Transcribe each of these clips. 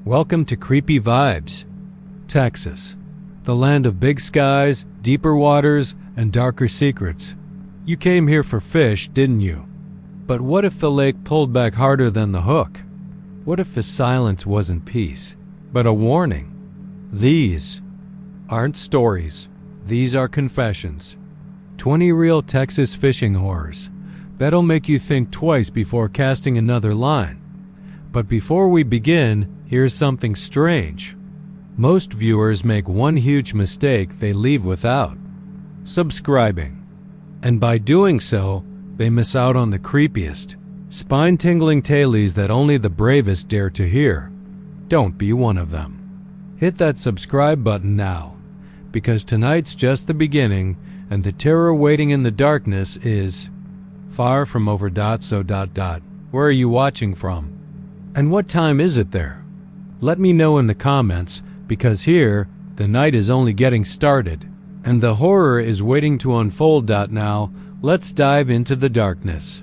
Welcome to Creepy Vibes, Texas, the land of big skies, deeper waters, and darker secrets. You came here for fish, didn't you? But what if the lake pulled back harder than the hook? What if the silence wasn't peace, but a warning? These aren't stories. These are confessions. 20 real Texas fishing horrors that'll make you think twice before casting another line. But before we begin, here's something strange. Most viewers make one huge mistake they leave without: subscribing. And by doing so, they miss out on the creepiest, spine-tingling tales that only the bravest dare to hear. Don't be one of them. Hit that subscribe button now, because tonight's just the beginning, and the terror waiting in the darkness is far from over. Where are you watching from? And what time is it there? Let me know in the comments, because here, the night is only getting started, and the horror is waiting to unfold. Now, let's dive into the darkness.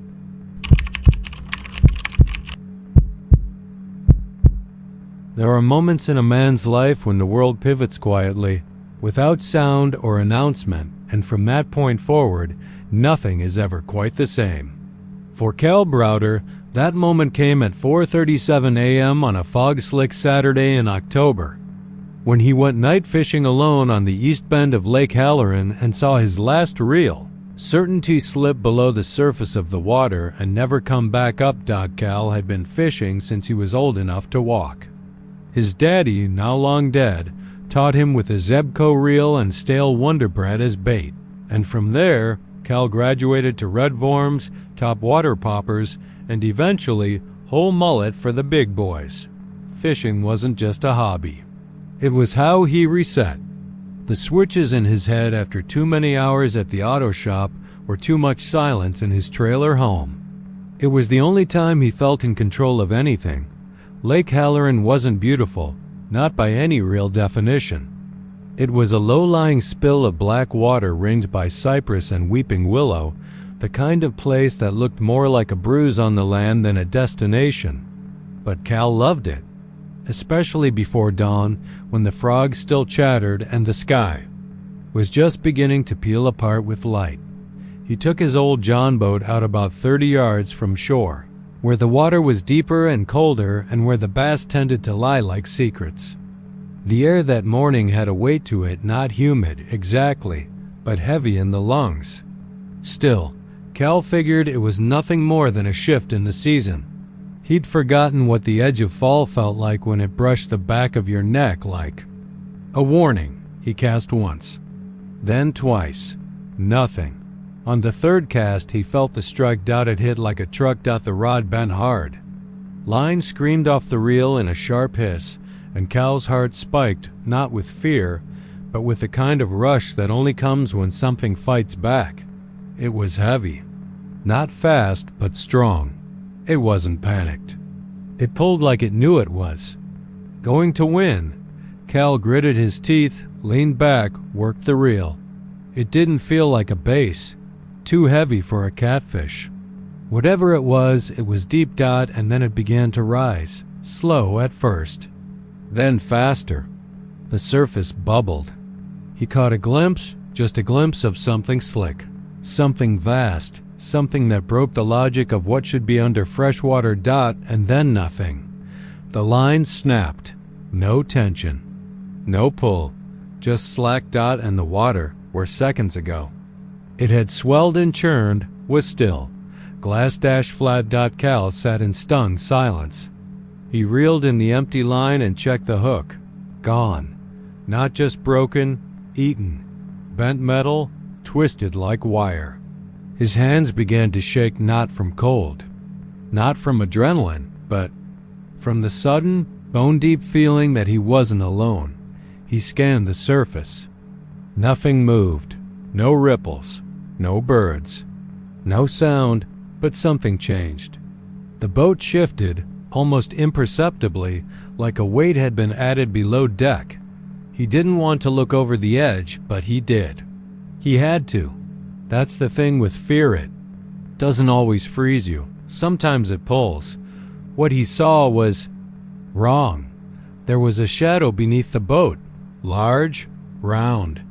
There are moments in a man's life when the world pivots quietly, without sound or announcement, and from that point forward, nothing is ever quite the same. For Cal Browder, that moment came at 4:37 a.m. on a fog-slick Saturday in October, when he went night fishing alone on the east bend of Lake Halloran and saw his last reel certainty slip below the surface of the water and never come back up. Cal had been fishing since he was old enough to walk. His daddy, now long dead, taught him with a Zebco reel and stale Wonder Bread as bait, and from there, Cal graduated to red worms, top water poppers, and eventually whole mullet for the big boys. Fishing wasn't just a hobby. It was how he reset. The switches in his head after too many hours at the auto shop or too much silence in his trailer home. It was the only time he felt in control of anything. Lake Halloran wasn't beautiful, not by any real definition. It was a low-lying spill of black water ringed by cypress and weeping willow, the kind of place that looked more like a bruise on the land than a destination. But Cal loved it, especially before dawn, when the frogs still chattered and the sky was just beginning to peel apart with light. He took his old John boat out about 30 yards from shore, where the water was deeper and colder and where the bass tended to lie like secrets. The air that morning had a weight to it, not humid, exactly, but heavy in the lungs. Still, Cal figured it was nothing more than a shift in the season. He'd forgotten what the edge of fall felt like when it brushed the back of your neck like a warning. He cast once, then twice. Nothing. On the third cast, he felt the strike. It hit like a truck. The rod bent hard. Line screamed off the reel in a sharp hiss, and Cal's heart spiked, not with fear, but with the kind of rush that only comes when something fights back. It was heavy. Not fast, but strong. It wasn't panicked. It pulled like it knew it was going to win. Cal gritted his teeth, leaned back, worked the reel. It didn't feel like a bass. Too heavy for a catfish. Whatever it was deep. And then it began to rise, slow at first, then faster. The surface bubbled. He caught a glimpse, just a glimpse of something slick, something vast, something that broke the logic of what should be under freshwater. And then nothing. The line snapped. No tension, no pull, just slack. And the water, where seconds ago it had swelled and churned, was still. Glass-flat. Cal sat in stunned silence. He reeled in the empty line and checked the hook. Gone. Not just broken, eaten. Bent metal, twisted like wire. His hands began to shake, not from cold, not from adrenaline, but from the sudden, bone-deep feeling that he wasn't alone. He scanned the surface. Nothing moved. No ripples. No birds. No sound, but something changed. The boat shifted, almost imperceptibly, like a weight had been added below deck. He didn't want to look over the edge, but he did. He had to. That's the thing with fear. It doesn't always freeze you. Sometimes it pulls. What he saw was wrong. There was a shadow beneath the boat, large, round,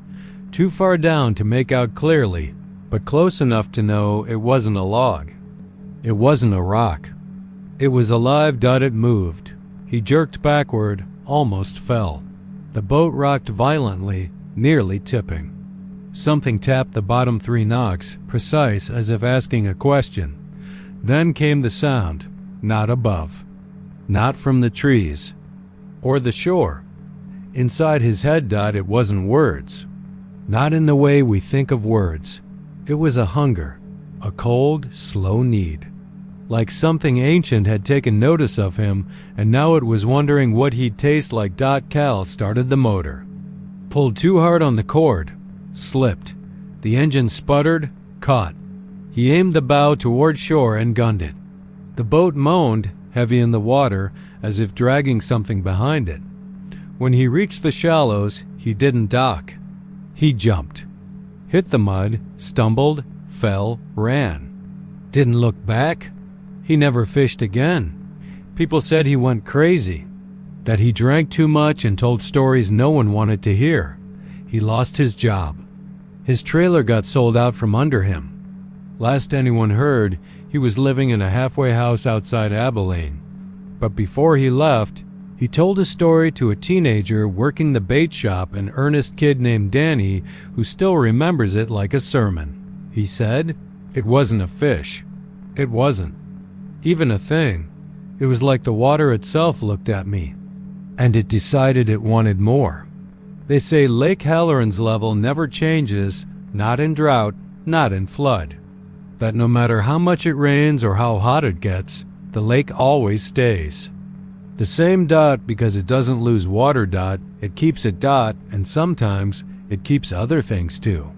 too far down to make out clearly, but close enough to know it wasn't a log. It wasn't a rock. It was alive. It moved. He jerked backward, almost fell. The boat rocked violently, nearly tipping. Something tapped the bottom 3 knocks, precise as if asking a question. Then came the sound, not above, not from the trees, or the shore. Inside his head, it wasn't words. Not in the way we think of words. It was a hunger, a cold, slow need. Like something ancient had taken notice of him, and now it was wondering what he'd taste like. Cal started the motor. Pulled too hard on the cord. Slipped. The engine sputtered, caught. He aimed the bow toward shore and gunned it. The boat moaned, heavy in the water, as if dragging something behind it. When he reached the shallows, he didn't dock. He jumped. Hit the mud, stumbled, fell, ran. Didn't look back. He never fished again. People said he went crazy, that he drank too much and told stories no one wanted to hear. He lost his job. His trailer got sold out from under him. Last anyone heard, he was living in a halfway house outside Abilene. But before he left, he told a story to a teenager working the bait shop, an earnest kid named Danny, who still remembers it like a sermon. He said, "It wasn't a fish. It wasn't even a thing. It was like the water itself looked at me, and it decided it wanted more." They say Lake Halloran's level never changes, not in drought, not in flood. That no matter how much it rains or how hot it gets, the lake always stays. The same because it doesn't lose water. It keeps it. And sometimes it keeps other things too.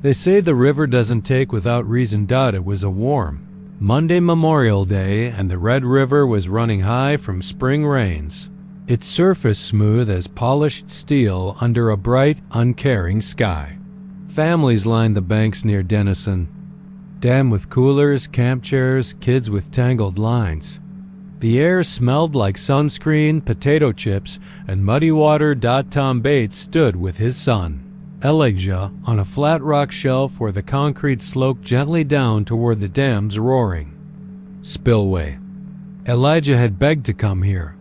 They say the river doesn't take without reason. It was a warm Monday, Memorial Day, and the Red River was running high from spring rains, its surface smooth as polished steel under a bright, uncaring sky. Families lined the banks near Denison, dam with coolers, camp chairs, kids with tangled lines. The air smelled like sunscreen, potato chips, and muddy water. Tom Bates stood with his son, Elijah, on a flat rock shelf where the concrete sloped gently down toward the dam's roaring spillway. Elijah had begged to come here.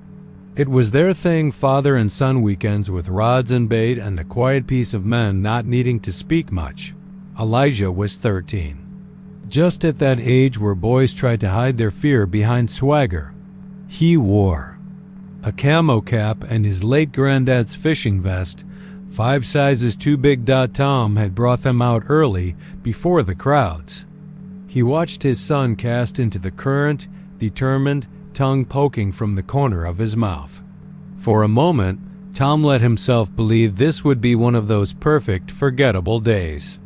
It was their thing, father and son weekends with rods and bait and the quiet peace of men not needing to speak much. Elijah was 13. Just at that age where boys tried to hide their fear behind swagger. He wore a camo cap and his late granddad's fishing vest, 5 sizes too big. Tom had brought them out early, before the crowds. He watched his son cast into the current, determined, tongue poking from the corner of his mouth. For a moment, Tom let himself believe this would be one of those perfect, forgettable days.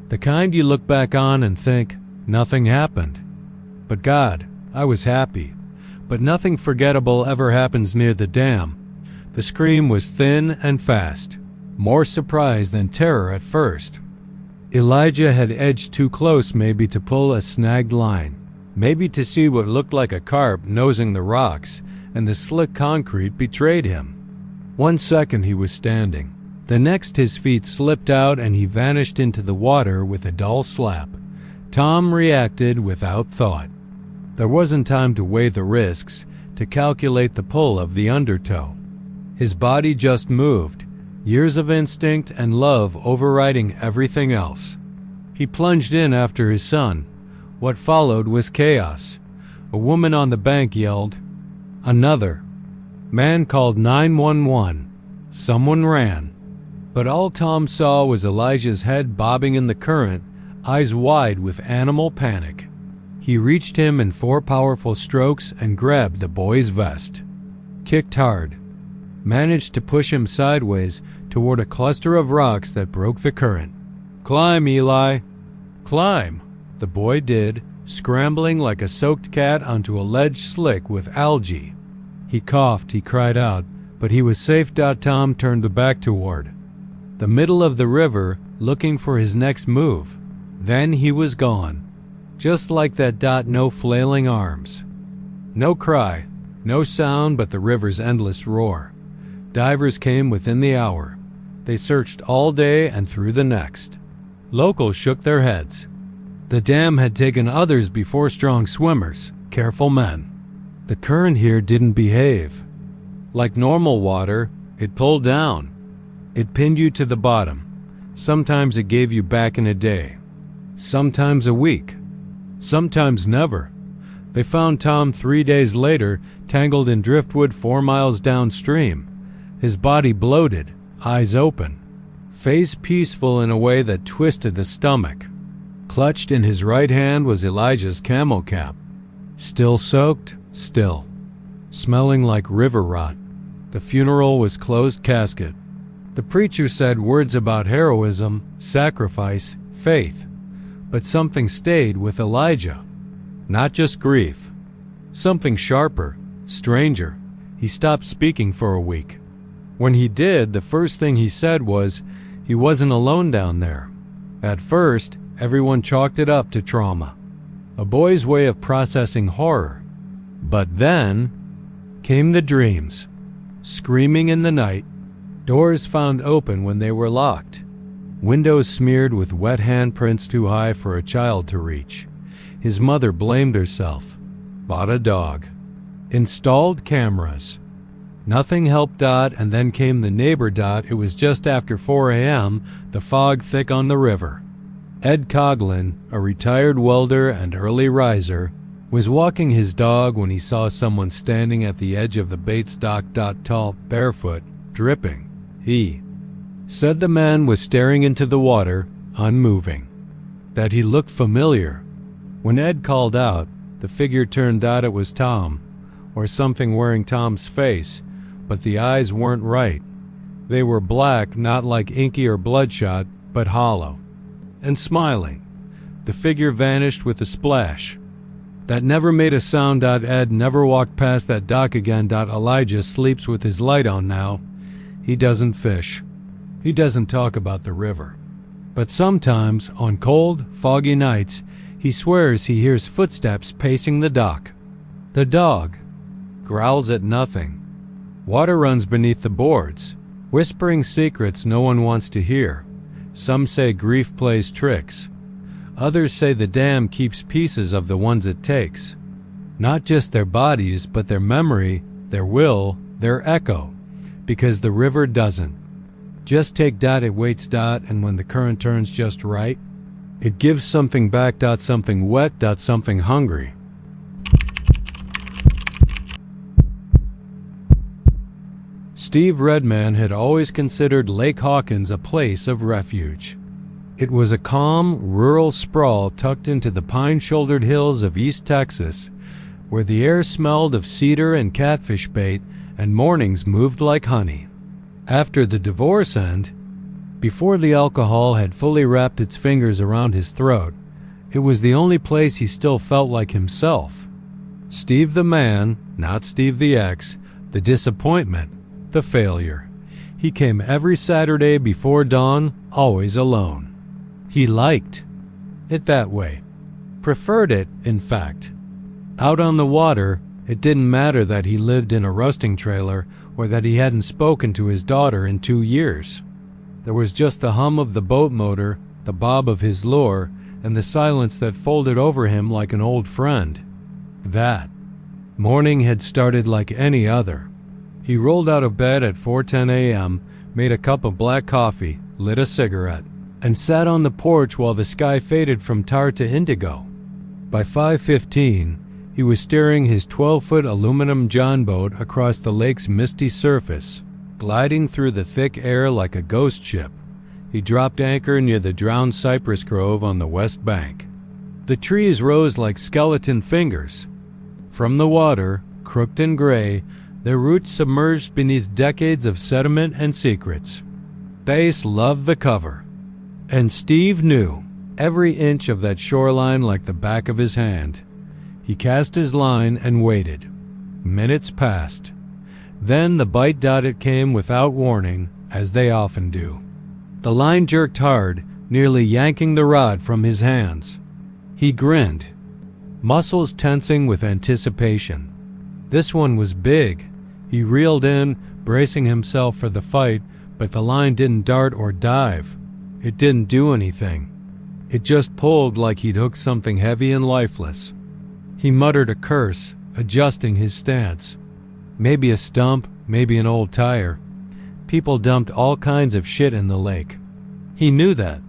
The kind you look back on and think, nothing happened. But God, I was happy. But nothing forgettable ever happens near the dam. The scream was thin and fast. More surprise than terror at first. Elijah had edged too close, maybe to pull a snagged line, maybe to see what looked like a carp nosing the rocks, and the slick concrete betrayed him. 1 second he was standing. The next his feet slipped out and he vanished into the water with a dull slap. Tom reacted without thought. There wasn't time to weigh the risks, to calculate the pull of the undertow. His body just moved, years of instinct and love overriding everything else. He plunged in after his son. What followed was chaos. A woman on the bank yelled, "Another!" Man called 911. Someone ran. But all Tom saw was Elijah's head bobbing in the current, eyes wide with animal panic. He reached him in 4 powerful strokes and grabbed the boy's vest. Kicked hard. Managed to push him sideways toward a cluster of rocks that broke the current. "Climb, Eli! Climb!" The boy did, scrambling like a soaked cat onto a ledge slick with algae. He coughed, he cried out, but he was safe. Tom turned the back toward the middle of the river, looking for his next move. Then he was gone. Just like that dot, no flailing arms. No cry, no sound but the river's endless roar. Divers came within the hour. They searched all day and through the next. Locals shook their heads. The dam had taken others before strong swimmers, careful men. The current here didn't behave. Like normal water, it pulled down. It pinned you to the bottom. Sometimes it gave you back in a day. Sometimes a week. Sometimes never. They found Tom 3 days later, tangled in driftwood 4 miles downstream. His body bloated, eyes open, face peaceful in a way that twisted the stomach. Clutched in his right hand was Elijah's camel cap. Still soaked, still. Smelling like river rot. The funeral was closed casket. The preacher said words about heroism, sacrifice, faith. But something stayed with Elijah. Not just grief. Something sharper, stranger. He stopped speaking for a week. When he did, the first thing he said was he wasn't alone down there. At first, everyone chalked it up to trauma. A boy's way of processing horror. But then came the dreams. Screaming in the night. Doors found open when they were locked. Windows smeared with wet handprints too high for a child to reach. His mother blamed herself. Bought a dog. Installed cameras. Nothing helped Dot, and then came the neighbor Dot. It was just after 4 a.m., the fog thick on the river. Ed Coughlin, a retired welder and early riser, was walking his dog when he saw someone standing at the edge of the Bates dock. Tall, barefoot, dripping. He said the man was staring into the water, unmoving. That he looked familiar. When Ed called out, the figure turned out it was Tom, or something wearing Tom's face, but the eyes weren't right. They were black, not like inky or bloodshot, but hollow. And smiling. The figure vanished with a splash. That never made a sound. Ed never walked past that dock again. Elijah sleeps with his light on now. He doesn't fish. He doesn't talk about the river. But sometimes, on cold, foggy nights, he swears he hears footsteps pacing the dock. The dog growls at nothing. Water runs beneath the boards, whispering secrets no one wants to hear. Some say grief plays tricks. Others say the dam keeps pieces of the ones it takes. Not just their bodies, but their memory, their will, their echo. Because the river doesn't. Just take Dot, it waits Dot, and when the current turns just right, it gives something back. Dot, something wet. Dot, something hungry. Steve Redman had always considered Lake Hawkins a place of refuge. It was a calm, rural sprawl tucked into the pine-shouldered hills of East Texas, where the air smelled of cedar and catfish bait, and mornings moved like honey. After the divorce and before the alcohol had fully wrapped its fingers around his throat, it was the only place he still felt like himself. Steve the man, not Steve the ex, the disappointment, the failure. He came every Saturday before dawn, always alone. He liked it that way. Preferred it, in fact. Out on the water, it didn't matter that he lived in a rusting trailer or that he hadn't spoken to his daughter in 2 years. There was just the hum of the boat motor, the bob of his lure, and the silence that folded over him like an old friend. That morning had started like any other. He rolled out of bed at 4:10 a.m., made a cup of black coffee, lit a cigarette, and sat on the porch while the sky faded from tar to indigo. By 5:15, he was steering his 12-foot aluminum john boat across the lake's misty surface, gliding through the thick air like a ghost ship. He dropped anchor near the drowned cypress grove on the west bank. The trees rose like skeleton fingers. From the water, crooked and gray, their roots submerged beneath decades of sediment and secrets. Thais loved the cover. And Steve knew every inch of that shoreline like the back of his hand. He cast his line and waited. Minutes passed. Then the bite. It came without warning, as they often do. The line jerked hard, nearly yanking the rod from his hands. He grinned, muscles tensing with anticipation. This one was big. He reeled in, bracing himself for the fight, but the line didn't dart or dive. It didn't do anything. It just pulled like he'd hooked something heavy and lifeless. He muttered a curse, adjusting his stance. Maybe a stump, maybe an old tire. People dumped all kinds of shit in the lake. He knew that.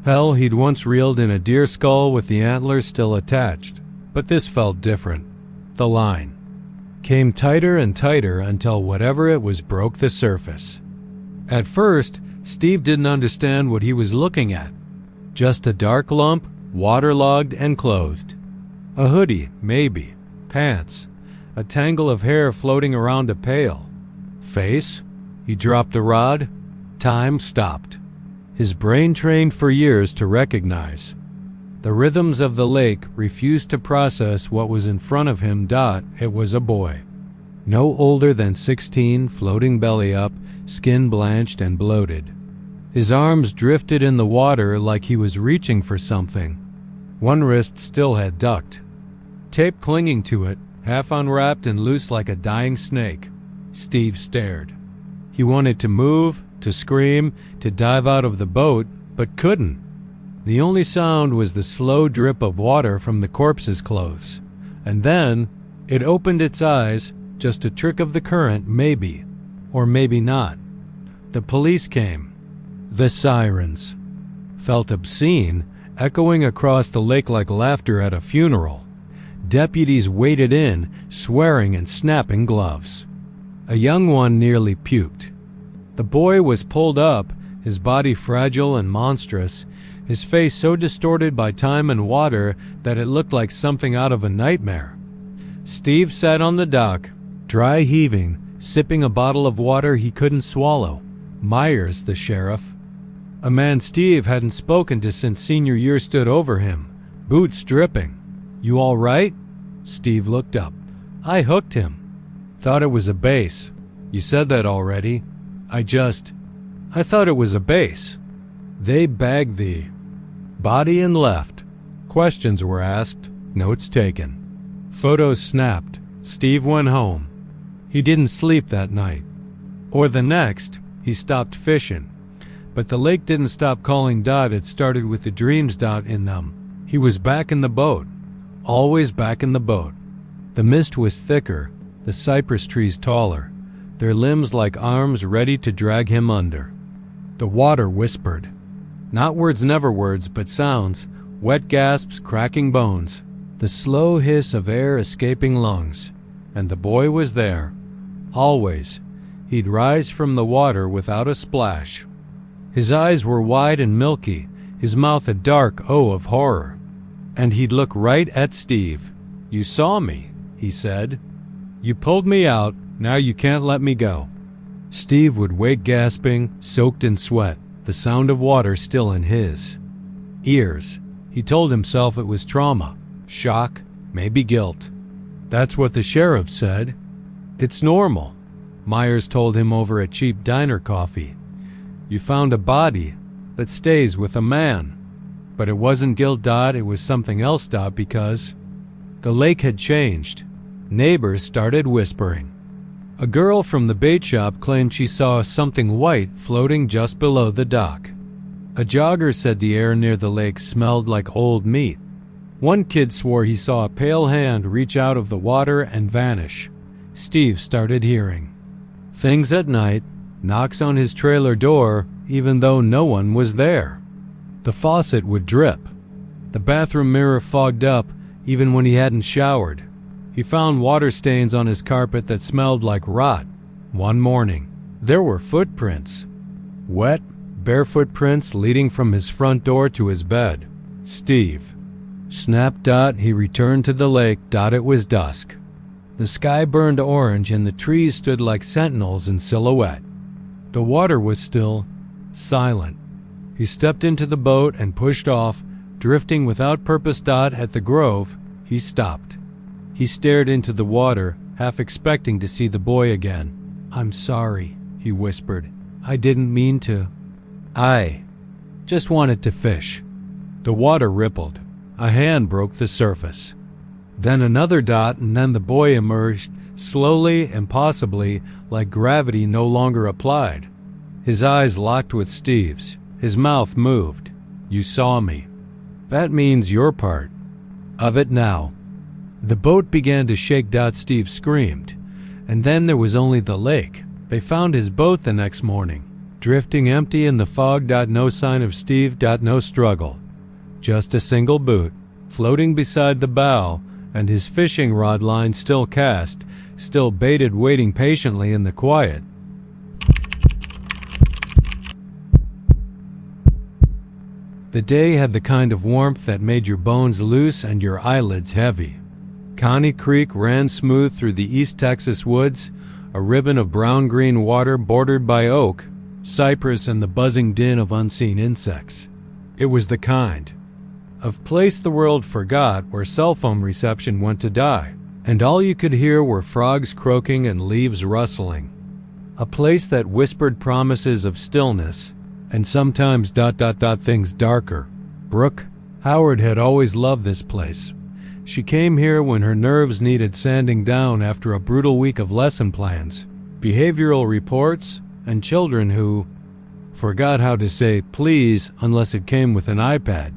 Hell, he'd once reeled in a deer skull with the antlers still attached. But this felt different. The line came tighter and tighter until whatever it was broke the surface. At first, Steve didn't understand what he was looking at. Just a dark lump, waterlogged and clothed. A hoodie, maybe. Pants. A tangle of hair floating around a pail. Face? He dropped the rod. Time stopped. His brain trained for years to recognize. The rhythms of the lake refused to process what was in front of him. It was a boy. No older than 16, floating belly up, skin blanched and bloated. His arms drifted in the water like he was reaching for something. One wrist still had ducked. Tape clinging to it, half unwrapped and loose like a dying snake. Steve stared. He wanted to move, to scream, to dive out of the boat, but couldn't. The only sound was the slow drip of water from the corpse's clothes. And then, it opened its eyes, just a trick of the current, maybe. Or maybe not. The police came. The sirens. Felt obscene, echoing across the lake like laughter at a funeral. Deputies waded in, swearing and snapping gloves. A young one nearly puked. The boy was pulled up, his body fragile and monstrous, his face so distorted by time and water that it looked like something out of a nightmare. Steve sat on the dock, dry heaving, sipping a bottle of water he couldn't swallow. Myers, the sheriff. A man Steve hadn't spoken to since senior year, stood over him, boots dripping. "You all right?" Steve looked up. "I hooked him. Thought it was a base. You said that already. I thought it was a base. They bagged the body and left." Questions were asked, notes taken. Photos snapped. Steve went home. He didn't sleep that night. Or the next. He stopped fishing. But the lake didn't stop calling. It started with the dreams. In them. He was back in the boat. Always back in the boat. The mist was thicker, the cypress trees taller, their limbs like arms ready to drag him under. The water whispered. Not words, never words, but sounds, wet gasps, cracking bones, the slow hiss of air escaping lungs. And the boy was there. Always. He'd rise from the water without a splash. His eyes were wide and milky, his mouth a dark O of horror. And he'd look right at Steve. "You saw me," he said. "You pulled me out, now you can't let me go." Steve would wake gasping, soaked in sweat, the sound of water still in his ears. He told himself it was trauma, shock, maybe guilt. That's what the sheriff said. "It's normal," Myers told him over a cheap diner coffee. "You found a body that stays with a man." But it wasn't guilt. It was something else. Because the lake had changed. Neighbors started whispering. A girl from the bait shop claimed she saw something white floating just below the dock. A jogger said the air near the lake smelled like old meat. One kid swore he saw a pale hand reach out of the water and vanish. Steve started hearing things at night, knocks on his trailer door, even though no one was there. The faucet would drip. The bathroom mirror fogged up, even when he hadn't showered. He found water stains on his carpet that smelled like rot. One morning, there were footprints. Wet, barefoot prints leading from his front door to his bed. Steve. Snap. He returned to the lake. It was dusk. The sky burned orange and the trees stood like sentinels in silhouette. The water was still, silent. He stepped into the boat and pushed off, drifting without purpose. At the grove, he stopped. He stared into the water, half expecting to see the boy again. "I'm sorry," he whispered. "I didn't mean to. I just wanted to fish." The water rippled. A hand broke the surface. Then another dot, and then the boy emerged, slowly, impossibly, like gravity no longer applied. His eyes locked with Steve's. His mouth moved. "You saw me. That means your part of it now." The boat began to shake. Steve screamed. And then there was only the lake. They found his boat the next morning, drifting empty in the fog. No sign of Steve. No struggle. Just a single boot, floating beside the bow, and his fishing rod line still cast, still baited, waiting patiently in the quiet. The day had the kind of warmth that made your bones loose and your eyelids heavy. Connie Creek ran smooth through the East Texas woods, a ribbon of brown-green water bordered by oak, cypress, and the buzzing din of unseen insects. It was the kind of place the world forgot, where cell phone reception went to die, and all you could hear were frogs croaking and leaves rustling. A place that whispered promises of stillness, and sometimes ... things darker. Brooke Howard had always loved this place. She came here when her nerves needed sanding down after a brutal week of lesson plans, behavioral reports, and children who forgot how to say please unless it came with an iPad.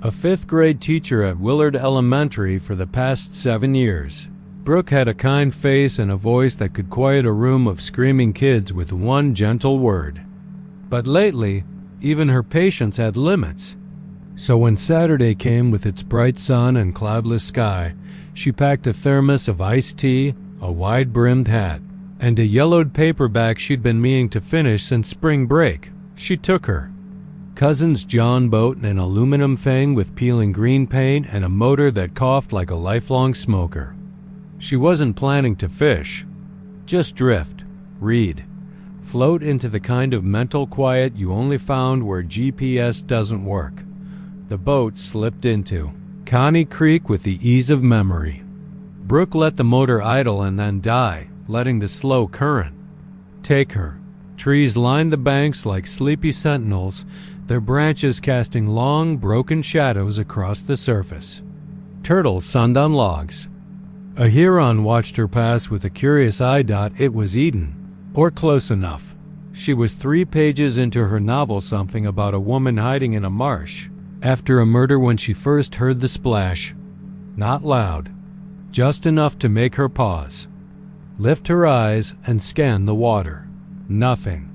A fifth-grade teacher at Willard Elementary for the past 7 years, Brooke had a kind face and a voice that could quiet a room of screaming kids with one gentle word. But lately, even her patience had limits. So when Saturday came with its bright sun and cloudless sky, she packed a thermos of iced tea, a wide-brimmed hat, and a yellowed paperback she'd been meaning to finish since spring break. She took her cousin's John boat, an aluminum thing with peeling green paint and a motor that coughed like a lifelong smoker. She wasn't planning to fish, just drift, read, float into the kind of mental quiet you only found where GPS doesn't work. The boat slipped into Connie Creek with the ease of memory. Brooke let the motor idle and then die, letting the slow current take her. Trees lined the banks like sleepy sentinels, their branches casting long, broken shadows across the surface. Turtles sunned on logs. A heron watched her pass with a curious eye. It was Eden, or close enough. She was 3 pages into her novel, something about a woman hiding in a marsh after a murder, when she first heard the splash. Not loud, just enough to make her pause, lift her eyes, and scan the water. Nothing.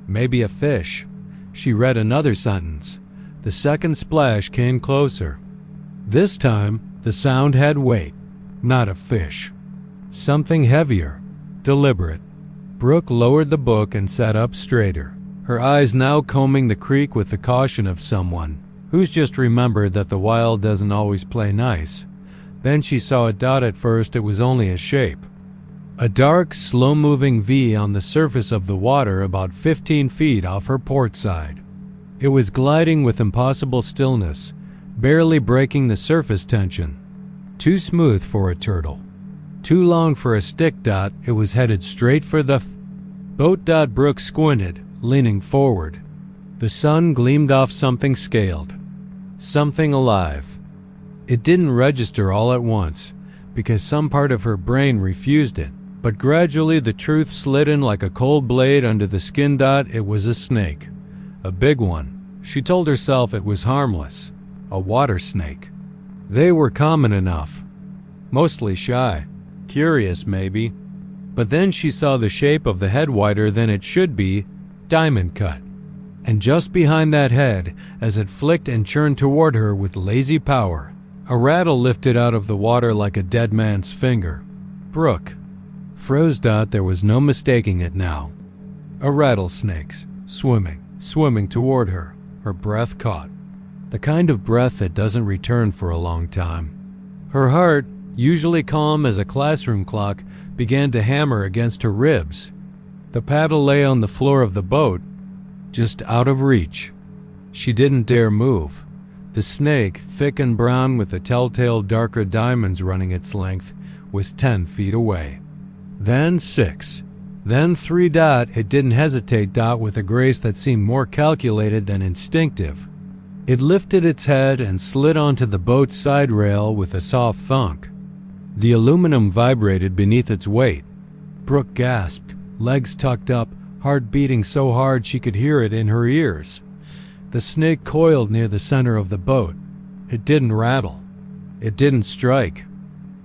Maybe a fish. She read another sentence. The second splash came closer. This time, the sound had weight. Not a fish. Something heavier, deliberate. Brooke lowered the book and sat up straighter, her eyes now combing the creek with the caution of someone who's just remembered that the wild doesn't always play nice. Then she saw a dot. At first it was only a shape. A dark, slow-moving V on the surface of the water about 15 feet off her port side. It was gliding with impossible stillness, barely breaking the surface tension. Too smooth for a turtle. Too long for a stick. It was headed straight for the boat. Brooke squinted, leaning forward. The sun gleamed off something scaled, something alive. It didn't register all at once, because some part of her brain refused it, but gradually the truth slid in like a cold blade under the skin. It was a snake. A big one. She told herself it was harmless. A water snake. They were common enough. Mostly shy. Curious, maybe. But then she saw the shape of the head wider than it should be, diamond cut. And just behind that head, as it flicked and churned toward her with lazy power, a rattle lifted out of the water like a dead man's finger. Brooke froze. There was no mistaking it now. A rattlesnake's, swimming toward her, her breath caught. The kind of breath that doesn't return for a long time. Her heart, usually calm as a classroom clock, began to hammer against her ribs. The paddle lay on the floor of the boat, just out of reach. She didn't dare move. The snake, thick and brown with the telltale darker diamonds running its length, was 10 feet away. Then 6. Then 3. It didn't hesitate. With a grace that seemed more calculated than instinctive. It lifted its head and slid onto the boat's side rail with a soft thunk. The aluminum vibrated beneath its weight. Brooke gasped, legs tucked up, heart beating so hard she could hear it in her ears. The snake coiled near the center of the boat. It didn't rattle. It didn't strike.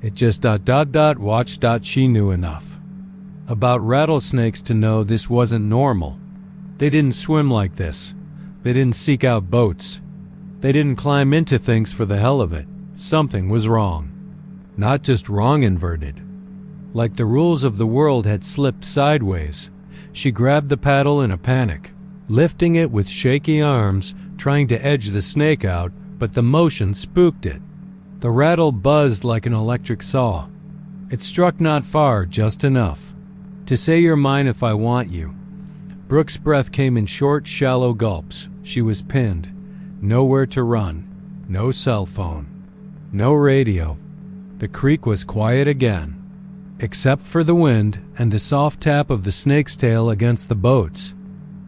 It just ... watched. She knew enough about rattlesnakes to know this wasn't normal. They didn't swim like this. They didn't seek out boats. They didn't climb into things for the hell of it. Something was wrong. Not just wrong inverted. Like the rules of the world had slipped sideways. She grabbed the paddle in a panic, lifting it with shaky arms, trying to edge the snake out, but the motion spooked it. The rattle buzzed like an electric saw. It struck not far, just enough to say you're mine if I want you. Brooke's breath came in short, shallow gulps. She was pinned. Nowhere to run. No cell phone. No radio. The creek was quiet again, except for the wind and the soft tap of the snake's tail against the boats.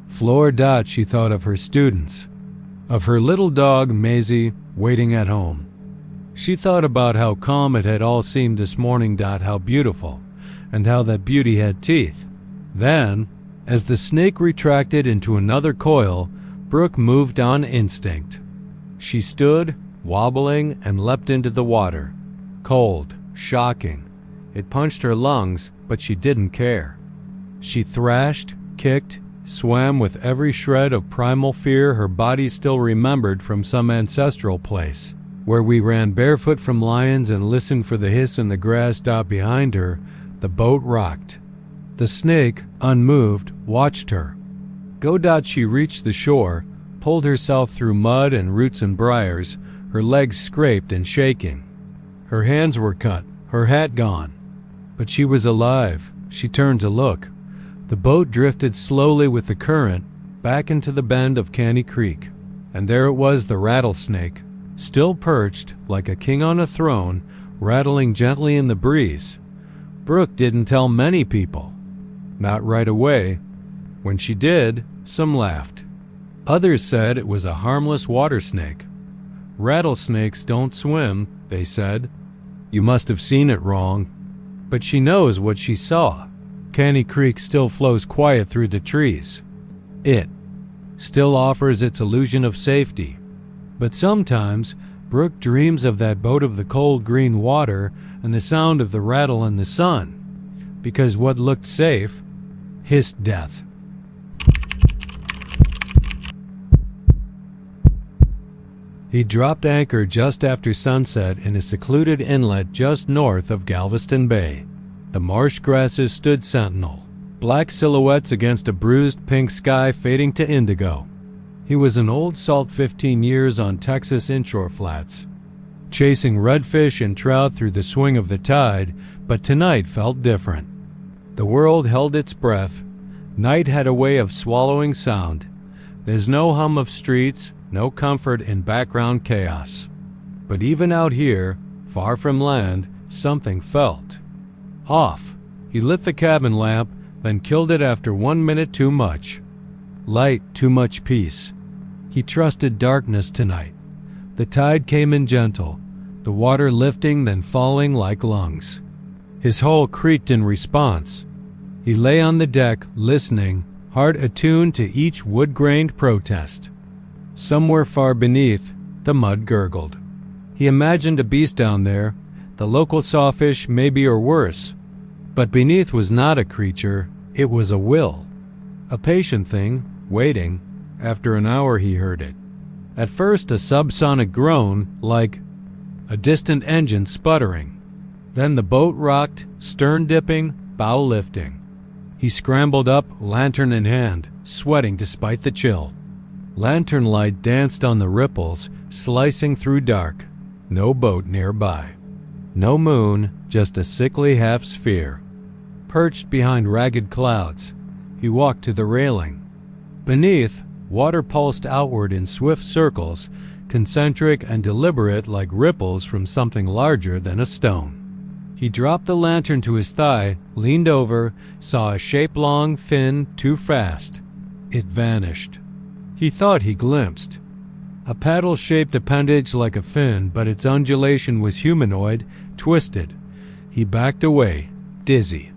Floored. She thought of her students, of her little dog, Maisie, waiting at home. She thought about how calm it had all seemed this morning. How beautiful, and how that beauty had teeth. Then, as the snake retracted into another coil, Brooke moved on instinct. She stood, wobbling, and leapt into the water. Cold, shocking. It punched her lungs, but she didn't care. She thrashed, kicked, swam with every shred of primal fear her body still remembered from some ancestral place, where we ran barefoot from lions and listened for the hiss in the grass. Behind her, the boat rocked. The snake, unmoved, watched her. Go. She reached the shore, pulled herself through mud and roots and briars, her legs scraped and shaking. Her hands were cut, her hat gone. But she was alive. She turned to look. The boat drifted slowly with the current back into the bend of Canny Creek. And there it was, the rattlesnake, still perched like a king on a throne, rattling gently in the breeze. Brooke didn't tell many people. Not right away. When she did, some laughed. Others said it was a harmless water snake. Rattlesnakes don't swim, they said. You must have seen it wrong. But she knows what she saw. Canny Creek still flows quiet through the trees. It still offers its illusion of safety. But sometimes Brooke dreams of that boat of the cold green water and the sound of the rattle in the sun. Because what looked safe hissed death. He dropped anchor just after sunset in a secluded inlet just north of Galveston Bay. The marsh grasses stood sentinel, black silhouettes against a bruised pink sky fading to indigo. He was an old salt 15 years on Texas inshore flats, chasing redfish and trout through the swing of the tide, but tonight felt different. The world held its breath. Night had a way of swallowing sound. There's no hum of streets, no comfort in background chaos. But even out here, far from land, something felt off. He lit the cabin lamp, then killed it after 1 minute too much. Light, too much peace. He trusted darkness tonight. The tide came in gentle, the water lifting then falling like lungs. His hull creaked in response. He lay on the deck, listening, heart attuned to each wood-grained protest. Somewhere far beneath, the mud gurgled. He imagined a beast down there, the local sawfish maybe or worse. But beneath was not a creature, it was a will. A patient thing, waiting. After an hour he heard it. At first a subsonic groan, like a distant engine sputtering. Then the boat rocked, stern dipping, bow lifting. He scrambled up, lantern in hand, sweating despite the chill. Lantern light danced on the ripples, slicing through dark. No boat nearby. No moon, just a sickly half-sphere. Perched behind ragged clouds, he walked to the railing. Beneath, water pulsed outward in swift circles, concentric and deliberate like ripples from something larger than a stone. He dropped the lantern to his thigh, leaned over, saw a shape long, thin, too fast. It vanished. He thought he glimpsed A paddle-shaped appendage like a fin, but its undulation was humanoid, twisted. He backed away, dizzy.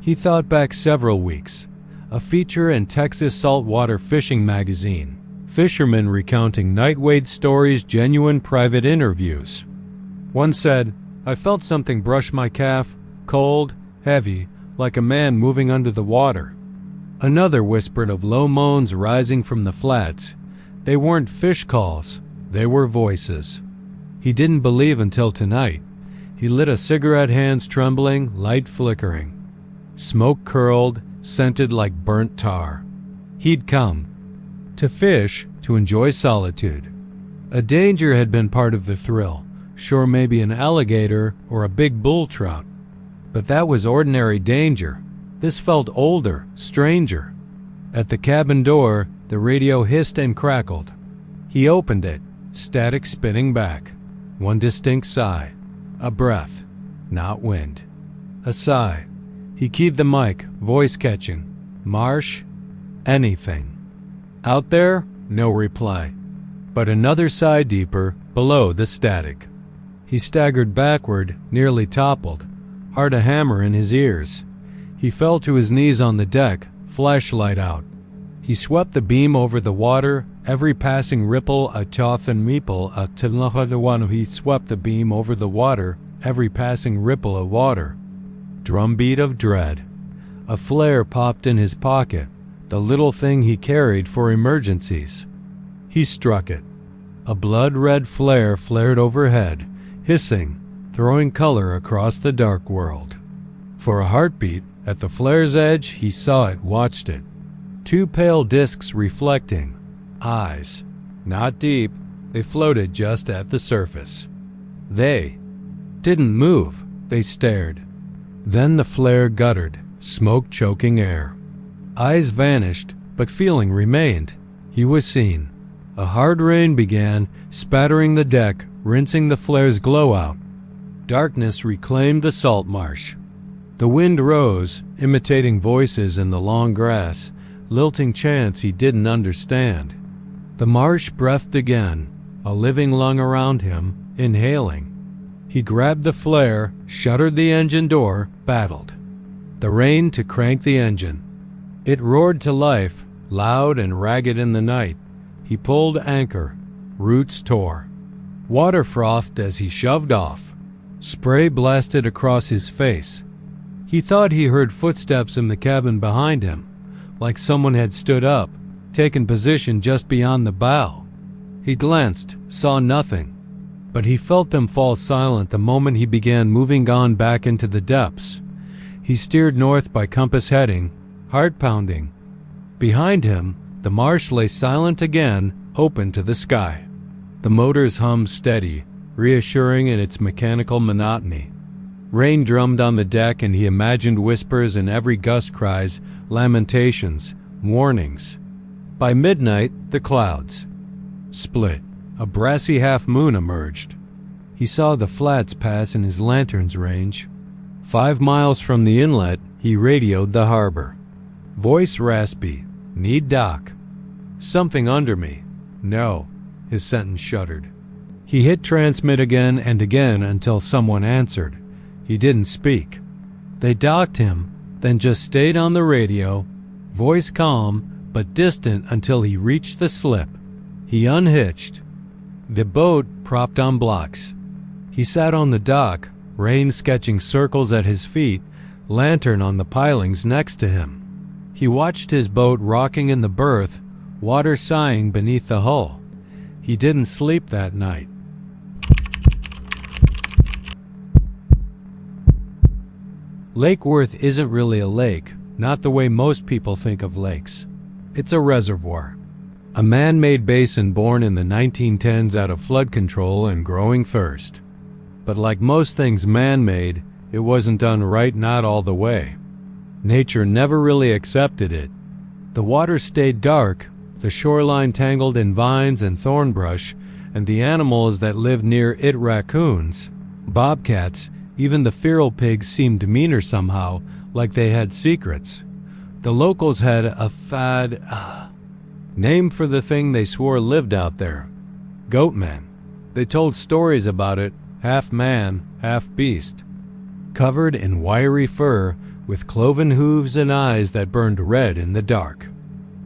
He thought back several weeks. A feature in Texas saltwater fishing magazine. Fishermen recounting night wade stories, genuine private interviews. One said, "I felt something brush my calf, cold, heavy, like a man moving under the water." Another whispered of low moans rising from the flats. They weren't fish calls, they were voices. He didn't believe until tonight. He lit a cigarette, hands trembling, light flickering. Smoke curled, scented like burnt tar. He'd come. To fish, to enjoy solitude. A danger had been part of the thrill. Sure, maybe an alligator or a big bull trout. But that was ordinary danger. This felt older, stranger. At the cabin door, the radio hissed and crackled. He opened it, static spinning back. One distinct sigh. A breath, not wind. A sigh. He keyed the mic, voice catching. Marsh? Anything. Out there? No reply. But another sigh deeper, below the static. He staggered backward, nearly toppled. Hard a hammer in his ears. He fell to his knees on the deck, flashlight out. He swept the beam over the water, every passing ripple a toth and meeple a tilnahadawan. He swept the beam over the water, every passing ripple of water. Drumbeat of dread. A flare popped in his pocket, the little thing he carried for emergencies. He struck it. A blood-red flare flared overhead, hissing, throwing color across the dark world. For a heartbeat, at the flare's edge, he saw it, watched it. Two pale discs reflecting. Eyes. Not deep, they floated just at the surface. They didn't move, they stared. Then the flare guttered, smoke choking air. Eyes vanished, but feeling remained. He was seen. A hard rain began, spattering the deck, rinsing the flare's glow out. Darkness reclaimed the salt marsh. The wind rose, imitating voices in the long grass, lilting chants he didn't understand. The marsh breathed again, a living lung around him, inhaling. He grabbed the flare, shuttered the engine door, battled. The rain to crank the engine. It roared to life, loud and ragged in the night. He pulled anchor. Roots tore. Water frothed as he shoved off. Spray blasted across his face. He thought he heard footsteps in the cabin behind him, like someone had stood up, taken position just beyond the bow. He glanced, saw nothing, but he felt them fall silent the moment he began moving on back into the depths. He steered north by compass heading, heart pounding. Behind him, the marsh lay silent again, open to the sky. The motors hummed steady, reassuring in its mechanical monotony. Rain drummed on the deck, and he imagined whispers in every gust, cries, lamentations, warnings. By midnight, the clouds split. A brassy half-moon emerged. He saw the flats pass in his lantern's range. 5 miles from the inlet, he radioed the harbor. Voice raspy. Need dock. Something under me. No. His sentence shuddered. He hit transmit again and again until someone answered. He didn't speak. They docked him, then just stayed on the radio, voice calm but distant until he reached the slip. He unhitched. The boat propped on blocks. He sat on the dock, rain sketching circles at his feet, lantern on the pilings next to him. He watched his boat rocking in the berth, water sighing beneath the hull. He didn't sleep that night. Lake Worth isn't really a lake, not the way most people think of lakes. It's a reservoir. A man-made basin born in the 1910s out of flood control and growing thirst. But like most things man-made, it wasn't done right, not all the way. Nature never really accepted it. The water stayed dark, the shoreline tangled in vines and thorn brush, and the animals that lived near it, raccoons, bobcats, even the feral pigs, seemed meaner somehow, like they had secrets. The locals had a name for the thing they swore lived out there. Goatmen. They told stories about it, half man, half beast. Covered in wiry fur, with cloven hooves and eyes that burned red in the dark.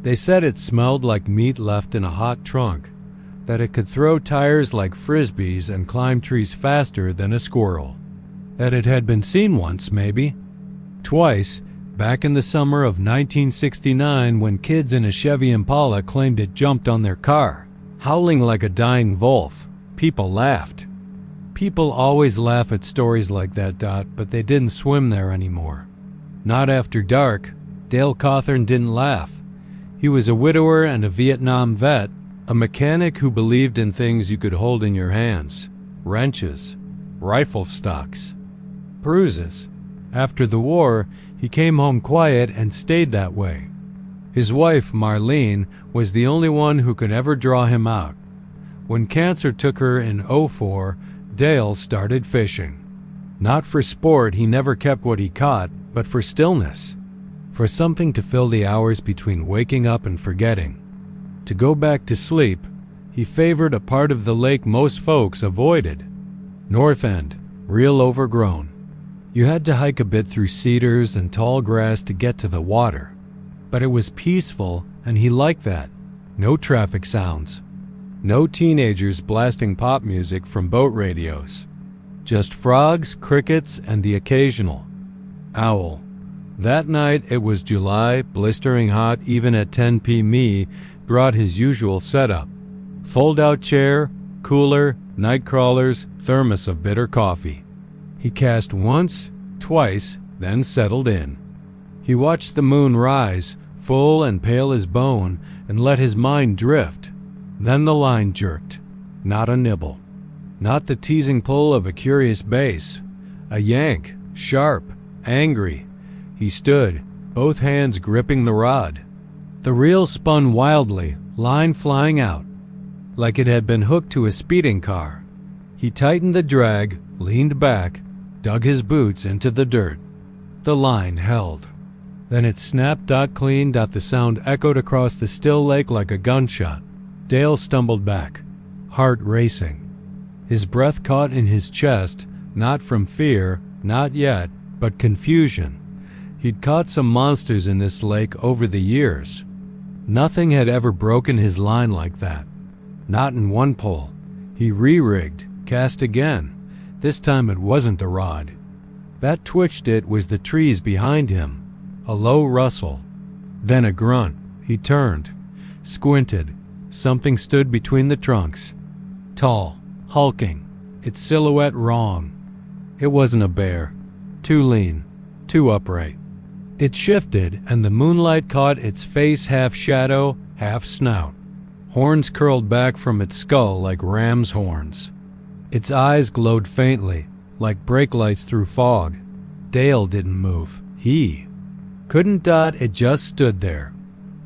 They said it smelled like meat left in a hot trunk, that it could throw tires like frisbees and climb trees faster than a squirrel. That it had been seen once, maybe. Twice, back in the summer of 1969 when kids in a Chevy Impala claimed it jumped on their car, howling like a dying wolf. People laughed. People always laugh at stories like that, Dot, but they didn't swim there anymore. Not after dark. Dale Cawthorn didn't laugh. He was a widower and a Vietnam vet, a mechanic who believed in things you could hold in your hands. Wrenches, rifle stocks, bruises. After the war, he came home quiet and stayed that way. His wife, Marlene, was the only one who could ever draw him out. When cancer took her in '04, Dale started fishing. Not for sport, he never kept what he caught, but for stillness. For something to fill the hours between waking up and forgetting. To go back to sleep, he favored a part of the lake most folks avoided. North End, real overgrown. You had to hike a bit through cedars and tall grass to get to the water. But it was peaceful, and he liked that. No traffic sounds. No teenagers blasting pop music from boat radios. Just frogs, crickets, and the occasional owl. That night, it was July, blistering hot even at 10 p.m. brought his usual setup. Fold-out chair, cooler, night crawlers, thermos of bitter coffee. He cast once, twice, then settled in. He watched the moon rise, full and pale as bone, and let his mind drift. Then the line jerked. Not a nibble. Not the teasing pull of a curious bass. A yank, sharp, angry. He stood, both hands gripping the rod. The reel spun wildly, line flying out, like it had been hooked to a speeding car. He tightened the drag, leaned back, dug his boots into the dirt. The line held. Then it snapped. Clean. The sound echoed across the still lake like a gunshot. Dale stumbled back, heart racing. His breath caught in his chest, not from fear, not yet, but confusion. He'd caught some monsters in this lake over the years. Nothing had ever broken his line like that. Not in one pull. He re-rigged, cast again. This time it wasn't the rod. That twitched it was the trees behind him. A low rustle. Then a grunt. He turned, squinted. Something stood between the trunks. Tall, hulking, its silhouette wrong. It wasn't a bear. Too lean, too upright. It shifted, and the moonlight caught its face half shadow, half snout. Horns curled back from its skull like ram's horns. Its eyes glowed faintly, like brake lights through fog. Dale didn't move. He couldn't. It just stood there,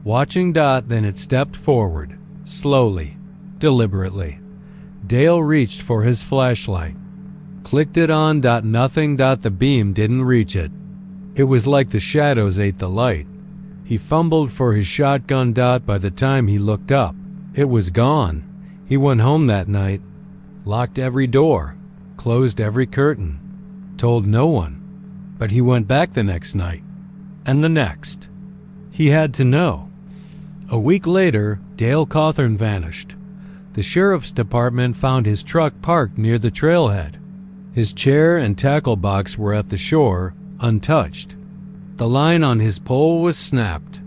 watching. Then it stepped forward, slowly, deliberately. Dale reached for his flashlight. Clicked it on. Nothing. The beam didn't reach it. It was like the shadows ate the light. He fumbled for his shotgun. By the time he looked up, it was gone. He went home that night, locked every door, closed every curtain, told no one. But he went back the next night, and the next. He had to know. A week later, Dale Cawthorn vanished. The sheriff's department found his truck parked near the trailhead. His chair and tackle box were at the shore, untouched. The line on his pole was snapped.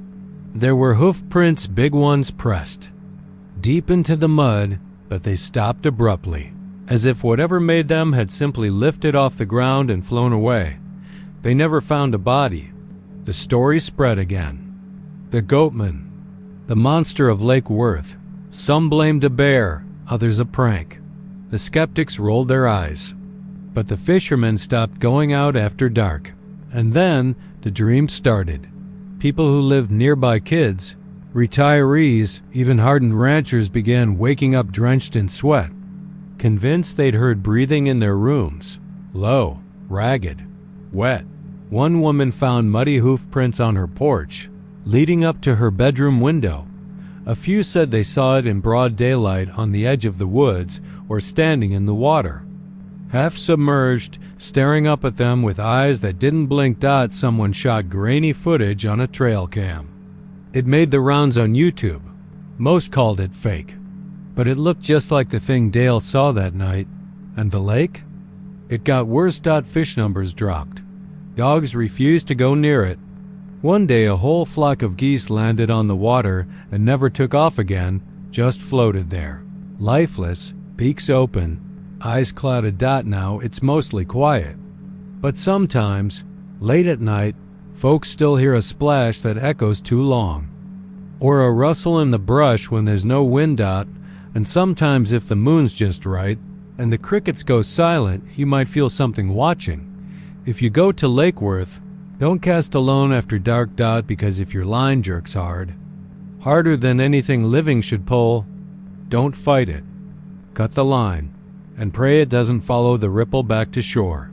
There were hoof prints, big ones pressed deep into the mud, but they stopped abruptly, as if whatever made them had simply lifted off the ground and flown away. They never found a body. The story spread again. The Goatman, the monster of Lake Worth. Some blamed a bear, others a prank. The skeptics rolled their eyes. But the fishermen stopped going out after dark. And then the dream started. People who lived nearby, kids, retirees, even hardened ranchers began waking up drenched in sweat, convinced they'd heard breathing in their rooms, low, ragged, wet. One woman found muddy hoof prints on her porch, leading up to her bedroom window. A few said they saw it in broad daylight on the edge of the woods or standing in the water. Half submerged, staring up at them with eyes that didn't blink. Someone shot grainy footage on a trail cam. It made the rounds on YouTube. Most called it fake, but it looked just like the thing Dale saw that night. And the lake? It got worse. Fish numbers dropped. Dogs refused to go near it. One day a whole flock of geese landed on the water and never took off again, just floated there. Lifeless, beaks open, eyes clouded. Now it's mostly quiet. But sometimes, late at night, folks still hear a splash that echoes too long. Or a rustle in the brush when there's no wind. And sometimes if the moon's just right and the crickets go silent, you might feel something watching. If you go to Lake Worth, don't cast alone after dark. Because if your line jerks hard, harder than anything living should pull, don't fight it. Cut the line and pray it doesn't follow the ripple back to shore.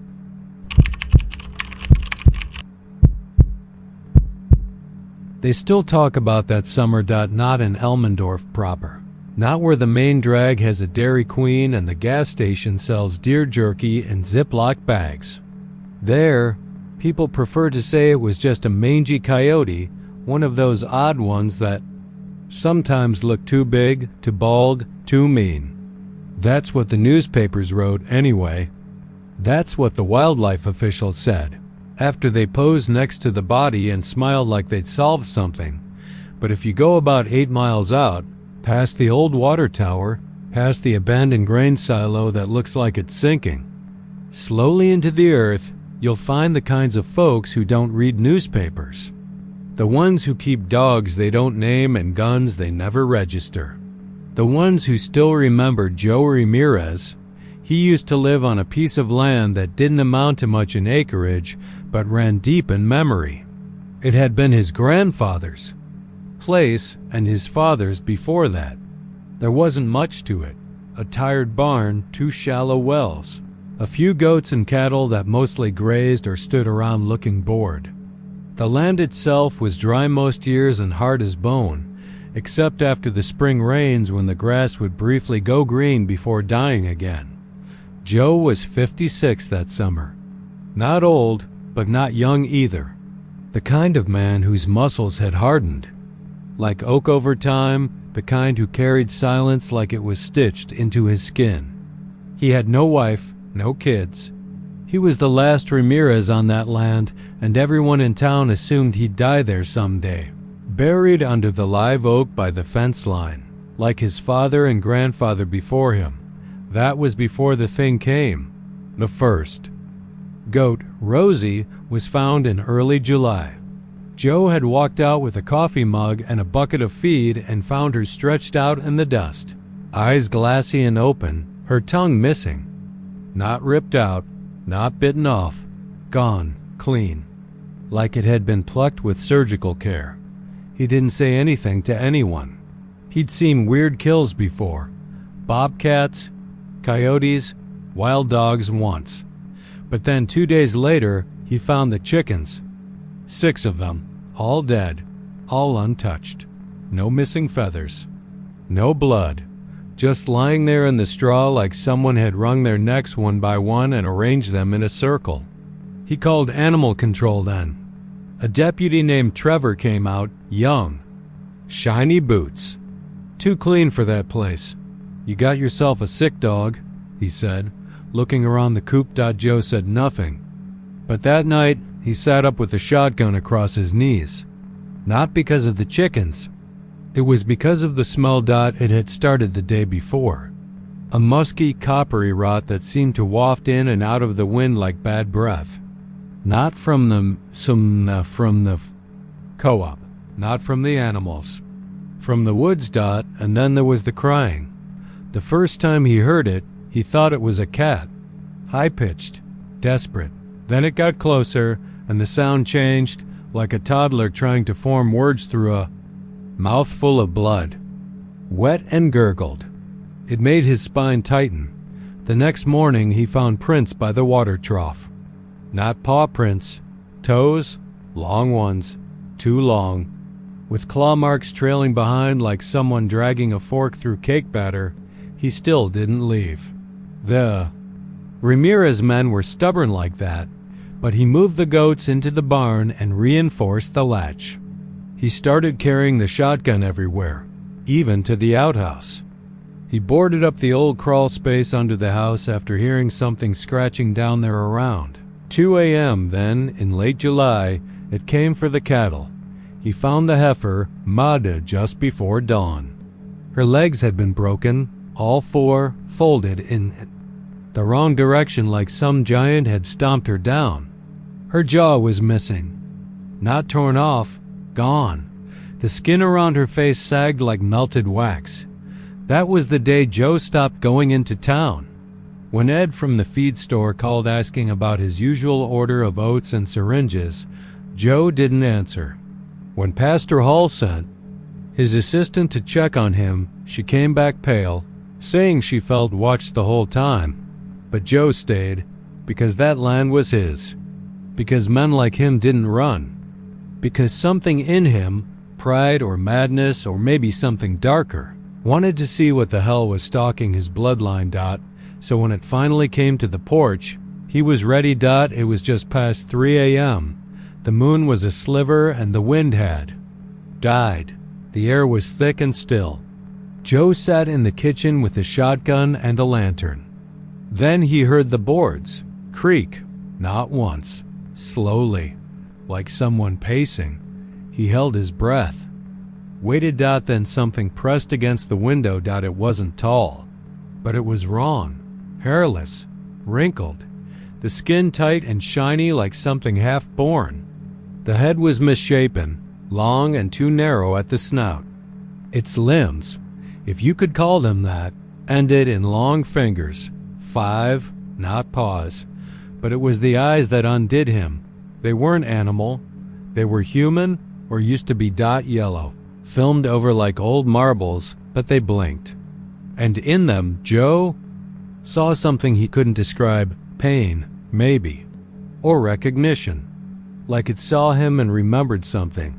They still talk about that summer. Not in Elmendorf proper. Not where the main drag has a Dairy Queen and the gas station sells deer jerky in Ziploc bags. There, people prefer to say it was just a mangy coyote, one of those odd ones that sometimes look too big, too bald, too mean. That's what the newspapers wrote anyway. That's what the wildlife officials said, after they posed next to the body and smiled like they'd solved something. But if you go about 8 miles out, past the old water tower, past the abandoned grain silo that looks like it's sinking, slowly into the earth, you'll find the kinds of folks who don't read newspapers. The ones who keep dogs they don't name and guns they never register. The ones who still remember Joe Ramirez. He used to live on a piece of land that didn't amount to much in acreage, but ran deep in memory. It had been his grandfather's place and his father's before that. There wasn't much to it. A tired barn, 2 shallow wells, a few goats and cattle that mostly grazed or stood around looking bored. The land itself was dry most years and hard as bone, except after the spring rains when the grass would briefly go green before dying again. Joe was 56 that summer. Not old, but not young either. The kind of man whose muscles had hardened. Like oak over time, the kind who carried silence like it was stitched into his skin. He had no wife, no kids. He was the last Ramirez on that land, and everyone in town assumed he'd die there someday. Buried under the live oak by the fence line, like his father and grandfather before him. That was before the thing came. The first goat, Rosie, was found in early July. Joe had walked out with a coffee mug and a bucket of feed and found her stretched out in the dust, eyes glassy and open, her tongue missing. Not ripped out, not bitten off, gone, clean, like it had been plucked with surgical care. He didn't say anything to anyone. He'd seen weird kills before, bobcats, coyotes, wild dogs once. But then 2 days later, he found the chickens. 6 of them, all dead, all untouched. No missing feathers, no blood, just lying there in the straw like someone had wrung their necks one by one and arranged them in a circle. He called animal control then. A deputy named Trevor came out, young. Shiny boots. Too clean for that place. You got yourself a sick dog, he said, looking around the coop. Joe said nothing. But that night, he sat up with a shotgun across his knees. Not because of the chickens. It was because of the smell. It had started the day before. A musky, coppery rot that seemed to waft in and out of the wind like bad breath. Not from the co-op. Not from the animals. From the woods. And then there was the crying. The first time he heard it, he thought it was a cat. High-pitched, desperate. Then it got closer, and the sound changed, like a toddler trying to form words through a mouthful of blood. Wet and gurgled. It made his spine tighten. The next morning he found prints by the water trough. Not paw prints. Toes, long ones, too long. With claw marks trailing behind like someone dragging a fork through cake batter, he still didn't leave. The Ramirez men were stubborn like that, but he moved the goats into the barn and reinforced the latch. He started carrying the shotgun everywhere, even to the outhouse. He boarded up the old crawl space under the house after hearing something scratching down there around. 2 a.m. then, in late July, it came for the cattle. He found the heifer, Mada, just before dawn. Her legs had been broken, all four folded in the wrong direction like some giant had stomped her down. Her jaw was missing. Not torn off, gone. The skin around her face sagged like melted wax. That was the day Joe stopped going into town. When Ed from the feed store called asking about his usual order of oats and syringes, Joe didn't answer. When Pastor Hall sent his assistant to check on him, she came back pale, saying she felt watched the whole time. But Joe stayed, because that land was his. Because men like him didn't run. Because something in him, pride or madness or maybe something darker, wanted to see what the hell was stalking his bloodline. So when it finally came to the porch, he was ready. It was just past 3 a.m. The moon was a sliver and the wind had died. The air was thick and still. Joe sat in the kitchen with a shotgun and a lantern. Then he heard the boards creak, not once, slowly, like someone pacing. He held his breath. Waited. Then something pressed against the window. It wasn't tall, but it was wrong, hairless, wrinkled, the skin tight and shiny like something half-born. The head was misshapen, long and too narrow at the snout. Its limbs, if you could call them that, ended in long fingers, 5, not paws. But it was the eyes that undid him. They weren't animal. They were human or used to be yellow, filmed over like old marbles, but they blinked. And in them, Joe saw something he couldn't describe. Pain, maybe, or recognition. Like it saw him and remembered something.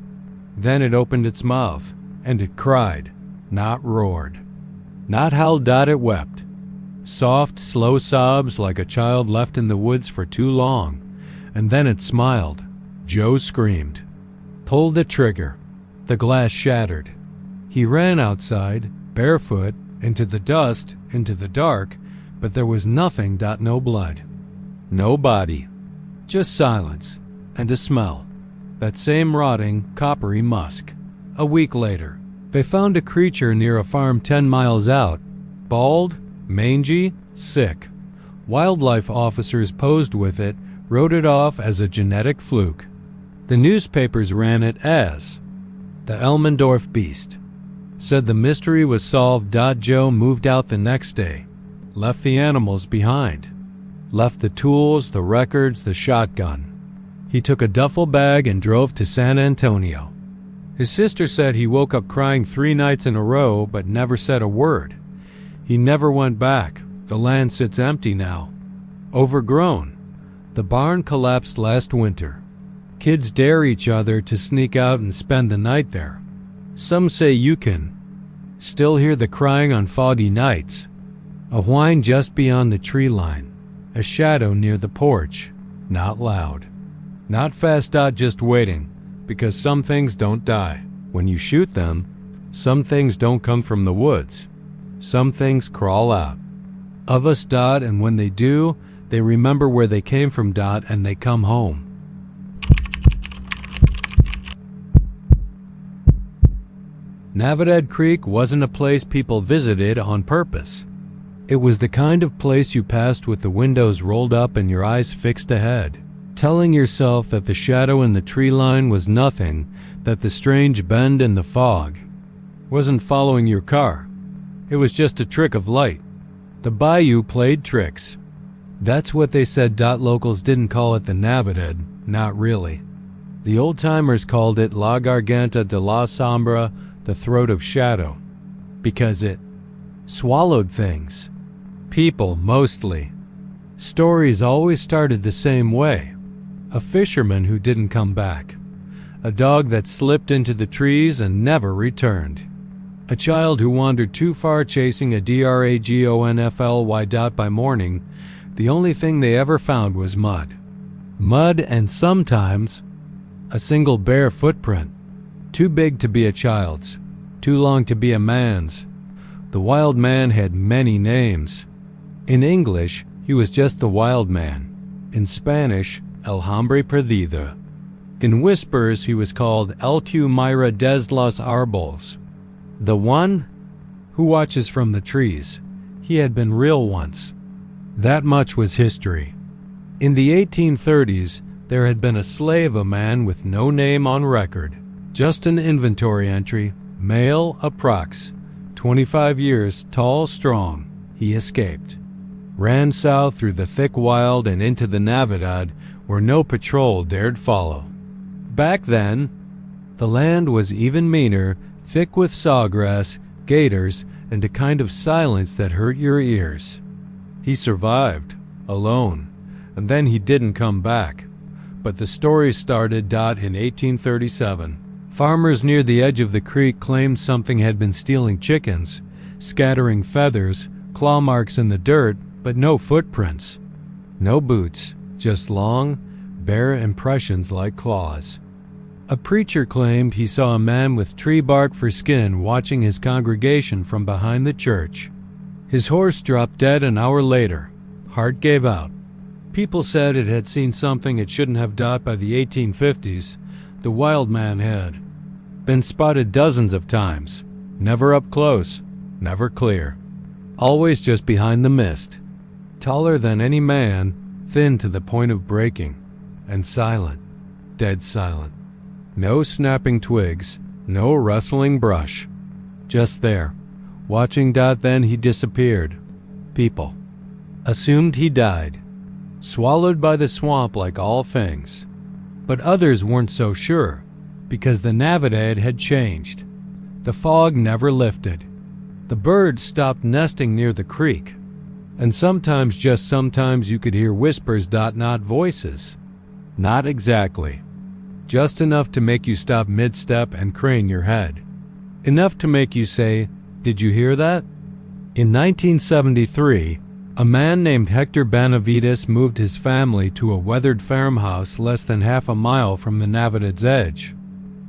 Then it opened its mouth, and it cried, not roared. Not howled. It wept. Soft, slow sobs like a child left in the woods for too long. And then it smiled. Joe screamed. Pulled the trigger. The glass shattered. He ran outside, barefoot, into the dust, into the dark, but there was nothing. No blood. No body. Just silence. And a smell. That same rotting, coppery musk. A week later, they found a creature near a farm 10 miles out. Bald, mangy, sick. Wildlife officers posed with it, wrote it off as a genetic fluke. The newspapers ran it as the Elmendorf beast. Said the mystery was solved. Joe moved out the next day. Left the animals behind. Left the tools, the records, the shotgun. He took a duffel bag and drove to San Antonio. His sister said he woke up crying 3 nights in a row but never said a word. He never went back. The land sits empty now. Overgrown. The barn collapsed last winter. Kids dare each other to sneak out and spend the night there. Some say you can still hear the crying on foggy nights. A whine just beyond the tree line. A shadow near the porch. Not loud. Not fast. Just waiting. Because some things don't die. When you shoot them, some things don't come from the woods. Some things crawl out of us. And when they do, they remember where they came from. And they come home. Navidad Creek wasn't a place people visited on purpose. It was the kind of place you passed with the windows rolled up and your eyes fixed ahead, telling yourself that the shadow in the tree line was nothing, that the strange bend in the fog wasn't following your car. It was just a trick of light. The bayou played tricks. That's what they said. Locals didn't call it the Navidad, not really. The old-timers called it La Garganta de la Sombra, the throat of shadow, because it swallowed things. People, mostly. Stories always started the same way. A fisherman who didn't come back. A dog that slipped into the trees and never returned. A child who wandered too far chasing a dragonfly. By morning, the only thing they ever found was mud. Mud and sometimes a single bare footprint. Too big to be a child's, too long to be a man's. The wild man had many names. In English, he was just the wild man. In Spanish, El Hombre Perdido. In whispers, he was called El que mira des los árboles. The one who watches from the trees. He had been real once. That much was history. In the 1830s, there had been a slave, a man with no name on record. Just an inventory entry, male approx. 25 years, tall, strong. He escaped. Ran south through the thick wild and into the Navidad, where no patrol dared follow. Back then, the land was even meaner, thick with sawgrass, gators, and a kind of silence that hurt your ears. He survived, alone, and then he didn't come back. But the story started in 1837. Farmers near the edge of the creek claimed something had been stealing chickens, scattering feathers, claw marks in the dirt, but no footprints. No boots, just long, bare impressions like claws. A preacher claimed he saw a man with tree bark for skin watching his congregation from behind the church. His horse dropped dead an hour later. Heart gave out. People said it had seen something it shouldn't have by the 1850s. The wild man had been spotted dozens of times. Never up close, never clear. Always just behind the mist. Taller than any man, thin to the point of breaking, and silent, dead silent. No snapping twigs, no rustling brush. Just there, watching. Then he disappeared. People assumed he died, swallowed by the swamp like all things. But others weren't so sure, because the Navidad had changed. The fog never lifted. The birds stopped nesting near the creek. And sometimes, just sometimes, you could hear whispers, not voices. Not exactly. Just enough to make you stop mid-step and crane your head. Enough to make you say, "Did you hear that?" In 1973, a man named Hector Benavides moved his family to a weathered farmhouse less than half a mile from the Navidad's edge.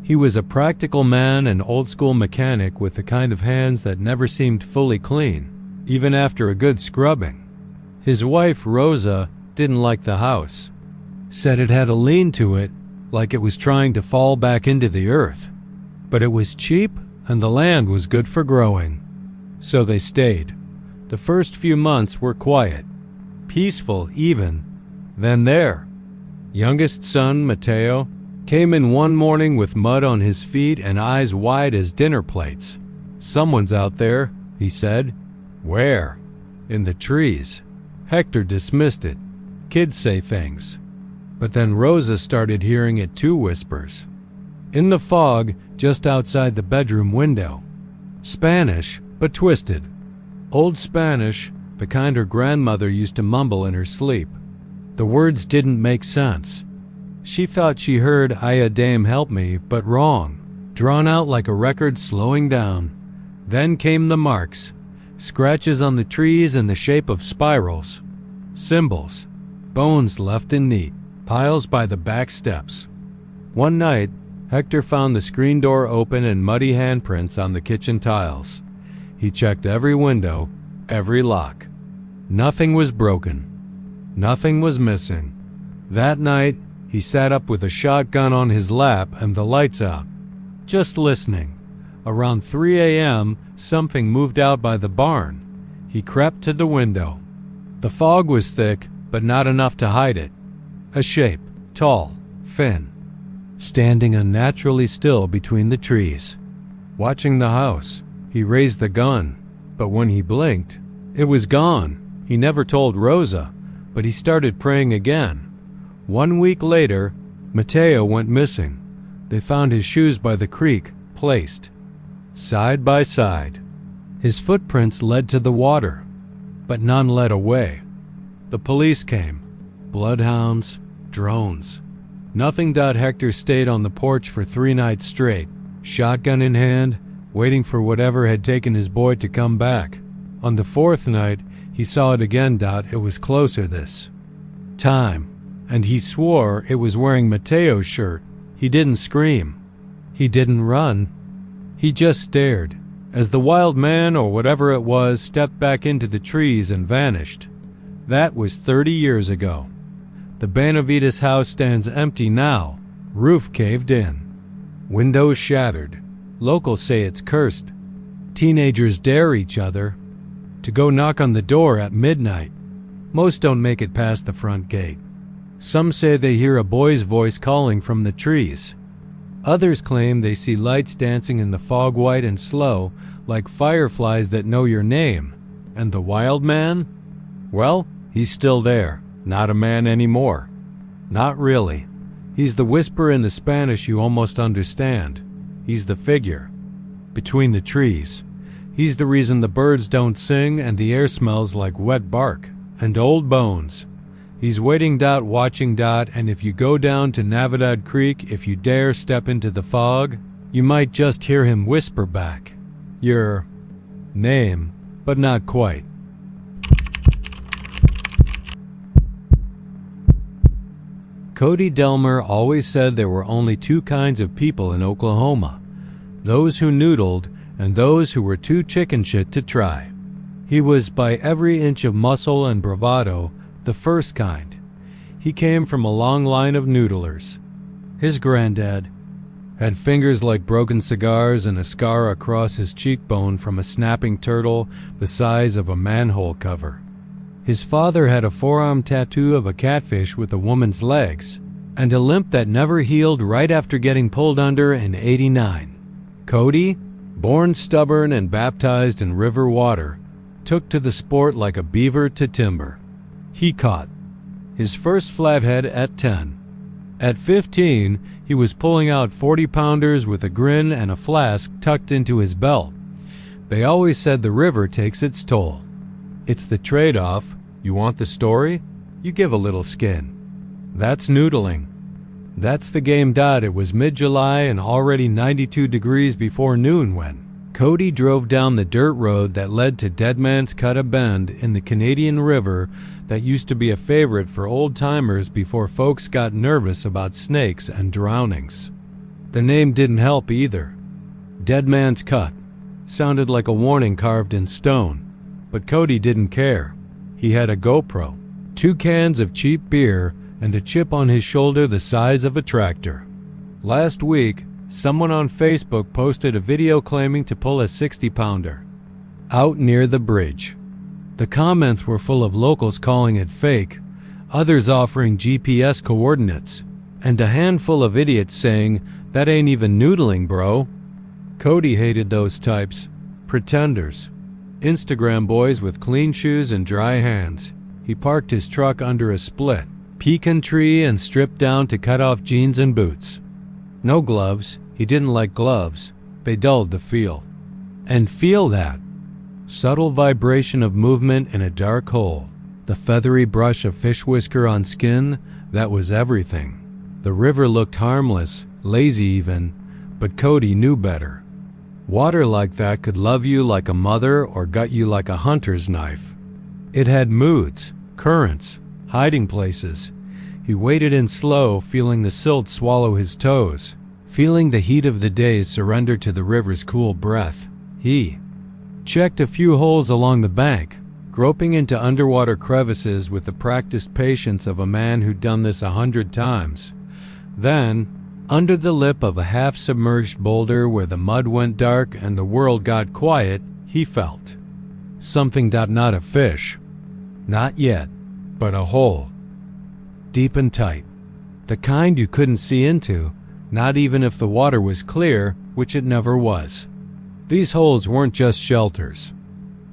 He was a practical man, an old-school mechanic with the kind of hands that never seemed fully clean, even after a good scrubbing. His wife, Rosa, didn't like the house. Said it had a lean to it, like it was trying to fall back into the earth. But it was cheap, and the land was good for growing. So they stayed. The first few months were quiet, peaceful even. Then their youngest son, Mateo, came in one morning with mud on his feet and eyes wide as dinner plates. "Someone's out there," he said. "Where?" "In the trees." Hector dismissed it. Kids say things. But then Rosa started hearing it too, whispers. In the fog, just outside the bedroom window. Spanish, but twisted. Old Spanish, the kind her grandmother used to mumble in her sleep. The words didn't make sense. She thought she heard "Ay, dame, help me," but wrong. Drawn out like a record slowing down. Then came the marks. Scratches on the trees in the shape of spirals. Symbols. Bones left in neat piles by the back steps. One night, Hector found the screen door open and muddy handprints on the kitchen tiles. He checked every window, every lock. Nothing was broken. Nothing was missing. That night, he sat up with a shotgun on his lap and the lights out, just listening. Around 3 a.m., something moved out by the barn. He crept to the window. The fog was thick, but not enough to hide it. A shape, tall, thin, standing unnaturally still between the trees. Watching the house, he raised the gun, but when he blinked, it was gone. He never told Rosa, but he started praying again. 1 week later, Mateo went missing. They found his shoes by the creek, placed side by side. His footprints led to the water, but none led away. The police came. Bloodhounds, drones. Nothing. Hector stayed on the porch for 3 nights straight, shotgun in hand, waiting for whatever had taken his boy to come back. On the 4th night, he saw it again. It was closer this time, and he swore it was wearing Mateo's shirt. He didn't scream. He didn't run. He just stared, as the wild man, or whatever it was, stepped back into the trees and vanished. That was 30 years ago. The Benavides house stands empty now, roof caved in, windows shattered. Locals say it's cursed. Teenagers dare each other to go knock on the door at midnight. Most don't make it past the front gate. Some say they hear a boy's voice calling from the trees. Others claim they see lights dancing in the fog, white and slow, like fireflies that know your name. And the wild man? Well, he's still there. Not a man anymore. Not really. He's the whisper in the Spanish you almost understand. He's the figure between the trees. He's the reason the birds don't sing and the air smells like wet bark and old bones. He's waiting. Watching. And if you go down to Navidad Creek, if you dare step into the fog, you might just hear him whisper back your name, but not quite. Cody Delmer always said there were only 2 kinds of people in Oklahoma: those who noodled and those who were too chicken shit to try. He was, by every inch of muscle and bravado, the first kind. He came from a long line of noodlers. His granddad had fingers like broken cigars and a scar across his cheekbone from a snapping turtle the size of a manhole cover. His father had a forearm tattoo of a catfish with a woman's legs, and a limp that never healed right after getting pulled under in '89. Cody, born stubborn and baptized in river water, took to the sport like a beaver to timber. He caught his first flathead at 10. At 15, he was pulling out 40-pounders with a grin and a flask tucked into his belt. They always said the river takes its toll. It's the trade-off. You want the story? You give a little skin. That's noodling. That's the game. It was mid-July and already 92 degrees before noon when Cody drove down the dirt road that led to Dead Man's Cut, a bend in the Canadian River that used to be a favorite for old-timers before folks got nervous about snakes and drownings. The name didn't help either. Dead Man's Cut sounded like a warning carved in stone. But Cody didn't care. He had a GoPro, 2 cans of cheap beer, and a chip on his shoulder the size of a tractor. Last week, someone on Facebook posted a video claiming to pull a 60-pounder out near the bridge. The comments were full of locals calling it fake, others offering GPS coordinates, and a handful of idiots saying, "That ain't even noodling, bro." Cody hated those types. Pretenders. Instagram boys with clean shoes and dry hands. He parked his truck under a split pecan tree and stripped down to cut off jeans and boots. No gloves. He didn't like gloves. They dulled the feel. And feel that subtle vibration of movement in a dark hole. The feathery brush of fish whisker on skin, that was everything. The river looked harmless, lazy even, but Cody knew better. Water like that could love you like a mother or gut you like a hunter's knife. It had moods, currents, hiding places. He waded in slow, feeling the silt swallow his toes, feeling the heat of the days surrender to the river's cool breath. He checked a few holes along the bank, groping into underwater crevices with the practiced patience of a man who'd done this 100 times. Then, under the lip of a half-submerged boulder where the mud went dark and the world got quiet, he felt something. Not a fish. Not yet, but a hole. Deep and tight. The kind you couldn't see into, not even if the water was clear, which it never was. These holes weren't just shelters.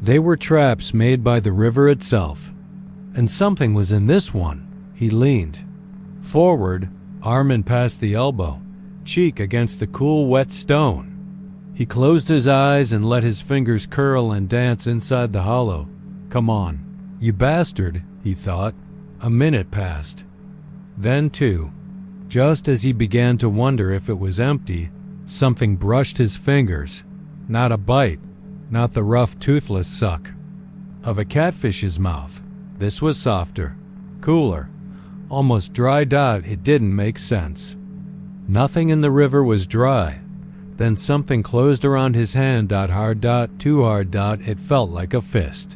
They were traps made by the river itself. And something was in this one. He leaned forward, arm in past the elbow, cheek against the cool, wet stone. He closed his eyes and let his fingers curl and dance inside the hollow. Come on, you bastard, he thought. A minute passed. Then 2. Just as he began to wonder if it was empty, something brushed his fingers. Not a bite, not the rough, toothless suck of a catfish's mouth. This was softer, cooler, almost dry. It didn't make sense. Nothing in the river was dry. Then something closed around his hand. Hard. Too hard. It felt like a fist.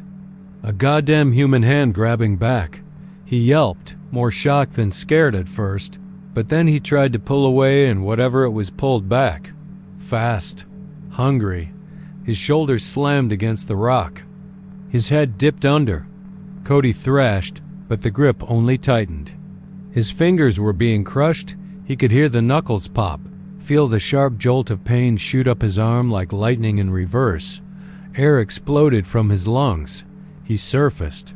A goddamn human hand grabbing back. He yelped, more shocked than scared at first, but then he tried to pull away, and whatever it was pulled back. Fast, hungry. His shoulders slammed against the rock. His head dipped under. Cody thrashed, but the grip only tightened. His fingers were being crushed. He could hear the knuckles pop, feel the sharp jolt of pain shoot up his arm like lightning in reverse. Air exploded from his lungs. He surfaced,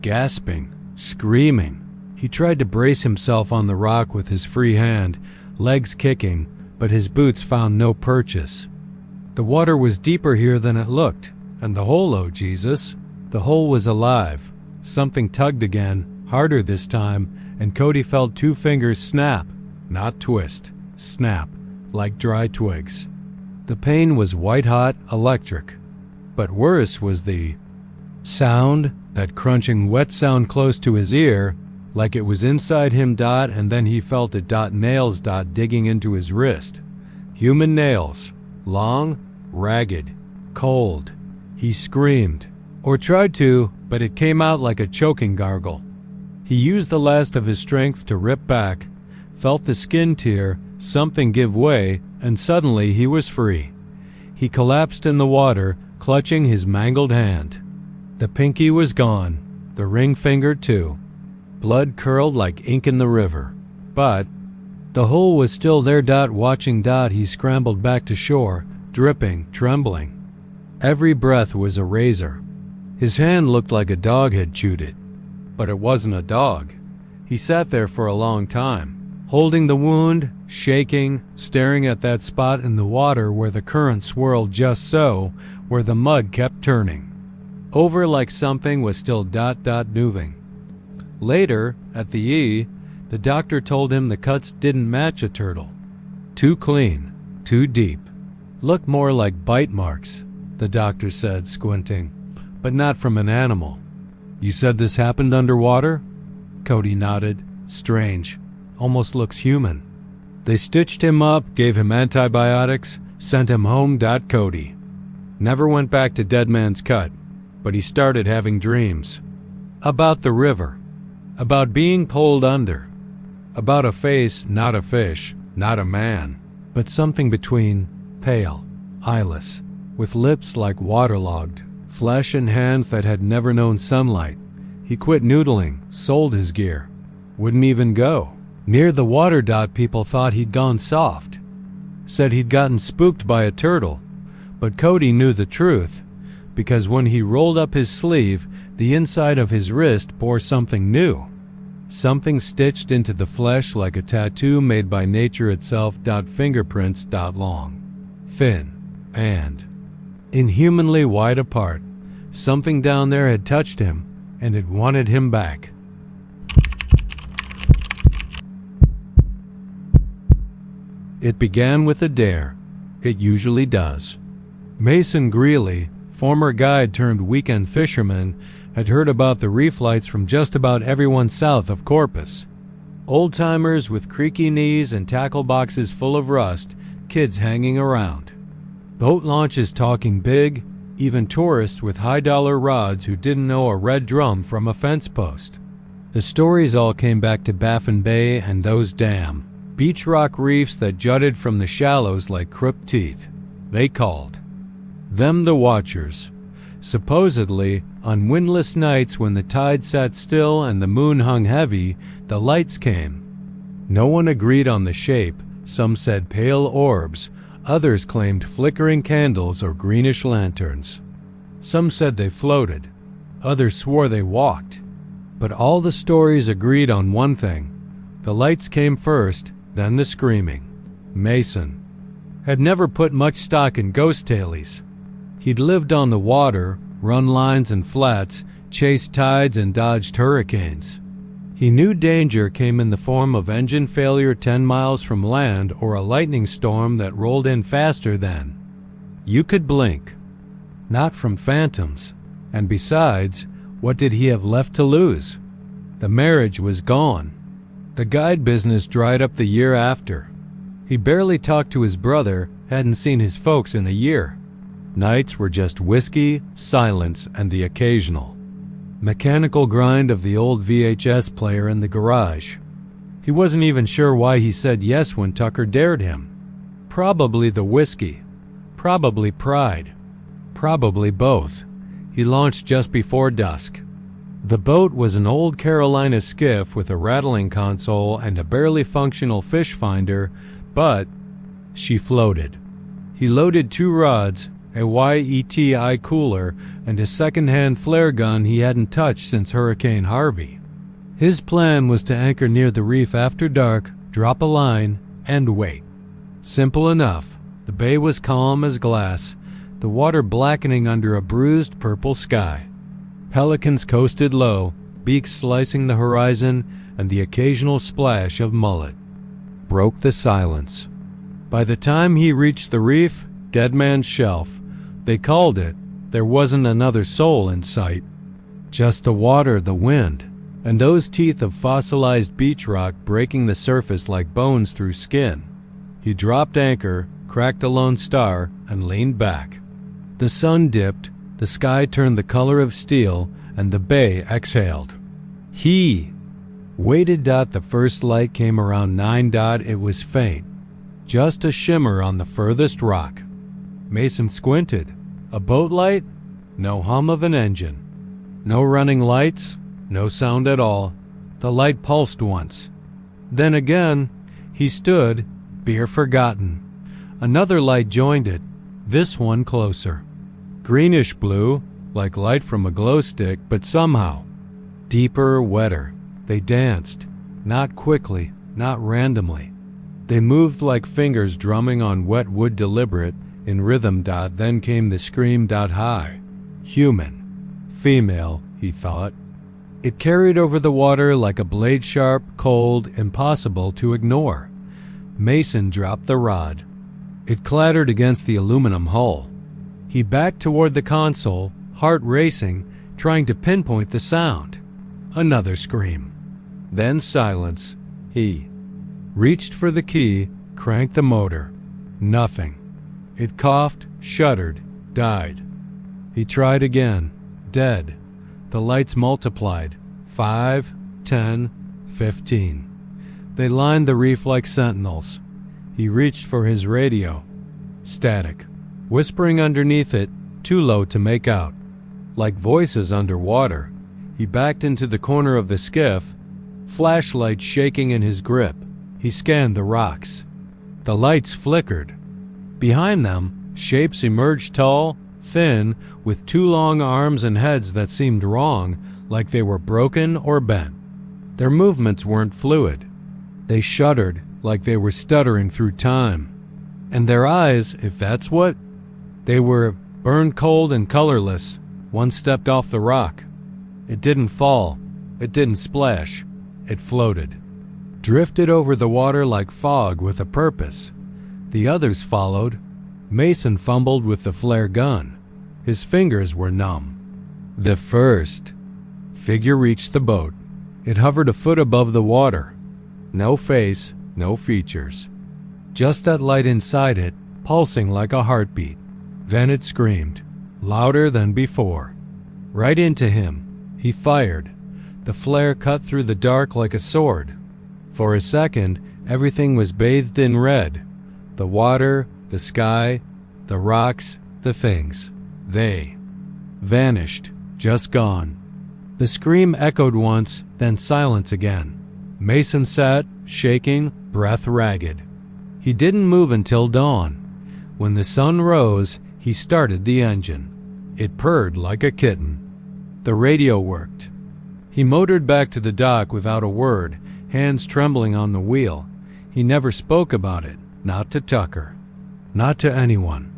gasping, screaming. He tried to brace himself on the rock with his free hand, legs kicking, but his boots found no purchase. The water was deeper here than it looked, and the hole, oh Jesus, the hole was alive. Something tugged again, harder this time, and Cody felt two fingers snap, not twist, snap, like dry twigs. The pain was white-hot, electric. But worse was the sound, that crunching wet sound close to his ear, like it was inside him. And then he felt it. Nails. Digging into his wrist. Human nails, long, ragged, cold. He screamed, or tried to, but it came out like a choking gargle. He used the last of his strength to rip back, felt the skin tear, something give way, and suddenly he was free. He collapsed in the water, clutching his mangled hand. The pinky was gone, the ring finger too. Blood curled like ink in the river. But the hole was still there. Watching. He scrambled back to shore, dripping, trembling. Every breath was a razor. His hand looked like a dog had chewed it. But it wasn't a dog. He sat there for a long time, holding the wound, shaking, staring at that spot in the water where the current swirled just so, where the mud kept turning over like something was still moving. Later, at the E, the doctor told him the cuts didn't match a turtle. Too clean, too deep. Looked more like bite marks, the doctor said, squinting, but not from an animal. You said this happened underwater? Cody nodded. Strange. Almost looks human. They stitched him up, gave him antibiotics, sent him home. Cody never went back to Dead Man's Cut, but he started having dreams. About the river. About being pulled under. About a face, not a fish, not a man, but something between, pale, eyeless, with lips like waterlogged, flesh and hands that had never known sunlight. He quit noodling, sold his gear. Wouldn't even go near the water. People thought he'd gone soft. Said he'd gotten spooked by a turtle. But Cody knew the truth, because when he rolled up his sleeve, the inside of his wrist bore something new. Something stitched into the flesh like a tattoo made by nature itself. Fingerprints. Long, thin, and inhumanly wide apart. Something down there had touched him, and it wanted him back. It began with a dare. It usually does. Mason Greeley, former guide turned weekend fisherman, had heard about the reef lights from just about everyone south of Corpus. Old-timers with creaky knees and tackle boxes full of rust, kids hanging around. Boat launches talking big, even tourists with high-dollar rods who didn't know a red drum from a fence post. The stories all came back to Baffin Bay and those damn beach rock reefs that jutted from the shallows like crooked teeth. They called them the Watchers. Supposedly, on windless nights when the tide sat still and the moon hung heavy, the lights came. No one agreed on the shape. Some said pale orbs. Others claimed flickering candles or greenish lanterns. Some said they floated. Others swore they walked. But all the stories agreed on one thing. The lights came first, then the screaming. Mason had never put much stock in ghost tales. He'd lived on the water, run lines and flats, chased tides and dodged hurricanes. He knew danger came in the form of engine failure 10 miles from land or a lightning storm that rolled in faster than you could blink. Not from phantoms. And besides, what did he have left to lose? The marriage was gone. The guide business dried up the year after. He barely talked to his brother, hadn't seen his folks in a year. Nights were just whiskey, silence, and the occasional mechanical grind of the old VHS player in the garage. He wasn't even sure why he said yes when Tucker dared him. Probably the whiskey. Probably pride. Probably both. He launched just before dusk. The boat was an old Carolina skiff with a rattling console and a barely functional fish finder, but she floated. He loaded 2 rods, a YETI cooler, and a second-hand flare gun he hadn't touched since Hurricane Harvey. His plan was to anchor near the reef after dark, drop a line, and wait. Simple enough. The bay was calm as glass, the water blackening under a bruised purple sky. Pelicans coasted low, beaks slicing the horizon, and the occasional splash of mullet broke the silence. By the time he reached the reef, Dead Man's Shelf, they called it, there wasn't another soul in sight. Just the water, the wind, and those teeth of fossilized beach rock breaking the surface like bones through skin. He dropped anchor, cracked a lone star, and leaned back. The sun dipped, the sky turned the color of steel, and the bay exhaled. He waited. The first light came around 9. It was faint, just a shimmer on the furthest rock. Mason squinted. A boat light? No hum of an engine. No running lights, no sound at all. The light pulsed once. Then again, he stood, beer forgotten. Another light joined it, this one closer. Greenish blue, like light from a glow stick, but somehow deeper, wetter. They danced, not quickly, not randomly. They moved like fingers drumming on wet wood, deliberate, in rhythm. Then came the scream. High. Human. Female, he thought. It carried over the water like a blade, sharp, cold, impossible to ignore. Mason dropped the rod. It clattered against the aluminum hull. He backed toward the console, heart racing, trying to pinpoint the sound. Another scream. Then silence. He reached for the key, cranked the motor. Nothing. It coughed, shuddered, died. He tried again. Dead. The lights multiplied. 5, 10, 15. They lined the reef like sentinels. He reached for his radio. Static. Whispering underneath it, too low to make out. Like voices underwater. He backed into the corner of the skiff, flashlight shaking in his grip. He scanned the rocks. The lights flickered. Behind them, shapes emerged, tall, thin, with 2 long arms and heads that seemed wrong, like they were broken or bent. Their movements weren't fluid. They shuddered, like they were stuttering through time. And their eyes, if that's what, they were burned cold and colorless. One stepped off the rock. It didn't fall. It didn't splash. It floated. Drifted over the water like fog with a purpose. The others followed. Mason fumbled with the flare gun. His fingers were numb. The first figure reached the boat. It hovered a foot above the water. No face, no features. Just that light inside it, pulsing like a heartbeat. Then it screamed, louder than before. Right into him. He fired. The flare cut through the dark like a sword. For a second, everything was bathed in red. The water, the sky, the rocks, the things. They vanished, just gone. The scream echoed once, then silence again. Mason sat, shaking, breath ragged. He didn't move until dawn. When the sun rose, he started the engine. It purred like a kitten. The radio worked. He motored back to the dock without a word, hands trembling on the wheel. He never spoke about it, not to Tucker, not to anyone.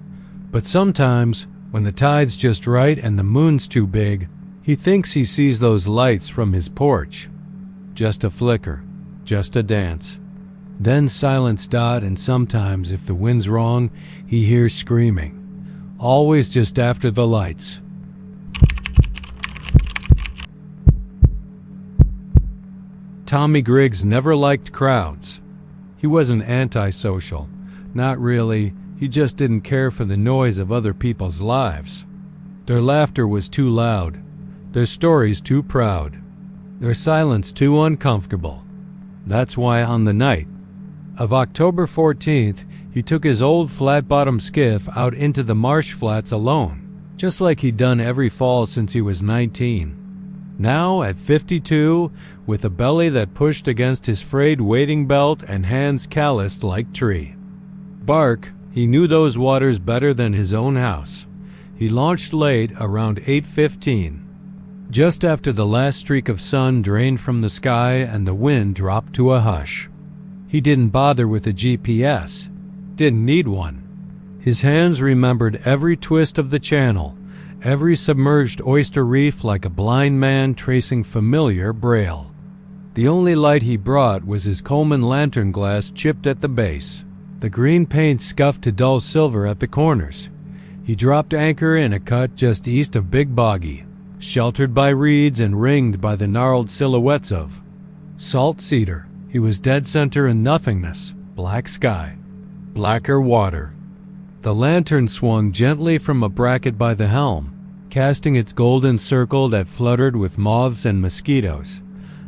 But sometimes, when the tide's just right and the moon's too big, he thinks he sees those lights from his porch. just a flicker, just a dance. Then silence. And sometimes, if the wind's wrong, he hears screaming. Always just after the lights. Tommy Griggs never liked crowds. He wasn't antisocial. Not really. He just didn't care for the noise of other people's lives. Their laughter was too loud. Their stories too proud. Their silence too uncomfortable. That's why on the night of October 14th, he took his old flat-bottom skiff out into the marsh flats alone, just like he'd done every fall since he was 19. Now, at 52, with a belly that pushed against his frayed wading belt and hands calloused like tree bark, he knew those waters better than his own house. He launched late, around 8:15, just after the last streak of sun drained from the sky and the wind dropped to a hush. He didn't bother with a GPS. Didn't need one. His hands remembered every twist of the channel, every submerged oyster reef like a blind man tracing familiar braille. The only light he brought was his Coleman lantern glass chipped at the base, the green paint scuffed to dull silver at the corners. He dropped anchor in a cut just east of Big Boggy, sheltered by reeds and ringed by the gnarled silhouettes of salt cedar. He was dead center in nothingness, black sky, blacker water. The lantern swung gently from a bracket by the helm, casting its golden circle that fluttered with moths and mosquitoes.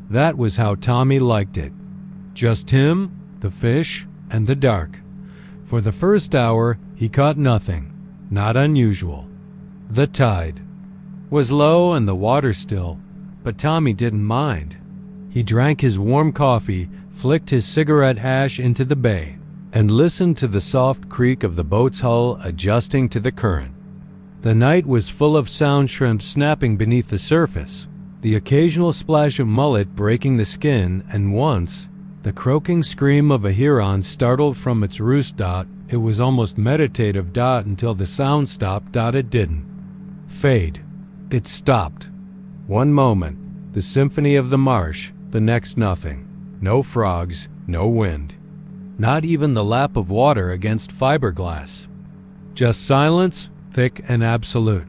That was how Tommy liked it. Just him, the fish, and the dark. For the first hour, he caught nothing, not unusual. The tide was low and the water still, but Tommy didn't mind. He drank his warm coffee, flicked his cigarette ash into the bay, and listened to the soft creak of the boat's hull adjusting to the current. The night was full of sound shrimps snapping beneath the surface, the occasional splash of mullet breaking the skin, and once, the croaking scream of a heron startled from its roost. It was almost meditative. Until the sound stopped. It didn't fade. It stopped. One moment, the symphony of the marsh, the next nothing. No frogs, no wind. Not even the lap of water against fiberglass. Just silence, thick and absolute.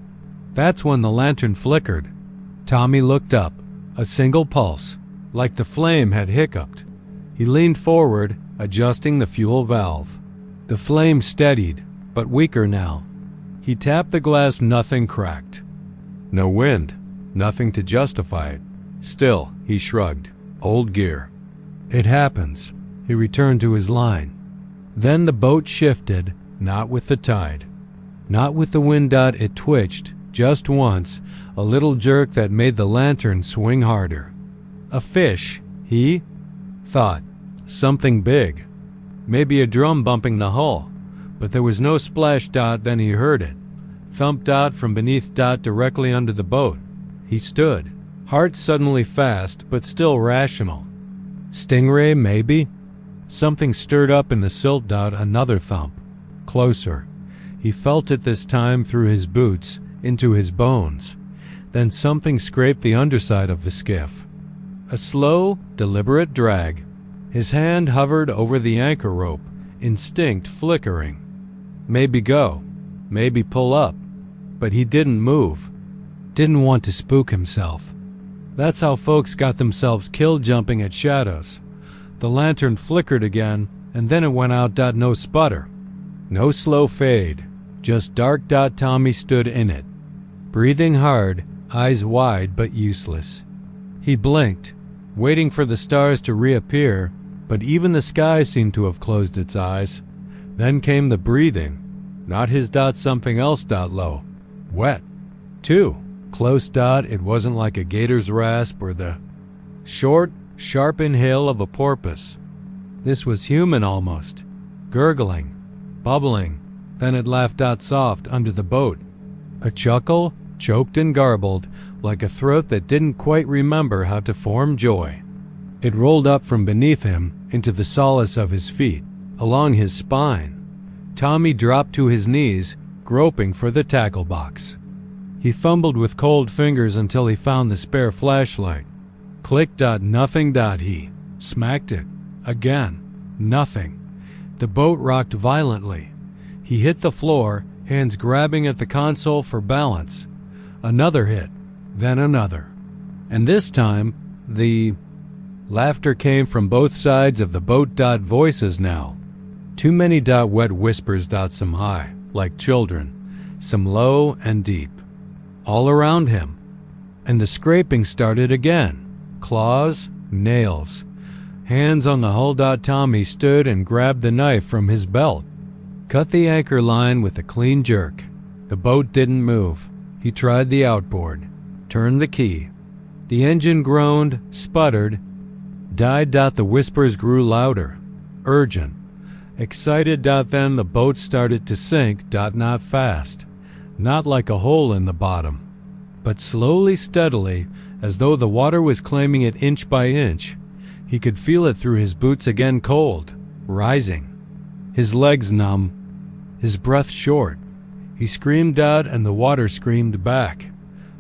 That's when the lantern flickered. Tommy looked up, a single pulse, like the flame had hiccuped. He leaned forward, adjusting the fuel valve. The flame steadied, but weaker now. He tapped the glass. Nothing cracked. No wind, nothing to justify it. Still, he shrugged. Old gear. It happens. He returned to his line. Then the boat shifted, not with the tide, not with the wind. It twitched, just once, a little jerk that made the lantern swing harder. A fish, he thought. Something big. Maybe a drum bumping the hull. But there was no splash. Then he heard it. Thump. From beneath. Directly under the boat. He stood, heart suddenly fast, but still rational. Stingray, maybe? Something stirred up in the silt. Another thump. Closer. He felt it this time through his boots, into his bones. Then something scraped the underside of the skiff. A slow, deliberate drag. His hand hovered over the anchor rope, instinct flickering. Maybe go, maybe pull up. But he didn't move. Didn't want to spook himself. That's how folks got themselves killed jumping at shadows. The lantern flickered again, and then it went out. No sputter. No slow fade. Just dark. Tommy stood in it, breathing hard, eyes wide but useless. He blinked, waiting for the stars to reappear, but even the sky seemed to have closed its eyes. Then came the breathing. Not his. Something else. Low. Wet. Too. Close. It wasn't like a gator's rasp or the short, sharp inhale of a porpoise. This was human almost. Gurgling. Bubbling. Then it laughed. Soft under the boat. A chuckle, choked and garbled, like a throat that didn't quite remember how to form joy. It rolled up from beneath him into the solace of his feet, along his spine. Tommy dropped to his knees, groping for the tackle box. He fumbled with cold fingers until he found the spare flashlight. Click. Nothing. He smacked it. Again. Nothing. The boat rocked violently. He hit the floor, hands grabbing at the console for balance. Another hit, then another. And this time, the laughter came from both sides of the boat. Voices now. Too many. Wet whispers. Some high, like children, some low and deep. All around him. And the scraping started again. Claws, nails. Hands on the hull. Tommy stood and grabbed the knife from his belt. Cut the anchor line with a clean jerk. The boat didn't move. He tried the outboard. Turned the key. The engine groaned, sputtered, died. The whispers grew louder, urgent, excited. Then the boat started to sink. Not fast, not like a hole in the bottom, but slowly, steadily, as though the water was claiming it inch by inch. He could feel it through his boots again, cold, rising. His legs numb, his breath short. He screamed. And the water screamed back.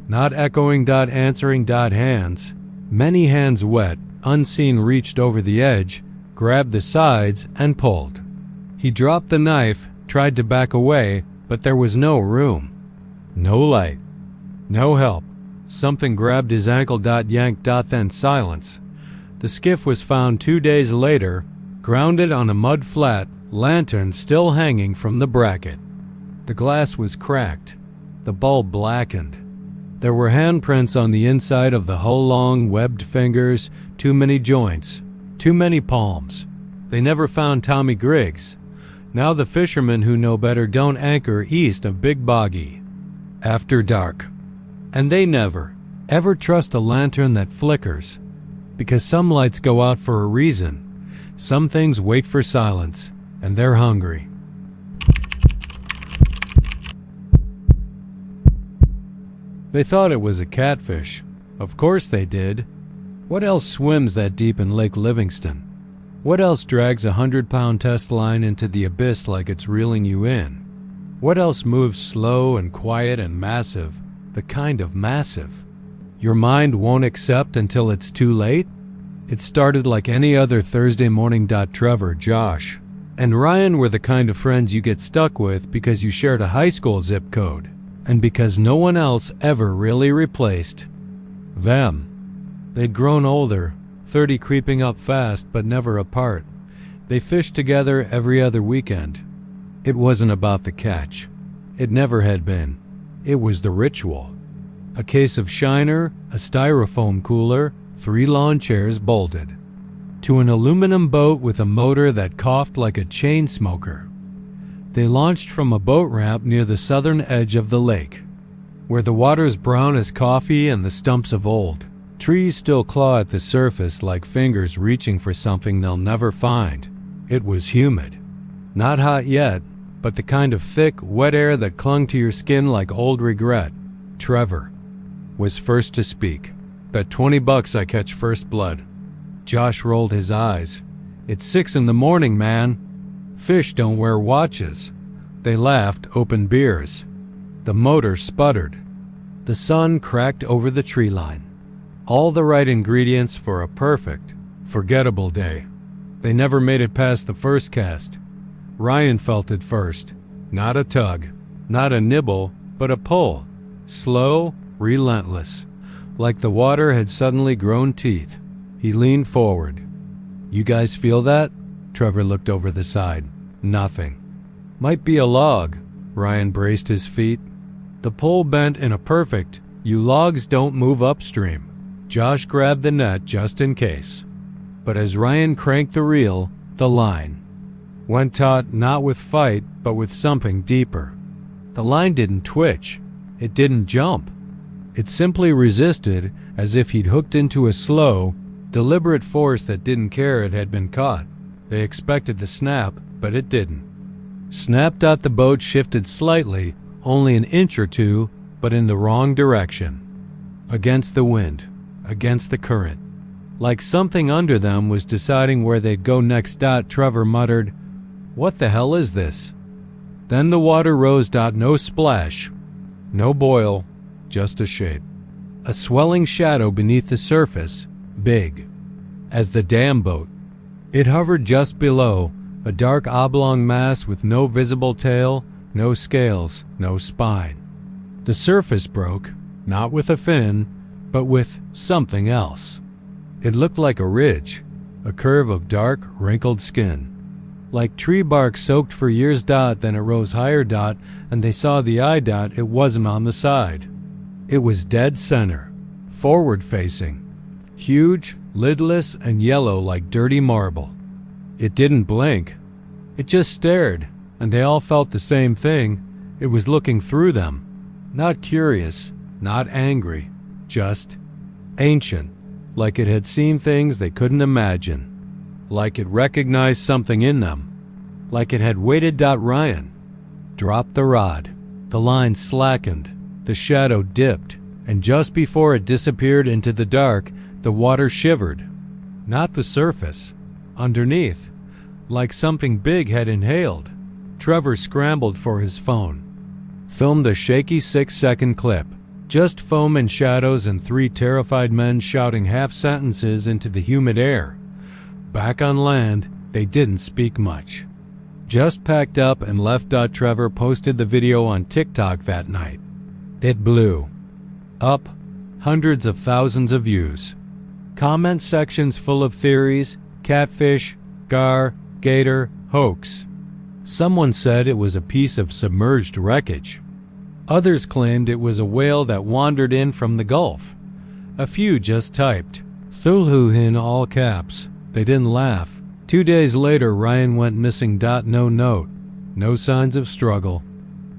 Not echoing. Answering. Hands, many hands wet, unseen, reached over the edge, grabbed the sides, and pulled. He dropped the knife, tried to back away, but there was no room. No light. No help. Something grabbed his ankle. Yanked. Then silence. The skiff was found 2 days later, grounded on a mud flat, lantern still hanging from the bracket. The glass was cracked, the bulb blackened. There were handprints on the inside of the hull, long, webbed fingers, too many joints, too many palms. They never found Tommy Griggs. Now the fishermen who know better don't anchor east of Big Boggy after dark. And they never, ever trust a lantern that flickers, because some lights go out for a reason. Some things wait for silence, and they're hungry. They thought it was a catfish. Of course they did. What else swims that deep in Lake Livingston? What else drags 100-pound test line into the abyss like it's reeling you in? What else moves slow and quiet and massive, the kind of massive your mind won't accept until it's too late? It started like any other Thursday morning. Trevor, Josh, and Ryan were the kind of friends you get stuck with because you shared a high school zip code, and because no one else ever really replaced them. They'd grown older, 30 creeping up fast, but never apart. They fished together every other weekend. It wasn't about the catch. It never had been. It was the ritual. A case of Shiner, a styrofoam cooler, 3 lawn chairs bolted to an aluminum boat with a motor that coughed like a chain smoker. They launched from a boat ramp near the southern edge of the lake, where the water's brown as coffee and the stumps of old trees still claw at the surface like fingers reaching for something they'll never find. It was humid. Not hot yet, but the kind of thick, wet air that clung to your skin like old regret. Trevor was first to speak. Bet $20 I catch first blood. Josh rolled his eyes. It's 6 in the morning, man. Fish don't wear watches. They laughed, opened beers. The motor sputtered. The sun cracked over the tree line. All the right ingredients for a perfect, forgettable day. They never made it past the first cast. Ryan felt it first. Not a tug, not a nibble, but a pull. Slow, relentless. Like the water had suddenly grown teeth. He leaned forward. You guys feel that? Trevor looked over the side. Nothing. Might be a log. Ryan braced his feet. The pole bent in a perfect, you logs don't move upstream. Josh grabbed the net just in case. But as Ryan cranked the reel, the line went taut, not with fight, but with something deeper. The line didn't twitch. It didn't jump. It simply resisted, as if he'd hooked into a slow, deliberate force that didn't care it had been caught. They expected the snap, but it didn't. Snap. The boat shifted slightly, only an inch or two, but in the wrong direction. Against the wind, against the current. Like something under them was deciding where they'd go next. Trevor muttered, "What the hell is this?" Then the water rose. No splash, no boil, just a shape. A swelling shadow beneath the surface, big as the dam boat. It hovered just below, a dark oblong mass with no visible tail, no scales, no spine. The surface broke, not with a fin, but with something else. It looked like a ridge, a curve of dark, wrinkled skin. Like tree bark soaked for years. Then it rose higher. And they saw the eye. It wasn't on the side. It was dead center, forward facing, huge, lidless, and yellow like dirty marble. It didn't blink. It just stared, and they all felt the same thing. It was looking through them. Not curious, not angry, just ancient, like it had seen things they couldn't imagine, like it recognized something in them, like it had waited. Ryan dropped the rod. The line slackened, the shadow dipped, and just before it disappeared into the dark, the water shivered. Not the surface, underneath, like something big had inhaled. Trevor scrambled for his phone, filmed a shaky 6-second clip. Just foam and shadows and 3 terrified men shouting half-sentences into the humid air. Back on land, they didn't speak much. Just packed up and left. Trevor posted the video on TikTok that night. It blew up, hundreds of thousands of views. Comment sections full of theories, catfish, gar, gator, hoax. Someone said it was a piece of submerged wreckage. Others claimed it was a whale that wandered in from the Gulf. A few just typed Thulhu in all caps. They didn't laugh. 2 days later, Ryan went missing. No note, no signs of struggle.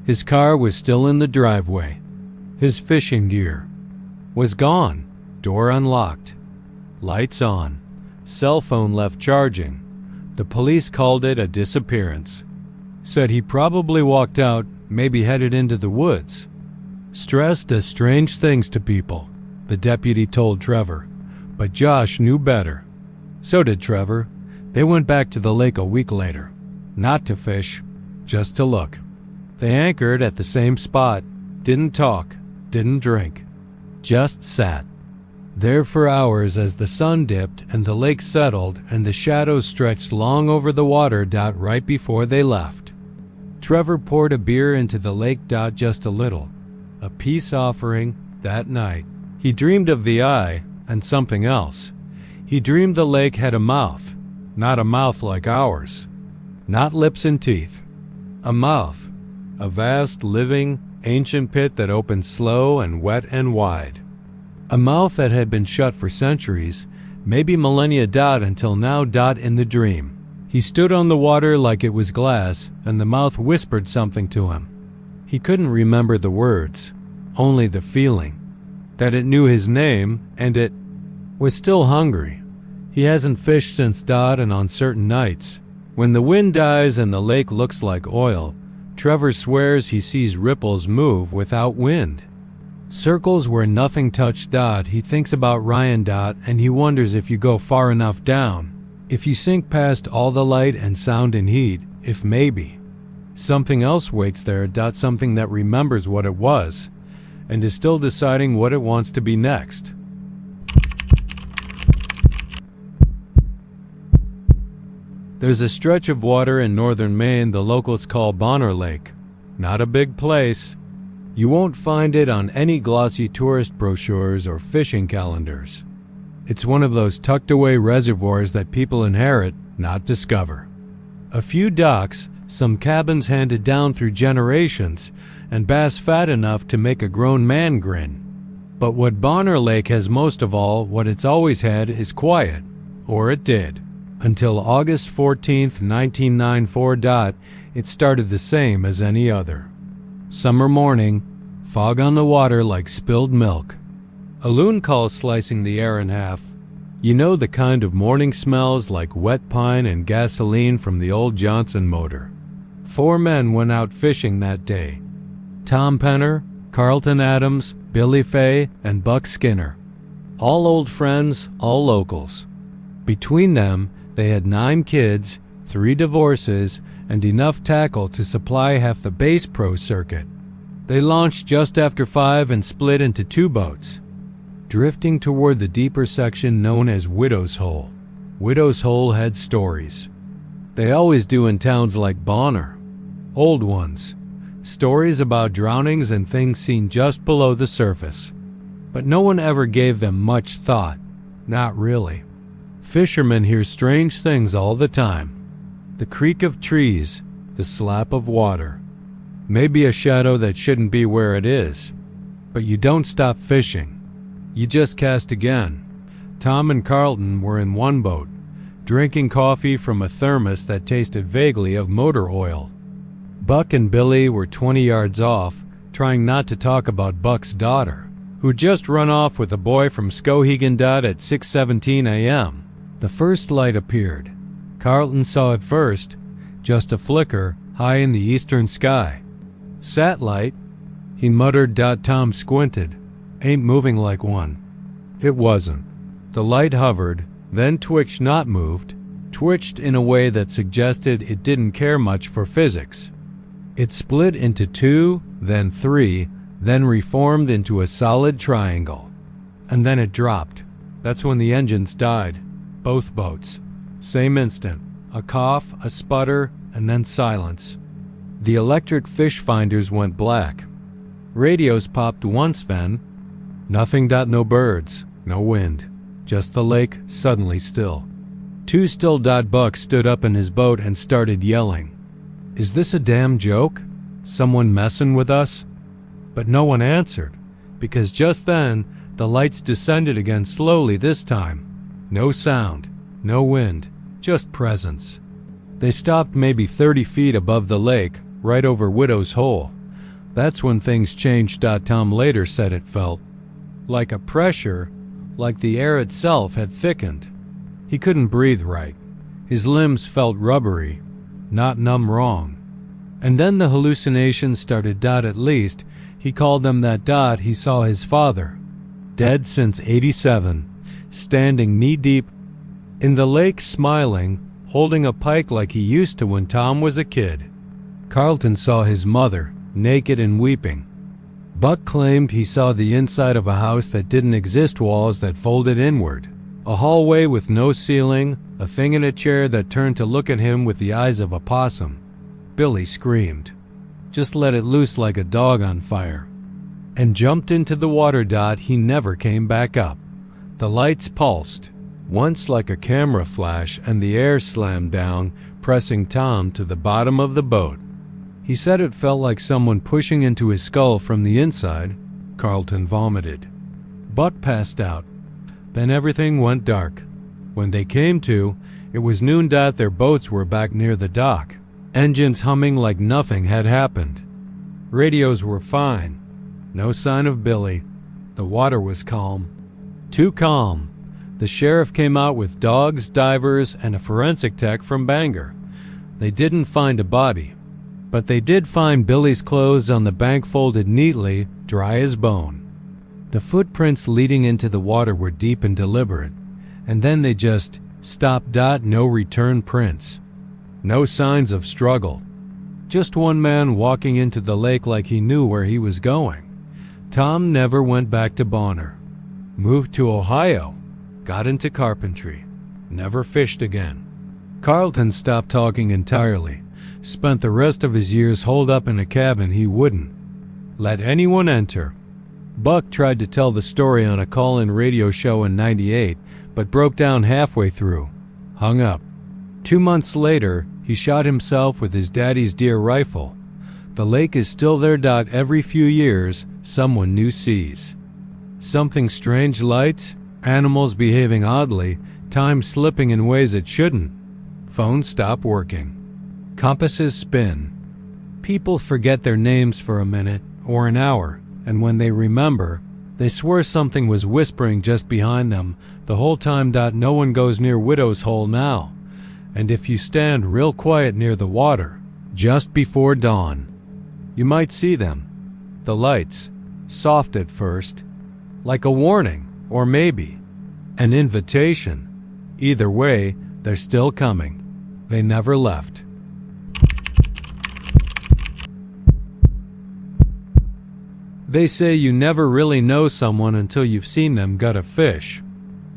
His car was still in the driveway. His fishing gear was gone. Door unlocked. Lights on. Cell phone left charging. The police called it a disappearance. Said he probably walked out, maybe headed into the woods. Stress does strange things to people, the deputy told Trevor. But Josh knew better. So did Trevor. They went back to the lake a week later. Not to fish, just to look. They anchored at the same spot, didn't talk, didn't drink. Just sat there for hours as the sun dipped and the lake settled and the shadows stretched long over the water. Right before they left, Trevor poured a beer into the lake. Just a little, a peace offering. That night, he dreamed of the eye and something else. He dreamed the lake had a mouth, not a mouth like ours, not lips and teeth. A mouth, a vast, living, ancient pit that opened slow and wet and wide. A mouth that had been shut for centuries, maybe millennia. Until now. In the dream, he stood on the water like it was glass, and the mouth whispered something to him. He couldn't remember the words, only the feeling, that it knew his name, and it was still hungry. He hasn't fished since. And on certain nights, when the wind dies and the lake looks like oil, Trevor swears he sees ripples move without wind. Circles where nothing touched. He thinks about Ryan. And he wonders if you go far enough down, if you sink past all the light and sound and heat, if maybe something else waits there. Something that remembers what it was and is still deciding what it wants to be next. There's a stretch of water in northern Maine the locals call Bonner Lake. Not a big place. You won't find it on any glossy tourist brochures or fishing calendars. It's one of those tucked-away reservoirs that people inherit, not discover. A few docks, some cabins handed down through generations, and bass fat enough to make a grown man grin. But what Bonner Lake has most of all, what it's always had, is quiet. Or it did. Until August 14th, 1994. It started the same as any other. Summer morning, fog on the water like spilled milk. A loon call slicing the air in half. You know the kind of morning smells like wet pine and gasoline from the old Johnson motor. 4 men went out fishing that day. Tom Penner, Carlton Adams, Billy Fay, and Buck Skinner. All old friends, all locals. Between them, they had 9 kids, 3 divorces, and enough tackle to supply half the Bass Pro circuit. They launched just after 5 and split into 2 boats. drifting toward the deeper section known as Widow's Hole. Widow's Hole had stories. They always do in towns like Bonner. Old ones. Stories about drownings and things seen just below the surface. But no one ever gave them much thought. Not really. Fishermen hear strange things all the time. The creak of trees, the slap of water. Maybe a shadow that shouldn't be where it is. But you don't stop fishing. You just cast again. Tom and Carlton were in one boat, drinking coffee from a thermos that tasted vaguely of motor oil. Buck and Billy were 20 yards off, trying not to talk about Buck's daughter, who'd just run off with a boy from Skowhegan at 6:17 a.m. The first light appeared. Carlton saw it first, just a flicker high in the eastern sky. Satellite, he muttered. Tom squinted. Ain't moving like one. It wasn't. The light hovered, then twitched, not moved, twitched in a way that suggested it didn't care much for physics. It split into 2, then 3, then reformed into a solid triangle. And then it dropped. That's when the engines died. Both boats. Same instant. A cough, a sputter, and then silence. The electric fish finders went black. Radios popped once then. Nothing. No birds. No wind. Just the lake, suddenly still. Too still. Buck stood up in his boat and started yelling. Is this a damn joke? Someone messing with us? But no one answered, because just then the lights descended again slowly this time. No sound, no wind, just presence. They stopped maybe 30 feet above the lake, right over Widow's Hole. That's when things changed. Tom later said it felt like a pressure, like the air itself had thickened. He couldn't breathe right. His limbs felt rubbery, not numb wrong. And then the hallucinations started. At least, he called them that. He saw his father, dead since '87, standing knee-deep in the lake, smiling, holding a pike like he used to when Tom was a kid. Carlton saw his mother, naked and weeping. Buck claimed he saw the inside of a house that didn't exist, walls that folded inward, a hallway with no ceiling, a thing in a chair that turned to look at him with the eyes of a possum. Billy screamed, just let it loose like a dog on fire, and jumped into the water. He never came back up. The lights pulsed, once like a camera flash, and the air slammed down, pressing Tom to the bottom of the boat. He said it felt like someone pushing into his skull from the inside. Carlton vomited. Buck passed out. Then everything went dark. When they came to, it was noon. Their boats were back near the dock, engines humming like nothing had happened. Radios were fine. No sign of Billy. The water was calm. Too calm. The sheriff came out with dogs, divers, and a forensic tech from Bangor. They didn't find a body, but they did find Billy's clothes on the bank, folded neatly, dry as bone. The footprints leading into the water were deep and deliberate, and then they just stopped. No return prints. No signs of struggle. Just one man walking into the lake like he knew where he was going. Tom never went back to Bonner. Moved to Ohio. Got into carpentry. Never fished again. Carlton stopped talking entirely. Spent the rest of his years holed up in a cabin he wouldn't let anyone enter. Buck tried to tell the story on a call-in radio show in '98, but broke down halfway through. Hung up. 2 months later, he shot himself with his daddy's deer rifle. The lake is still there. Every few years, someone new sees something strange. Lights, animals behaving oddly, time slipping in ways it shouldn't. Phones stop working. Compasses spin. People forget their names for a minute or an hour, and when they remember, they swear something was whispering just behind them the whole time. No one goes near Widow's Hole now, and if you stand real quiet near the water, just before dawn, you might see them. The lights, soft at first, like a warning, or maybe an invitation. Either way, they're still coming. They never left. They say you never really know someone until you've seen them gut a fish.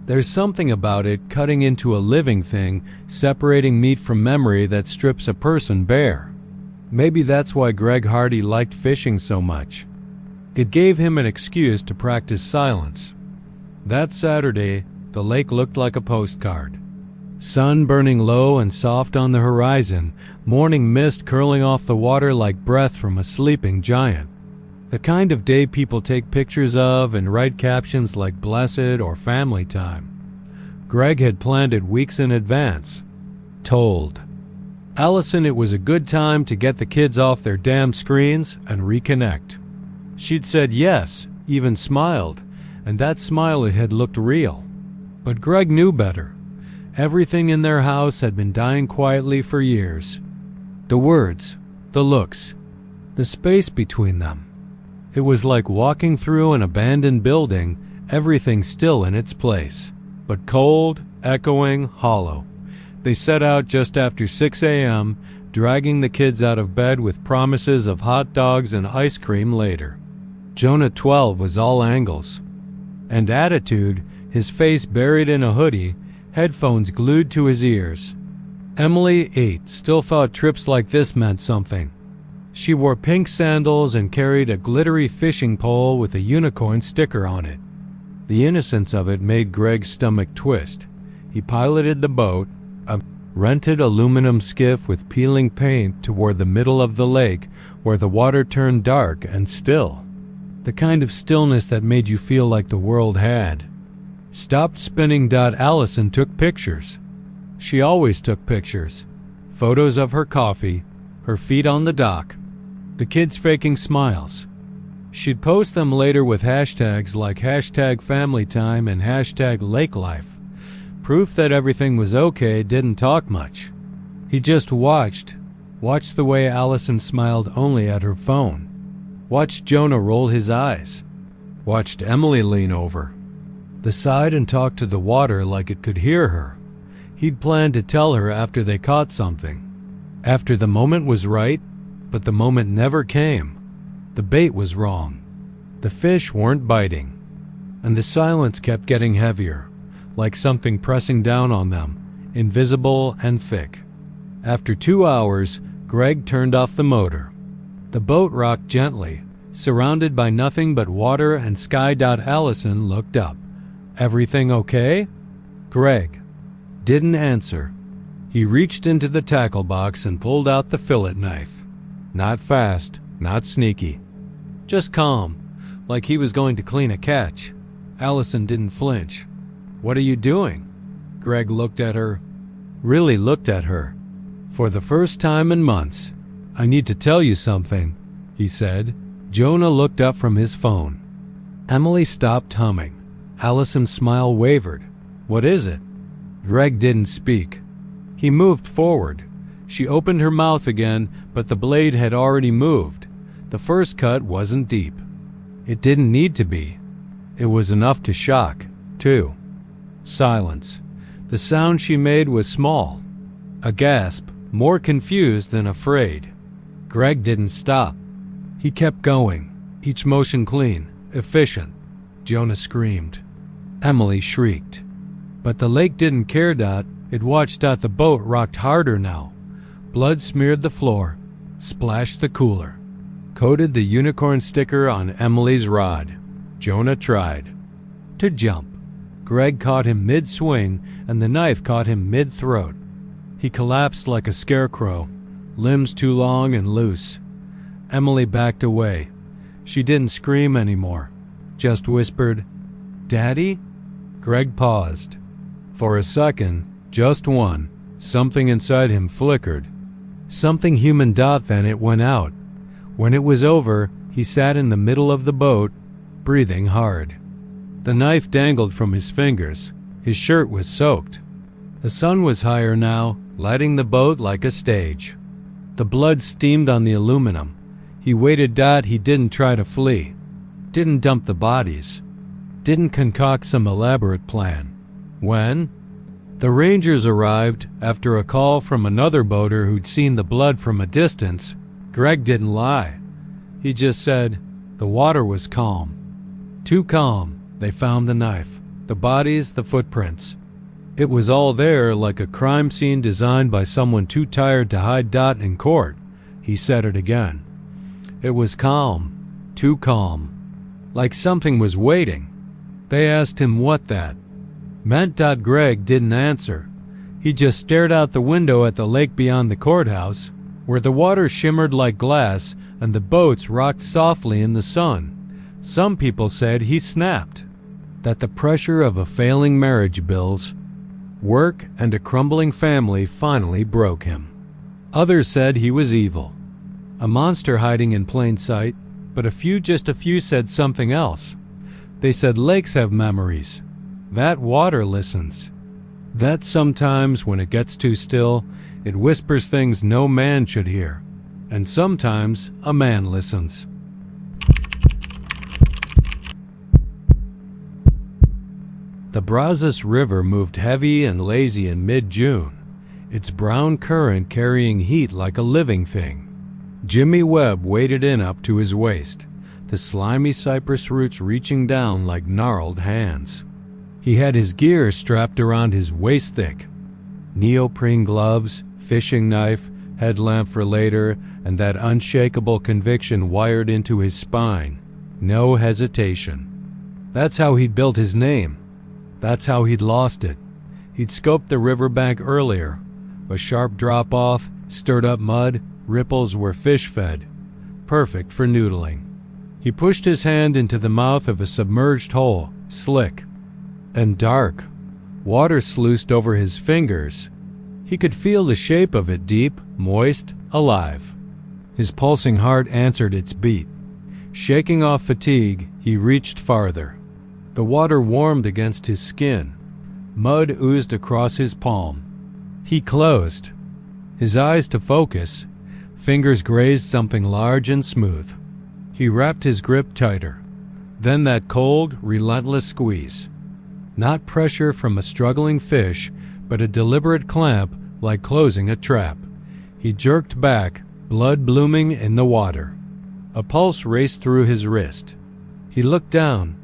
There's something about it cutting into a living thing, separating meat from memory that strips a person bare. Maybe that's why Greg Hardy liked fishing so much. It gave him an excuse to practice silence. That Saturday, the lake looked like a postcard. Sun burning low and soft on the horizon, morning mist curling off the water like breath from a sleeping giant. The kind of day people take pictures of and write captions like blessed or family time. Greg had planned it weeks in advance. Told Allison it was a good time to get the kids off their damn screens and reconnect. She'd said yes, even smiled, and that smile it had looked real. But Greg knew better. Everything in their house had been dying quietly for years. The words, the looks, the space between them. It was like walking through an abandoned building, everything still in its place, but cold, echoing, hollow. They set out just after 6 a.m., dragging the kids out of bed with promises of hot dogs and ice cream later. Jonah 12 was all angles. And attitude, his face buried in a hoodie, headphones glued to his ears. Emily, 8, still thought trips like this meant something. She wore pink sandals and carried a glittery fishing pole with a unicorn sticker on it. The innocence of it made Greg's stomach twist. He piloted the boat, a rented aluminum skiff with peeling paint, toward the middle of the lake where the water turned dark and still. The kind of stillness that made you feel like the world had. Stopped spinning. Allison took pictures. She always took pictures. Photos of her coffee, her feet on the dock, the kids faking smiles. She'd post them later with hashtags like #FamilyTime and #LakeLife. Proof that everything was okay. Didn't talk much. He just watched the way Allison smiled only at her phone. Watched Jonah roll his eyes. Watched Emily lean over the side and talk to the water like it could hear her. He'd planned to tell her after they caught something. After the moment was right, but the moment never came. The bait was wrong. The fish weren't biting. And the silence kept getting heavier, like something pressing down on them, invisible and thick. After 2 hours, Greg turned off the motor. The boat rocked gently, surrounded by nothing but water and sky. Allison looked up. Everything okay? Greg didn't answer. He reached into the tackle box and pulled out the fillet knife. Not fast, not sneaky. Just calm, like he was going to clean a catch. Allison didn't flinch. What are you doing? Greg looked at her. Really looked at her. For the first time in months. I need to tell you something, he said. Jonah looked up from his phone. Emily stopped humming. Allison's smile wavered. What is it? Greg didn't speak. He moved forward. She opened her mouth again, but the blade had already moved. The first cut wasn't deep. It didn't need to be. It was enough to shock, too. Silence. The sound she made was small. A gasp, more confused than afraid. Greg didn't stop. He kept going, each motion clean, efficient. Jonah screamed. Emily shrieked. But the lake didn't care. It watched. The boat rocked harder now. Blood smeared the floor, splashed the cooler, coated the unicorn sticker on Emily's rod. Jonah tried to jump. Greg caught him mid-swing, and the knife caught him mid-throat. He collapsed like a scarecrow, limbs too long and loose. Emily backed away. She didn't scream anymore, just whispered, "Daddy?" Greg paused. For a second, just one, something inside him flickered. Something human. Then it went out. When it was over, he sat in the middle of the boat, breathing hard. The knife dangled from his fingers. His shirt was soaked. The sun was higher now, lighting the boat like a stage. The blood steamed on the aluminum. He waited. He didn't try to flee. Didn't dump the bodies. Didn't concoct some elaborate plan. When the Rangers arrived, after a call from another boater who'd seen the blood from a distance, Greg didn't lie. He just said, The water was calm. Too calm. They found the knife, the bodies, the footprints. It was all there, like a crime scene designed by someone too tired to hide in court. He said it again. It was calm. Too calm. Like something was waiting. They asked him what that meant. Greg didn't answer. He just stared out the window at the lake beyond the courthouse, where the water shimmered like glass and the boats rocked softly in the sun. Some people said he snapped, that the pressure of a failing marriage, bills, work, and a crumbling family finally broke him. Others said he was evil, a monster hiding in plain sight, but just a few said something else. They said lakes have memories, that water listens, that sometimes when it gets too still, it whispers things no man should hear, and sometimes a man listens. The Brazos River moved heavy and lazy in mid-June, its brown current carrying heat like a living thing. Jimmy Webb waded in up to his waist, the slimy cypress roots reaching down like gnarled hands. He had his gear strapped around his waist thick. Neoprene gloves, fishing knife, headlamp for later, and that unshakable conviction wired into his spine. No hesitation. That's how he'd built his name. That's how he'd lost it. He'd scoped the riverbank earlier. A sharp drop-off, stirred-up mud, ripples were fish-fed. Perfect for noodling. He pushed his hand into the mouth of a submerged hole, slick and dark. Water sluiced over his fingers. He could feel the shape of it, deep, moist, alive. His pulsing heart answered its beat. Shaking off fatigue, he reached farther. The water warmed against his skin. Mud oozed across his palm. He closed his eyes to focus. Fingers grazed something large and smooth. He wrapped his grip tighter. Then that cold, relentless squeeze. Not pressure from a struggling fish, but a deliberate clamp like closing a trap. He jerked back, blood blooming in the water. A pulse raced through his wrist. He looked down.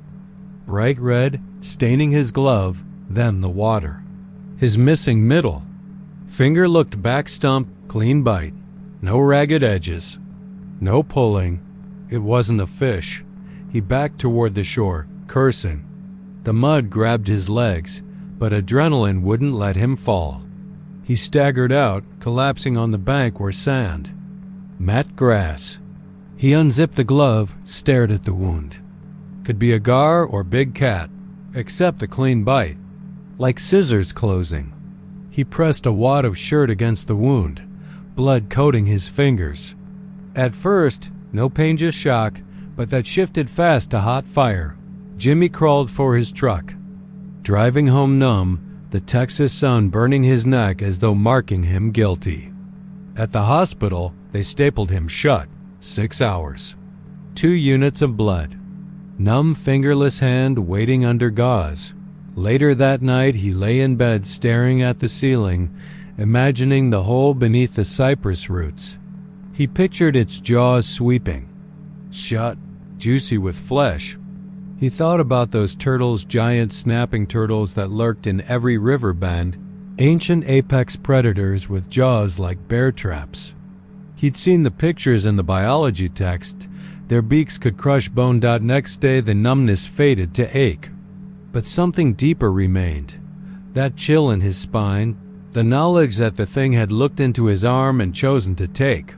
Bright red, staining his glove, then the water. His missing middle. Finger looked back stump, clean bite. No ragged edges. No pulling. It wasn't a fish. He backed toward the shore, cursing. The mud grabbed his legs, but adrenaline wouldn't let him fall. He staggered out, collapsing on the bank where sand met grass. He unzipped the glove, stared at the wound. Could be a gar or big cat, except the clean bite, like scissors closing. He pressed a wad of shirt against the wound, blood coating his fingers. At first, no pain, just shock, but that shifted fast to hot fire. Jimmy crawled for his truck, driving home numb, the Texas sun burning his neck as though marking him guilty. At the hospital, they stapled him shut. 6 hours. 2 units of blood. Numb, fingerless hand waiting under gauze. Later that night, he lay in bed staring at the ceiling, imagining the hole beneath the cypress roots. He pictured its jaws sweeping, shut, juicy with flesh. He thought about those turtles, giant snapping turtles that lurked in every river bend, ancient apex predators with jaws like bear traps. He'd seen the pictures in the biology text. Their beaks could crush bone. Next day, the numbness faded to ache. But something deeper remained. That chill in his spine, the knowledge that the thing had looked into his arm and chosen to take.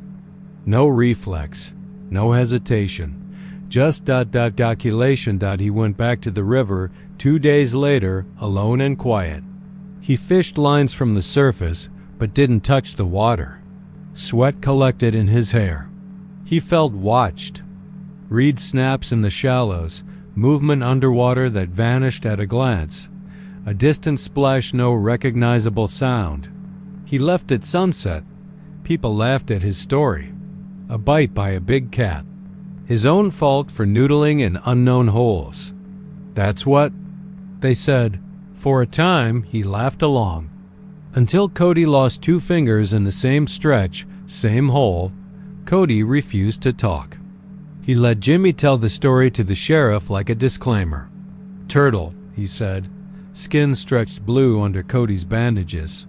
No reflex, no hesitation. Just calculation. He went back to the river 2 days later, alone and quiet. He fished lines from the surface, but didn't touch the water. Sweat collected in his hair. He felt watched. Reed snaps in the shallows, movement underwater that vanished at a glance. A distant splash, no recognizable sound. He left at sunset. People laughed at his story. A bite by a big cat. His own fault for noodling in unknown holes. That's what, they said. For a time, he laughed along. Until Cody lost 2 fingers in the same stretch, same hole. Cody refused to talk. He let Jimmy tell the story to the sheriff like a disclaimer. "Turtle," he said, skin stretched blue under Cody's bandages.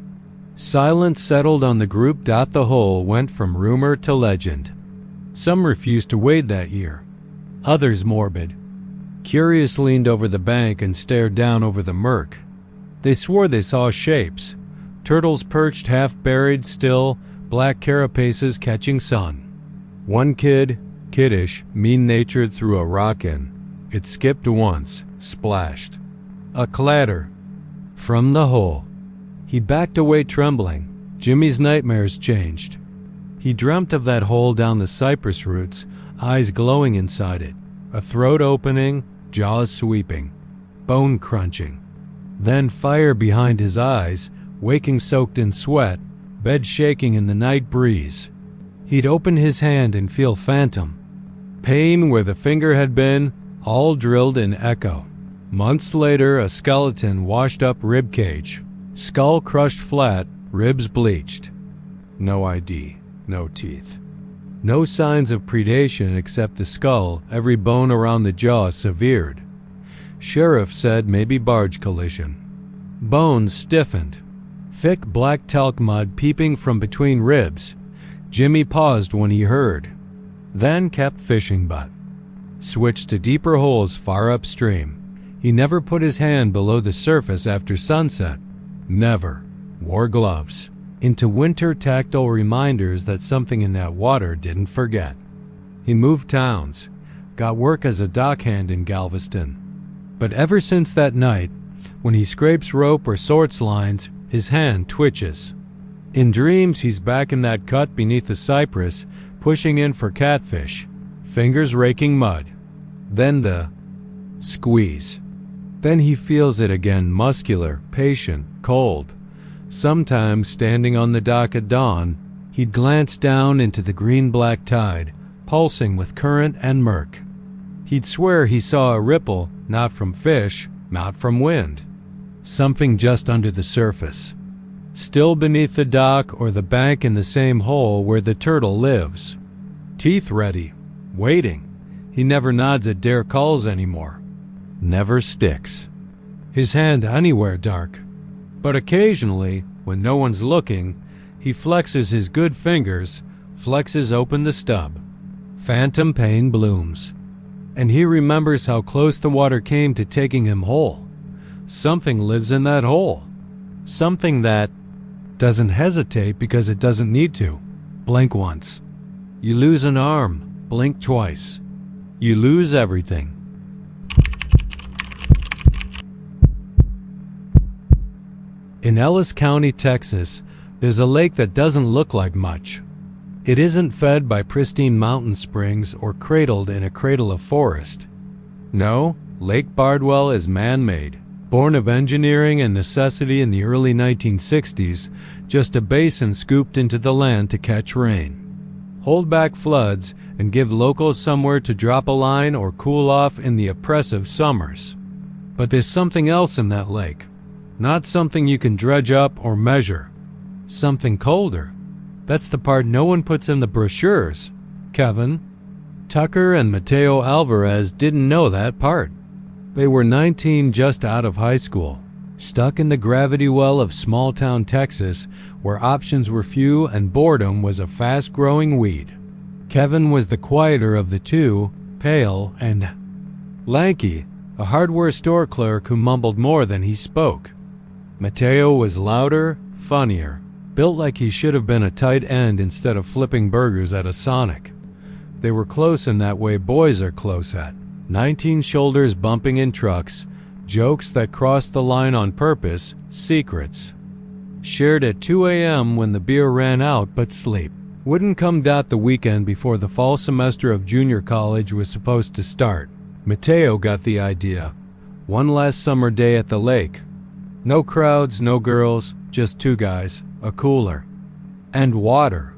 Silence settled on the group. The whole went from rumor to legend. Some refused to wade that year. Others, morbid, curious, leaned over the bank and stared down over the murk. They swore they saw shapes. Turtles perched half-buried still, black carapaces catching sun. One kid, kiddish, mean-natured, threw a rock in. It skipped once, splashed. A clatter. From the hole. He backed away trembling. Jimmy's nightmares changed. He dreamt of that hole down the cypress roots, eyes glowing inside it, a throat opening, jaws sweeping, bone crunching. Then fire behind his eyes, waking soaked in sweat, bed shaking in the night breeze. He'd open his hand and feel phantom. Pain where the finger had been, all drilled in echo. Months later, a skeleton washed up ribcage. Skull crushed flat, ribs bleached. No ID, no teeth. No signs of predation except the skull, every bone around the jaw severed. Sheriff said maybe barge collision. Bones stiffened. Thick black talc mud peeping from between ribs. Jimmy paused when he heard. Then kept fishing butt. Switched to deeper holes far upstream. He never put his hand below the surface after sunset. Never. Wore gloves. Into winter tactile reminders that something in that water didn't forget. He moved towns. Got work as a dockhand in Galveston. But ever since that night, when he scrapes rope or sorts lines, his hand twitches. In dreams, he's back in that cut beneath the cypress, pushing in for catfish, fingers raking mud. Then the squeeze. Then he feels it again, muscular, patient, cold. Sometimes, standing on the dock at dawn, he'd glance down into the green-black tide, pulsing with current and murk. He'd swear he saw a ripple, not from fish, not from wind. Something just under the surface. Still beneath the dock or the bank in the same hole where the turtle lives. Teeth ready, waiting. He never nods at dare calls anymore. Never sticks. His hand anywhere dark. But occasionally, when no one's looking, he flexes his good fingers, flexes open the stub. Phantom pain blooms. And he remembers how close the water came to taking him whole. Something lives in that hole. Something that doesn't hesitate because it doesn't need to. Blink once. You lose an arm. Blink twice. You lose everything. In Ellis County, Texas, there's a lake that doesn't look like much. It isn't fed by pristine mountain springs or cradled in a cradle of forest. No, Lake Bardwell is man-made, born of engineering and necessity in the early 1960s, just a basin scooped into the land to catch rain. Hold back floods and give locals somewhere to drop a line or cool off in the oppressive summers. But there's something else in that lake. Not something you can dredge up or measure. Something colder. That's the part no one puts in the brochures. Kevin, Tucker, and Mateo Alvarez didn't know that part. They were 19, just out of high school, stuck in the gravity well of small-town Texas, where options were few and boredom was a fast-growing weed. Kevin was the quieter of the two, pale and lanky, a hardware store clerk who mumbled more than he spoke. Mateo was louder, funnier, built like he should have been a tight end instead of flipping burgers at a Sonic. They were close in that way boys are close at. 19 shoulders bumping in trucks, jokes that crossed the line on purpose, secrets. Shared at 2 a.m. when the beer ran out, but sleep wouldn't come. The weekend before the fall semester of junior college was supposed to start. Mateo got the idea. One last summer day at the lake. No crowds, no girls, just two guys, a cooler, and water.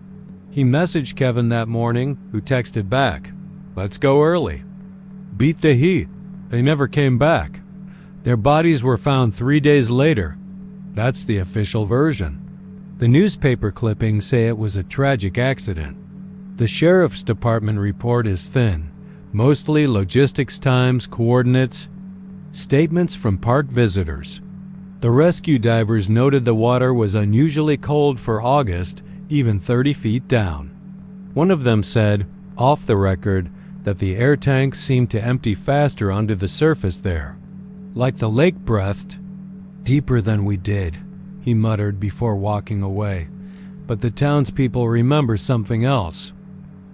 He messaged Kevin that morning, who texted back, "Let's go early." Beat the heat. They never came back. Their bodies were found 3 days later. That's the official version. The newspaper clippings say it was a tragic accident. The sheriff's department report is thin, mostly logistics times, coordinates, statements from park visitors. The rescue divers noted the water was unusually cold for August, even 30 feet down. One of them said, off the record, that the air tanks seemed to empty faster onto the surface there. Like the lake breathed, "Deeper than we did," he muttered before walking away. But the townspeople remember something else.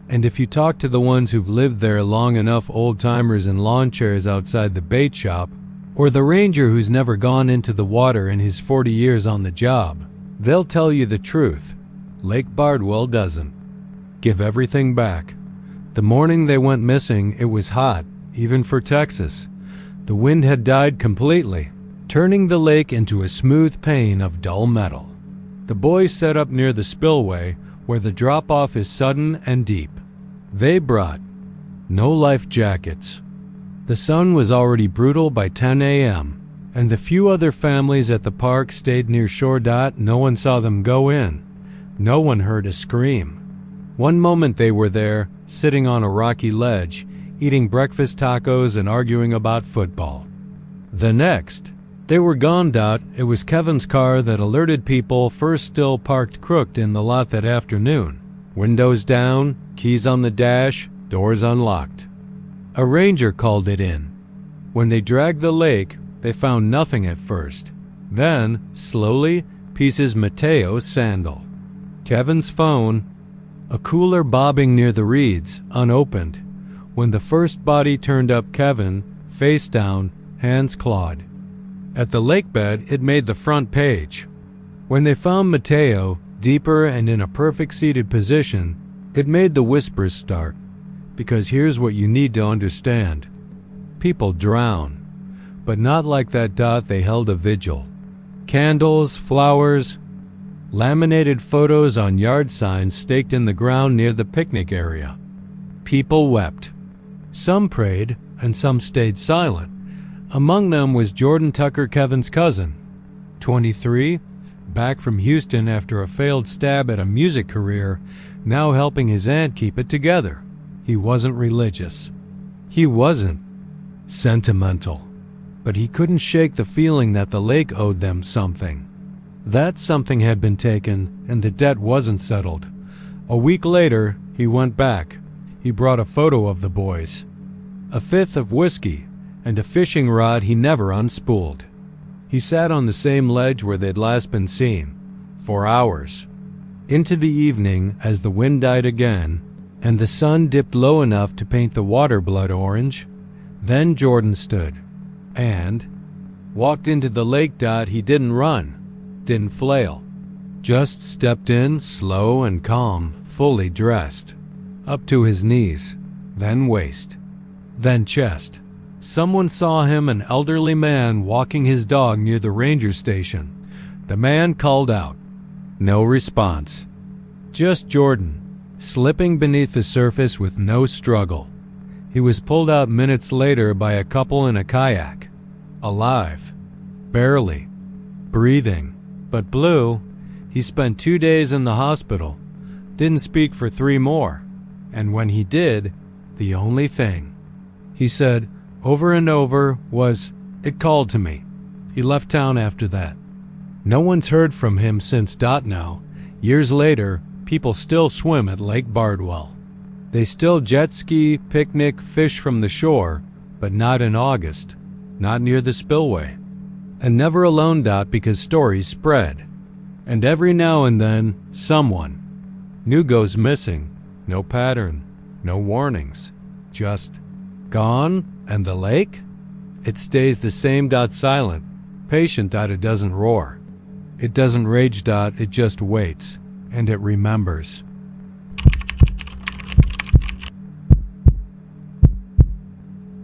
And if you talk to the ones who've lived there long enough, old-timers in lawn chairs outside the bait shop, or the ranger who's never gone into the water in his 40 years on the job, they'll tell you the truth. Lake Bardwell doesn't. Give everything back. The morning they went missing, it was hot, even for Texas. The wind had died completely, turning the lake into a smooth pane of dull metal. The boys set up near the spillway, where the drop-off is sudden and deep. They brought no life jackets. The sun was already brutal by 10 a.m., and the few other families at the park stayed near shore. No one saw them go in. No one heard a scream. One moment they were there, sitting on a rocky ledge, eating breakfast tacos and arguing about football. The next, they were gone. It was Kevin's car that alerted people, first still parked crooked in the lot that afternoon. Windows down, keys on the dash, doors unlocked. A ranger called it in. When they dragged the lake, they found nothing at first. Then, slowly, pieces Mateo's sandal. Kevin's phone, a cooler bobbing near the reeds, unopened. When the first body turned up, Kevin, face down, hands clawed. At the lake bed, it made the front page. When they found Mateo, deeper and in a perfect seated position, it made the whispers start. Because here's what you need to understand. People drown. But not like that. They held a vigil. Candles, flowers, laminated photos on yard signs staked in the ground near the picnic area. People wept. Some prayed, and some stayed silent. Among them was Jordan Tucker, Kevin's cousin, 23, back from Houston after a failed stab at a music career, now helping his aunt keep it together. He wasn't religious. He wasn't sentimental. But he couldn't shake the feeling that the lake owed them something. That something had been taken, and the debt wasn't settled. A week later, he went back. He brought a photo of the boys, a fifth of whiskey, and a fishing rod he never unspooled. He sat on the same ledge where they'd last been seen, for hours. Into the evening, as the wind died again, and the sun dipped low enough to paint the water blood orange, then Jordan stood and walked into the lake. He didn't run, didn't flail, just stepped in, slow and calm, fully dressed, up to his knees, then waist, then chest. Someone saw him, an elderly man walking his dog near the ranger station. The man called out. No response. Just Jordan, slipping beneath the surface with no struggle. He was pulled out minutes later by a couple in a kayak. Alive. Barely. Breathing. But blue. He spent 2 days in the hospital. Didn't speak for 3 more. And when he did, the only thing he said over and over was, "It called to me." He left town after that. No one's heard from him since. Now, years later, people still swim at Lake Bardwell. They still jet ski, picnic, fish from the shore, but not in August, not near the spillway. And never alone. Because stories spread. And every now and then, someone new goes missing. No pattern, no warnings, just gone. And the lake? It stays the same. Silent, patient. It doesn't roar. It doesn't rage. It just waits, and it remembers.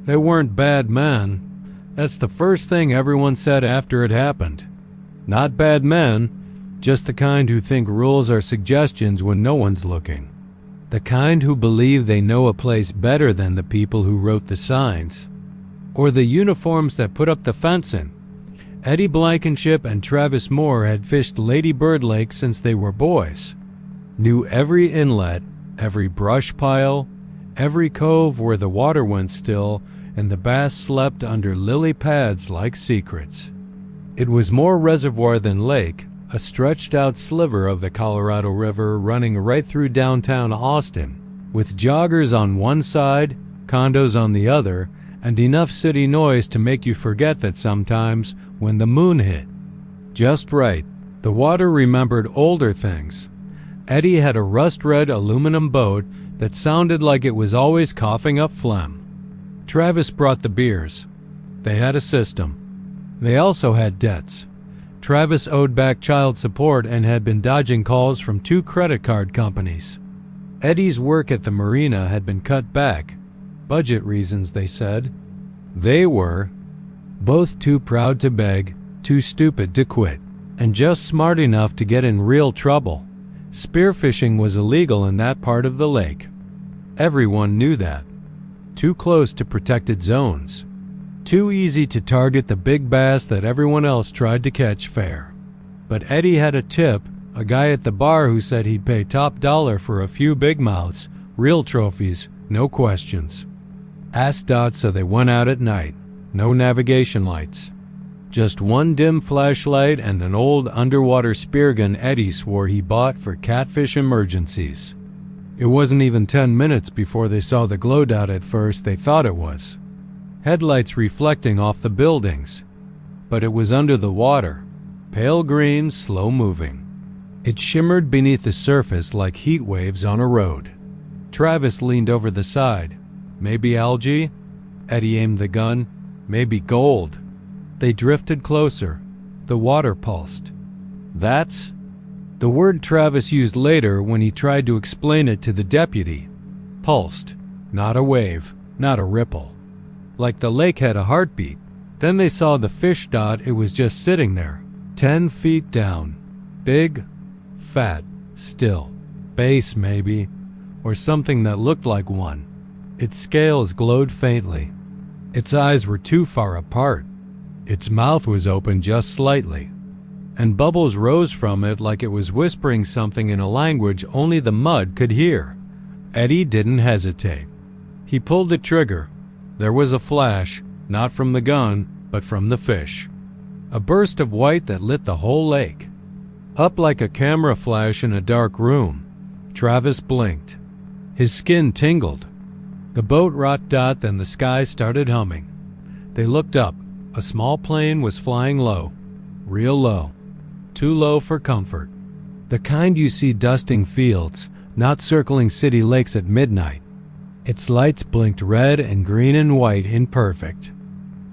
They weren't bad men. That's the first thing everyone said after it happened. Not bad men, just the kind who think rules are suggestions when no one's looking. The kind who believe they know a place better than the people who wrote the signs, or the uniforms that put up the fencing. Eddie Blankenship and Travis Moore had fished Lady Bird Lake since they were boys, knew every inlet, every brush pile, every cove where the water went still and the bass slept under lily pads like secrets. It was more reservoir than lake, a stretched-out sliver of the Colorado River running right through downtown Austin, with joggers on one side, condos on the other, and enough city noise to make you forget that sometimes when the moon hit. Just right, the water remembered older things. Eddie had a rust-red aluminum boat that sounded like it was always coughing up phlegm. Travis brought the beers. They had a system. They also had debts. Travis owed back child support and had been dodging calls from 2 credit card companies. Eddie's work at the marina had been cut back. Budget reasons, they said. They were both too proud to beg, too stupid to quit, and just smart enough to get in real trouble. Spearfishing was illegal in that part of the lake. Everyone knew that. Too close to protected zones. Too easy to target the big bass that everyone else tried to catch fair. But Eddie had a tip, a guy at the bar who said he'd pay top dollar for a few big mouths, real trophies, no questions. Asked Dot, so they went out at night. No navigation lights. Just one dim flashlight and an old underwater spear gun Eddie swore he bought for catfish emergencies. It wasn't even 10 minutes before they saw the glow dot at first they thought it was. Headlights reflecting off the buildings. But it was under the water. Pale green, slow moving. It shimmered beneath the surface like heat waves on a road. Travis leaned over the side. Maybe algae? Eddie aimed the gun. Maybe gold. They drifted closer. The water pulsed. That's the word Travis used later when he tried to explain it to the deputy. Pulsed. Not a wave. Not a ripple. Like the lake had a heartbeat. Then they saw the fish Dot. It was just sitting there, 10 feet down. Big, fat, still. Bass, maybe. Or something that looked like one. Its scales glowed faintly. Its eyes were too far apart. Its mouth was open just slightly, and bubbles rose from it like it was whispering something in a language only the mud could hear. Eddie didn't hesitate. He pulled the trigger. There was a flash, not from the gun, but from the fish. A burst of white that lit the whole lake. Up like a camera flash in a dark room. Travis blinked. His skin tingled. The boat rocked Dot, then the sky started humming. They looked up. A small plane was flying low. Real low. Too low for comfort. The kind you see dusting fields, not circling city lakes at midnight. Its lights blinked red and green and white in perfect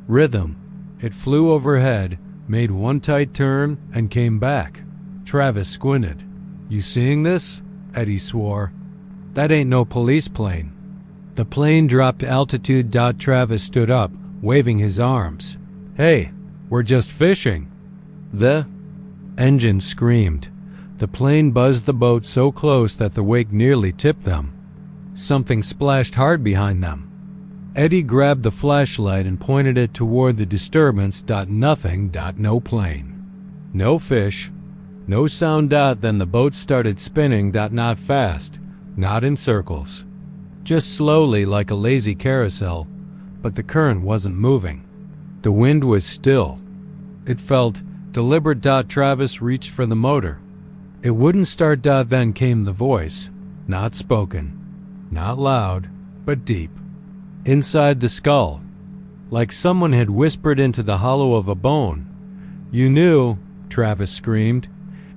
rhythm. It flew overhead, made one tight turn, and came back. Travis squinted. "You seeing this?" Eddie swore. "That ain't no police plane." The plane dropped altitude. Travis stood up, waving his arms. "Hey, we're just fishing." The engine screamed. The plane buzzed the boat so close that the wake nearly tipped them. Something splashed hard behind them. Eddie grabbed the flashlight and pointed it toward the disturbance. Nothing. No plane. No fish. No sound. Then the boat started spinning. Not fast. Not in circles. Just slowly like a lazy carousel, but the current wasn't moving. The wind was still. It felt deliberate. Travis reached for the motor. It wouldn't start. Then came the voice, not spoken, not loud, but deep. Inside the skull, like someone had whispered into the hollow of a bone. "You knew," Travis screamed.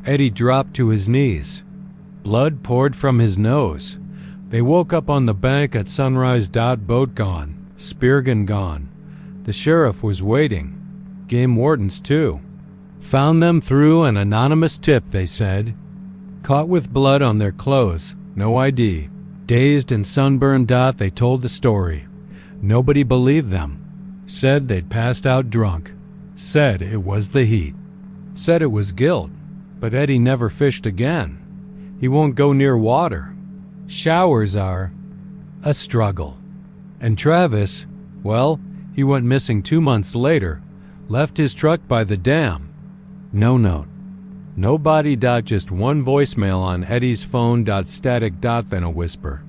Eddie dropped to his knees. Blood poured from his nose. They woke up on the bank at sunrise. Boat gone. Speargun gone. The sheriff was waiting. Game wardens, too. Found them through an anonymous tip, they said. Caught with blood on their clothes. No ID. Dazed and sunburned. They told the story. Nobody believed them. Said they'd passed out drunk. Said it was the heat. Said it was guilt. But Eddie never fished again. He won't go near water. Showers are a struggle. And Travis, well, he went missing 2 months later. Left his truck by the dam. No note. No body. Just one voicemail on Eddie's phone. Static. Then a whisper.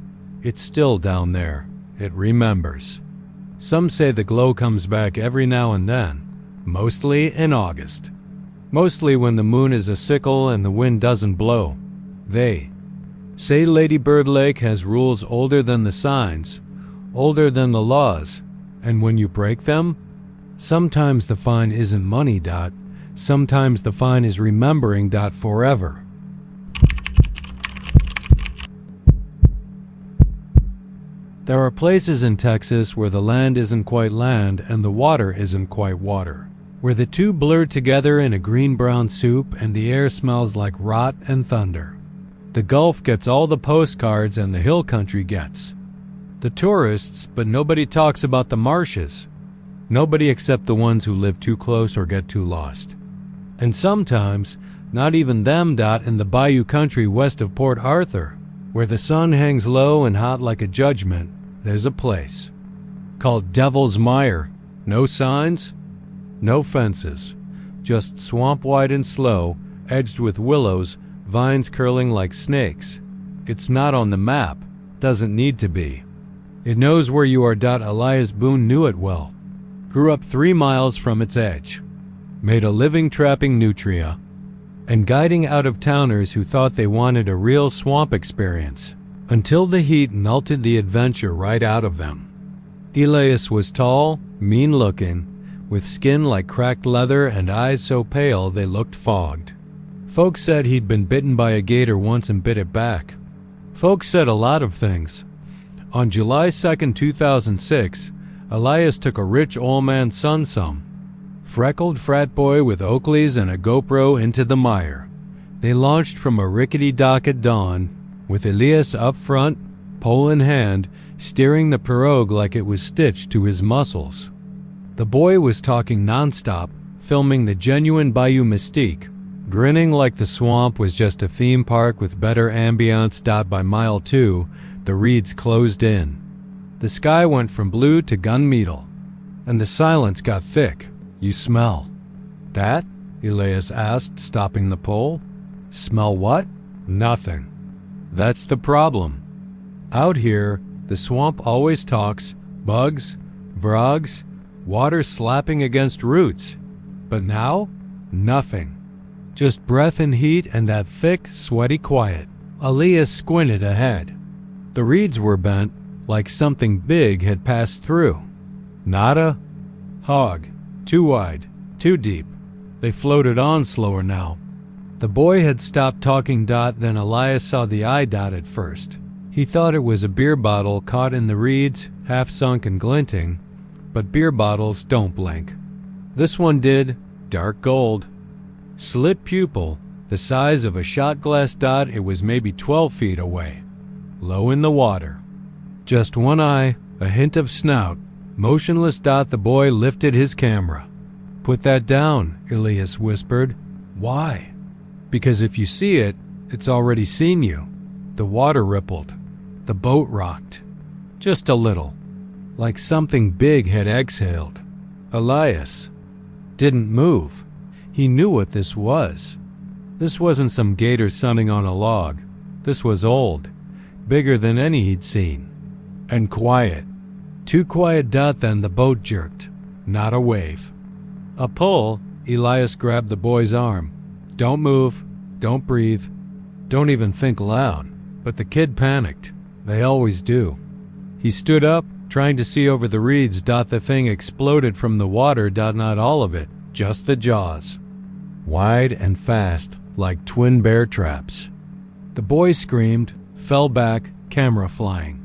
It's still down there. It remembers. Some say the glow comes back every now and then, mostly in August. Mostly when the moon is a sickle and the wind doesn't blow. They say Lady Bird Lake has rules older than the signs, older than the laws, and when you break them, sometimes the fine isn't money, sometimes the fine is remembering, forever. There are places in Texas where the land isn't quite land and the water isn't quite water, where the two blur together in a green-brown soup and the air smells like rot and thunder. The Gulf gets all the postcards and the hill country gets the tourists, but nobody talks about the marshes. Nobody except the ones who live too close or get too lost. And sometimes, not even them, in the bayou country west of Port Arthur, where the sun hangs low and hot like a judgment, there's a place called Devil's Mire. No signs, no fences, just swamp wide and slow, edged with willows, vines curling like snakes. It's not on the map, doesn't need to be. It knows where you are. Elias Boone knew it well. Grew up 3 miles from its edge. Made a living trapping nutria and guiding out-of-towners who thought they wanted a real swamp experience, until the heat melted the adventure right out of them. Elias was tall, mean-looking, with skin like cracked leather and eyes so pale they looked fogged. Folks said he'd been bitten by a gator once and bit it back. Folks said a lot of things. On July 2, 2006, Elias took a rich old man son, freckled frat boy with Oakleys and a GoPro, into the mire. They launched from a rickety dock at dawn, with Elias up front, pole in hand, steering the pirogue like it was stitched to his muscles. The boy was talking nonstop, filming the genuine bayou mystique, grinning like the swamp was just a theme park with better ambiance. By mile 2, the reeds closed in. The sky went from blue to gunmetal, and the silence got thick. You smell that? Elias asked, stopping the pole. Smell what? Nothing. That's the problem. Out here, the swamp always talks, bugs, frogs, water slapping against roots. But now, nothing. Just breath and heat and that thick, sweaty quiet. Elias squinted ahead. The reeds were bent, like something big had passed through. Nada. Hog. Too wide. Too deep. They floated on slower now. The boy had stopped talking. Then Elias saw the eye at first. He thought it was a beer bottle caught in the reeds, half sunk and glinting, but beer bottles don't blink. This one did, dark gold. Slit pupil, the size of a shot glass. It was maybe 12 feet away, low in the water. Just one eye, a hint of snout, motionless. The boy lifted his camera. Put that down, Elias whispered. Why? Because if you see it, it's already seen you. The water rippled. The boat rocked. Just a little. Like something big had exhaled. Elias didn't move. He knew what this was. This wasn't some gator sunning on a log. This was old, bigger than any he'd seen. And quiet. Too quiet. Then the boat jerked. Not a wave. A pull. Elias grabbed the boy's arm. Don't move. Don't breathe. Don't even think loud. But the kid panicked. They always do. He stood up, trying to see over the reeds. The thing exploded from the water. Not all of it, just the jaws. Wide and fast, like twin bear traps. The boy screamed, fell back, camera flying.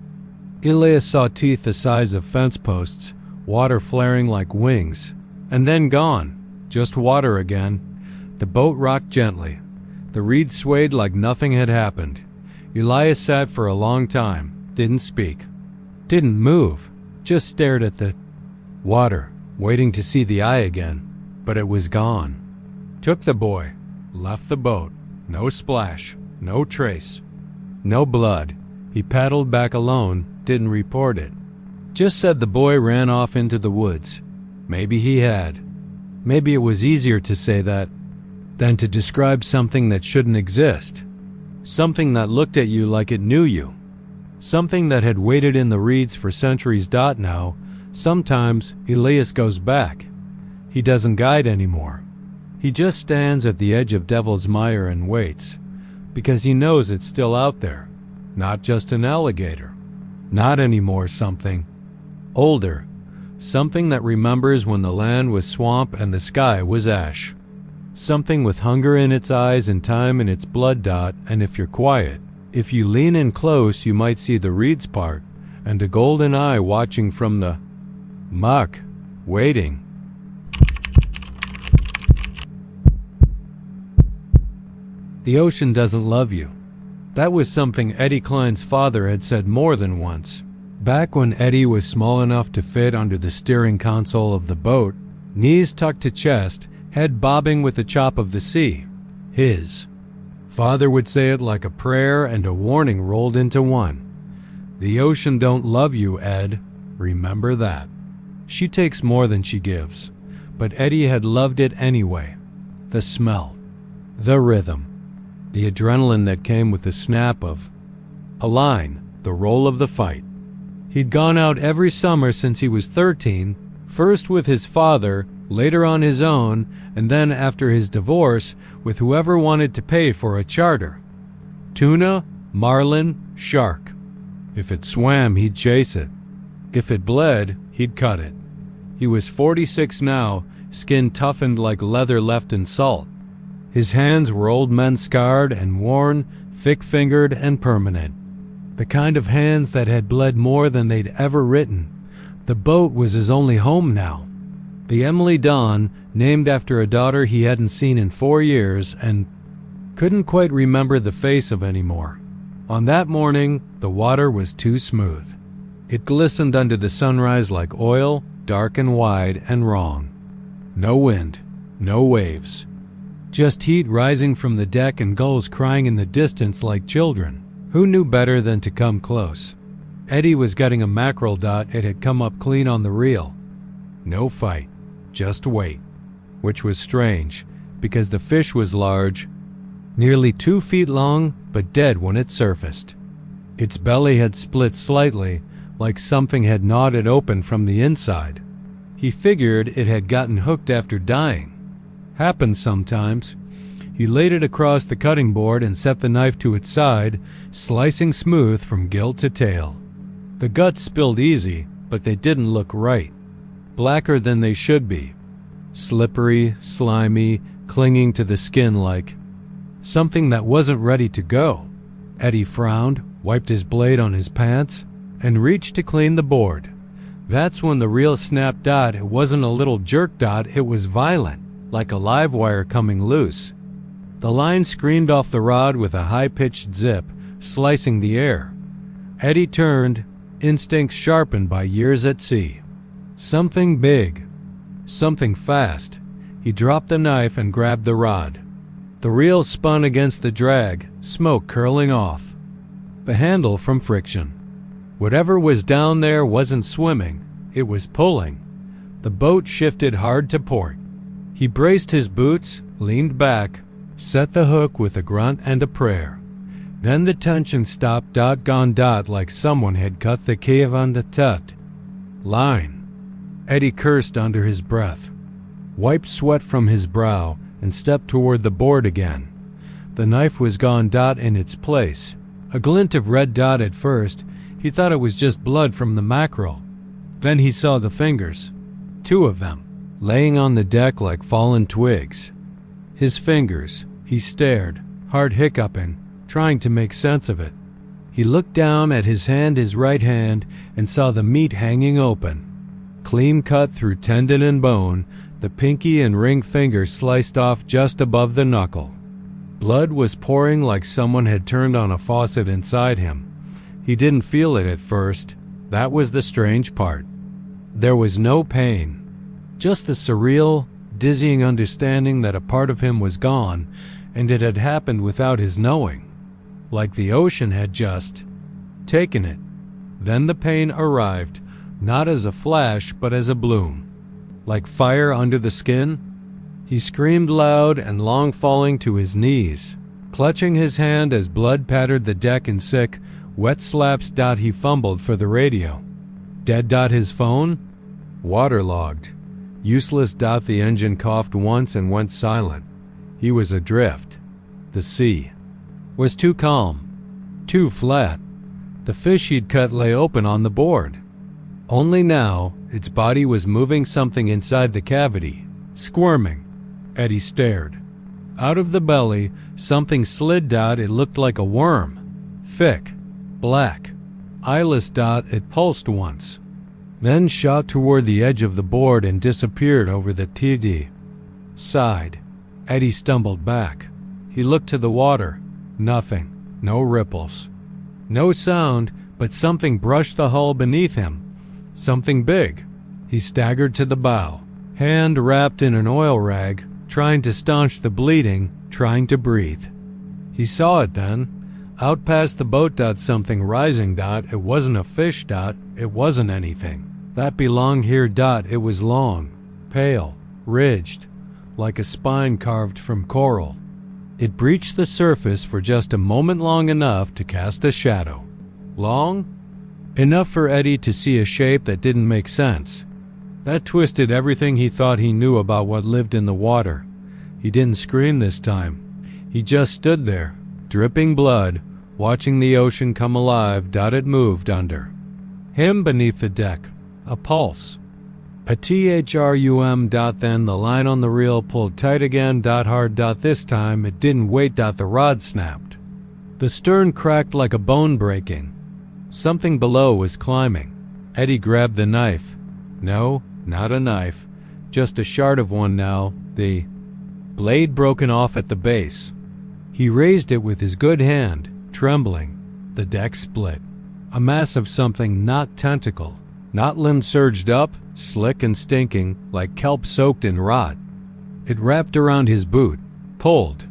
Elias saw teeth the size of fence posts, water flaring like wings, and then gone. Just water again. The boat rocked gently. The reeds swayed like nothing had happened. Elias sat for a long time, didn't speak, didn't move, just stared at the water, waiting to see the eye again, but it was gone. Took the boy, left the boat, no splash, no trace, no blood. He paddled back alone, didn't report it. Just said the boy ran off into the woods. Maybe he had. Maybe it was easier to say that than to describe something that shouldn't exist. Something that looked at you like it knew you. something that had waited in the reeds for centuries. Now, sometimes Elias goes back. He doesn't guide anymore. He just stands at the edge of Devil's Mire and waits, because he knows it's still out there, not just an alligator. Not anymore, something older, something that remembers when the land was swamp and the sky was ash. Something with hunger in its eyes and time in its blood. And if you're quiet, if you lean in close, you might see the reeds part and a golden eye watching from the muck, waiting. The ocean doesn't love you. That was something Eddie Klein's father had said more than once. Back when Eddie was small enough to fit under the steering console of the boat, knees tucked to chest, head bobbing with the chop of the sea. His father would say it like a prayer and a warning rolled into one. The ocean don't love you, Ed. Remember that. She takes more than she gives. But Eddie had loved it anyway. The smell, the rhythm, the adrenaline that came with the snap of a line, the roll of the fight. He'd gone out every summer since he was 13, first with his father, later on his own, and then after his divorce with whoever wanted to pay for a charter. Tuna, marlin, shark. If it swam, he'd chase it. If it bled, he'd cut it. He was 46 now, skin toughened like leather left in salt. His hands were old men scarred and worn, thick-fingered and permanent. The kind of hands that had bled more than they'd ever written. The boat was his only home now. The Emily Dawn, named after a daughter he hadn't seen in 4 years and couldn't quite remember the face of anymore. On that morning, the water was too smooth. It glistened under the sunrise like oil, dark and wide and wrong. No wind, no waves. Just heat rising from the deck and gulls crying in the distance like children. Who knew better than to come close? Eddie was getting a mackerel. It had come up clean on the reel. No fight, just wait. Which was strange, because the fish was large, nearly 2 feet long, but dead when it surfaced. Its belly had split slightly, like something had gnawed it open from the inside. He figured it had gotten hooked after dying. Happens sometimes. He laid it across the cutting board and set the knife to its side, slicing smooth from gill to tail. The guts spilled easy, but they didn't look right. Blacker than they should be. Slippery, slimy, clinging to the skin like something that wasn't ready to go. Eddie frowned, wiped his blade on his pants, and reached to clean the board. That's when the reel snapped. It wasn't a little jerk. It was violent, like a live wire coming loose. The line screamed off the rod with a high-pitched zip, slicing the air. Eddie turned, instincts sharpened by years at sea. Something big. Something fast. He dropped the knife and grabbed the rod. The reel spun against the drag, smoke curling off. The handle from friction. Whatever was down there wasn't swimming, it was pulling. The boat shifted hard to port. He braced his boots, leaned back, set the hook with a grunt and a prayer. Then the tension stopped. Gone. Like someone had cut the cave on the tut. Line. Eddie cursed under his breath, wiped sweat from his brow, and stepped toward the board again. The knife was gone. In its place. A glint of red. At first, he thought it was just blood from the mackerel. Then he saw the fingers. 2 of them, laying on the deck like fallen twigs. His fingers. He stared, hard hiccuping, trying to make sense of it. He looked down at his hand, his right hand, and saw the meat hanging open. Clean cut through tendon and bone, the pinky and ring finger sliced off just above the knuckle. Blood was pouring like someone had turned on a faucet inside him. He didn't feel it at first. That was the strange part. There was no pain. Just the surreal, dizzying understanding that a part of him was gone, and it had happened without his knowing. Like the ocean had just taken it. Then the pain arrived, not as a flash, but as a bloom. Like fire under the skin. He screamed loud and long, falling to his knees, clutching his hand as blood pattered the deck in sick, Wet slaps. He fumbled for the radio. Dead. His phone? Waterlogged. Useless. The engine coughed once and went silent. He was adrift. The sea was too calm, too flat. The fish he'd cut lay open on the board. Only now, its body was moving something inside the cavity, squirming. Eddie stared. Out of the belly, something slid. It looked like a worm. Thick, black, eyeless. It pulsed once, then shot toward the edge of the board and disappeared over the TD. Sighed. Eddie stumbled back. He looked to the water. Nothing. No ripples. No sound, but something brushed the hull beneath him. Something big. He staggered to the bow, hand wrapped in an oil rag, trying to staunch the bleeding, trying to breathe. He saw it then. Out past the boat. Something rising. It wasn't a fish. It wasn't anything that belonged here. It was long, pale, ridged, like a spine carved from coral. It breached the surface for just a moment, long enough to cast a shadow. Long? Enough for Eddie to see a shape that didn't make sense. That twisted everything he thought he knew about what lived in the water. He didn't scream this time. He just stood there, dripping blood, watching the ocean come alive. It moved under him beneath the deck. A pulse. A THRUM. Then the line on the reel pulled tight again. Hard. This time it didn't wait. The rod snapped. The stern cracked like a bone breaking. Something below was climbing. Eddie grabbed the knife. No, not a knife. Just a shard of one now, the blade broken off at the base. He raised it with his good hand, trembling. The deck split. A mass of something not tentacle, not limb surged up, slick and stinking, like kelp soaked in rot. It wrapped around his boot, pulled.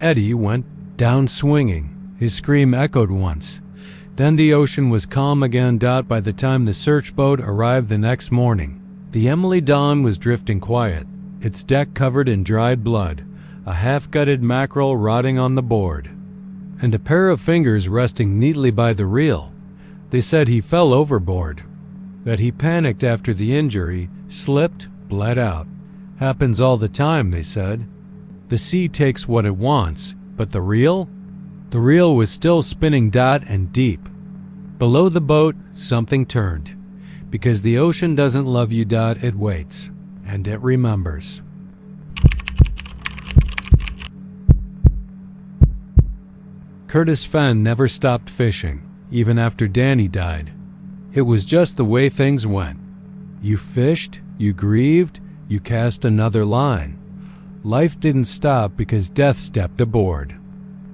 Eddie went down swinging. His scream echoed once. Then the ocean was calm again. By the time the search boat arrived the next morning, the Emily Dawn was drifting quiet, its deck covered in dried blood, a half-gutted mackerel rotting on the board, and a pair of fingers resting neatly by the reel. They said he fell overboard, that he panicked after the injury, slipped, bled out. Happens all the time, they said. The sea takes what it wants, but the reel? The reel was still spinning. And deep below the boat, something turned. Because the ocean doesn't love you. It waits, and it remembers. Curtis Fenn never stopped fishing, even after Danny died. It was just the way things went. You fished, you grieved, you cast another line. Life didn't stop because death stepped aboard.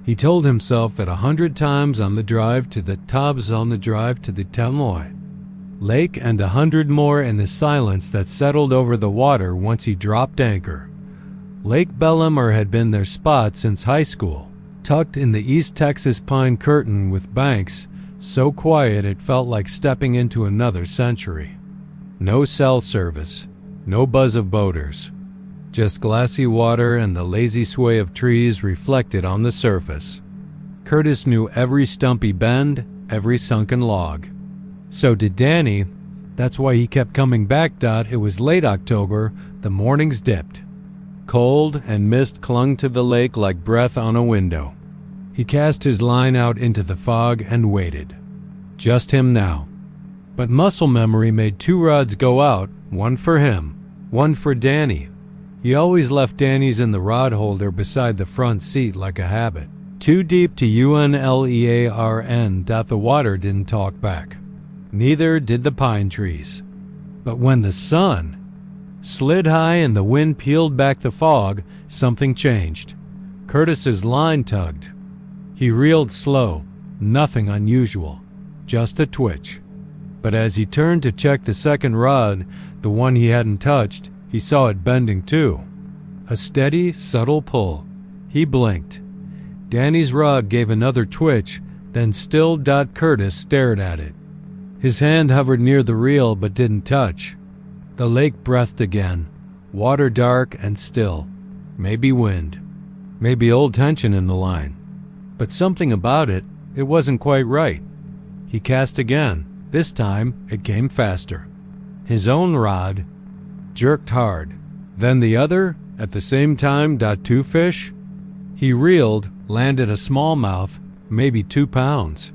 He told himself that 100 times on the drive to the Tubbs, on the drive to the Temoy Lake, and 100 more in the silence that settled over the water once he dropped anchor. Lake Bellamar had been their spot since high school, tucked in the East Texas pine curtain with banks so quiet it felt like stepping into another century. No cell service, no buzz of boaters. Just glassy water and the lazy sway of trees reflected on the surface. Curtis knew every stumpy bend, every sunken log. So did Danny. That's why he kept coming back. It was late October, the mornings dipped. Cold and mist clung to the lake like breath on a window. He cast his line out into the fog and waited. Just him now. But muscle memory made 2 rods go out, one for him, one for Danny. He always left Danny's in the rod holder beside the front seat like a habit. Too deep to UNLEARN. The water didn't talk back. Neither did the pine trees. But when the sun slid high and the wind peeled back the fog, something changed. Curtis's line tugged. He reeled slow, nothing unusual, just a twitch. But as he turned to check the second rod, the one he hadn't touched, he saw it bending too. A steady, subtle pull. He blinked. Danny's rod gave another twitch, then still. Curtis stared at it. His hand hovered near the reel but didn't touch. The lake breathed again, water dark and still. Maybe wind. Maybe old tension in the line. But something about it, it wasn't quite right. He cast again. This time, it came faster. His own rod jerked hard. Then the other, at the same time, got 2 fish. He reeled, landed a smallmouth, maybe 2 pounds.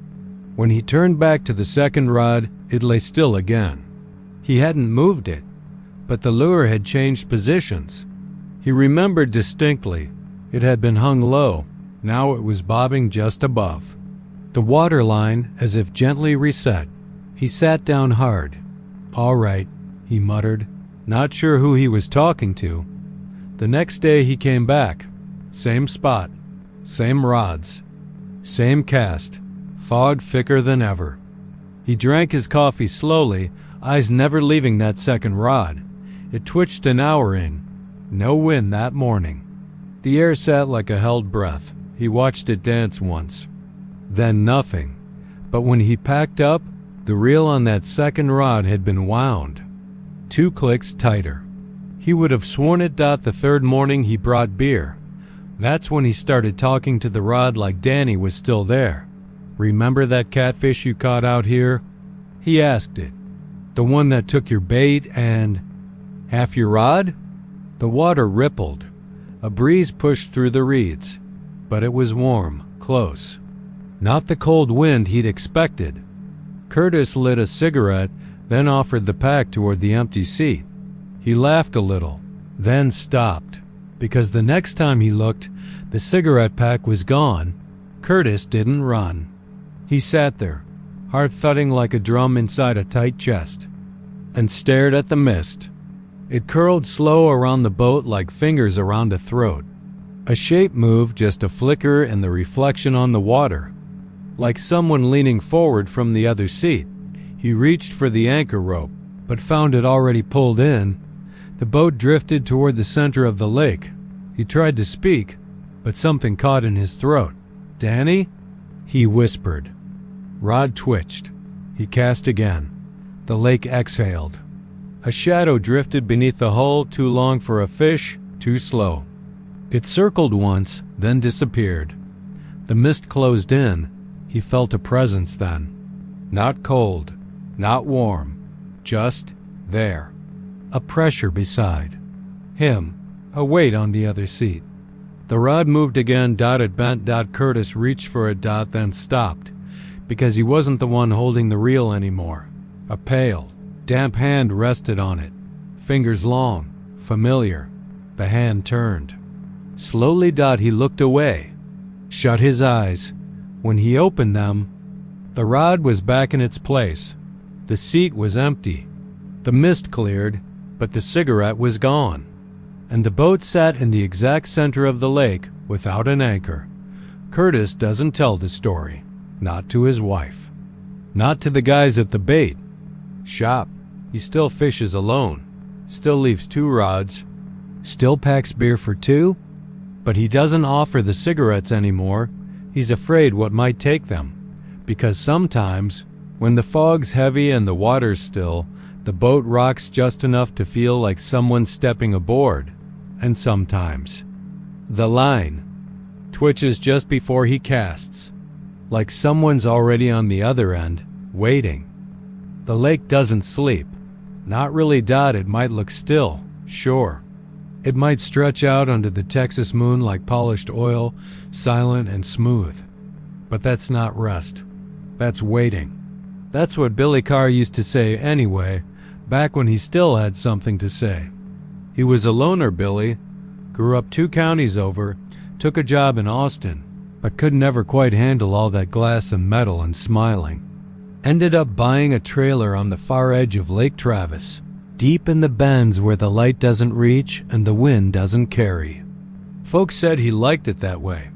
When he turned back to the second rod, it lay still again. He hadn't moved it, but the lure had changed positions. He remembered distinctly. It had been hung low. Now it was bobbing just above. The water line as if gently reset. He sat down hard. "All right," he muttered, not sure who he was talking to. The next day he came back. Same spot, same rods, same cast, fog thicker than ever. He drank his coffee slowly, eyes never leaving that second rod. It twitched an hour in. No wind that morning. The air sat like a held breath. He watched it dance once. Then nothing. But when he packed up, the reel on that second rod had been wound 2 clicks tighter. He would have sworn it. The third morning he brought beer. That's when he started talking to the rod like Danny was still there. "Remember that catfish you caught out here?" he asked it. "The one that took your bait and half your rod?" The water rippled. A breeze pushed through the reeds, but it was warm, close. Not the cold wind he'd expected. Curtis lit a cigarette, then offered the pack toward the empty seat. He laughed a little, then stopped, because the next time he looked, the cigarette pack was gone. Curtis didn't run. He sat there, heart thudding like a drum inside a tight chest, and stared at the mist. It curled slow around the boat like fingers around a throat. A shape moved, just a flicker in the reflection on the water, like someone leaning forward from the other seat. He reached for the anchor rope, but found it already pulled in. The boat drifted toward the center of the lake. He tried to speak, but something caught in his throat. "Danny?" he whispered. Rod twitched. He cast again. The lake exhaled. A shadow drifted beneath the hull, too long for a fish, too slow. It circled once, then disappeared. The mist closed in. He felt a presence then. Not cold, not warm, just there. A pressure beside him, a weight on the other seat. The rod moved again. It bent. Curtis reached for it. Then stopped, because he wasn't the one holding the reel anymore. A pale, damp hand rested on it. Fingers long, familiar. The hand turned. Slowly. He looked away, shut his eyes. When he opened them, the rod was back in its place. The seat was empty. The mist cleared, but the cigarette was gone. And the boat sat in the exact center of the lake without an anchor. Curtis doesn't tell the story. Not to his wife. Not to the guys at the bait shop. He still fishes alone. Still leaves 2 rods. Still packs beer for 2. But he doesn't offer the cigarettes anymore. He's afraid what might take them. Because sometimes, when the fog's heavy and the water's still, the boat rocks just enough to feel like someone's stepping aboard. And sometimes the line twitches just before he casts, like someone's already on the other end, waiting. The lake doesn't sleep. Not really. It might look still, sure. It might stretch out under the Texas moon like polished oil, silent and smooth. But that's not rest. That's waiting. That's what Billy Carr used to say anyway, back when he still had something to say. He was a loner, Billy. Grew up 2 counties over, took a job in Austin, but could never quite handle all that glass and metal and smiling. Ended up buying a trailer on the far edge of Lake Travis, deep in the bends where the light doesn't reach and the wind doesn't carry. Folks said he liked it that way.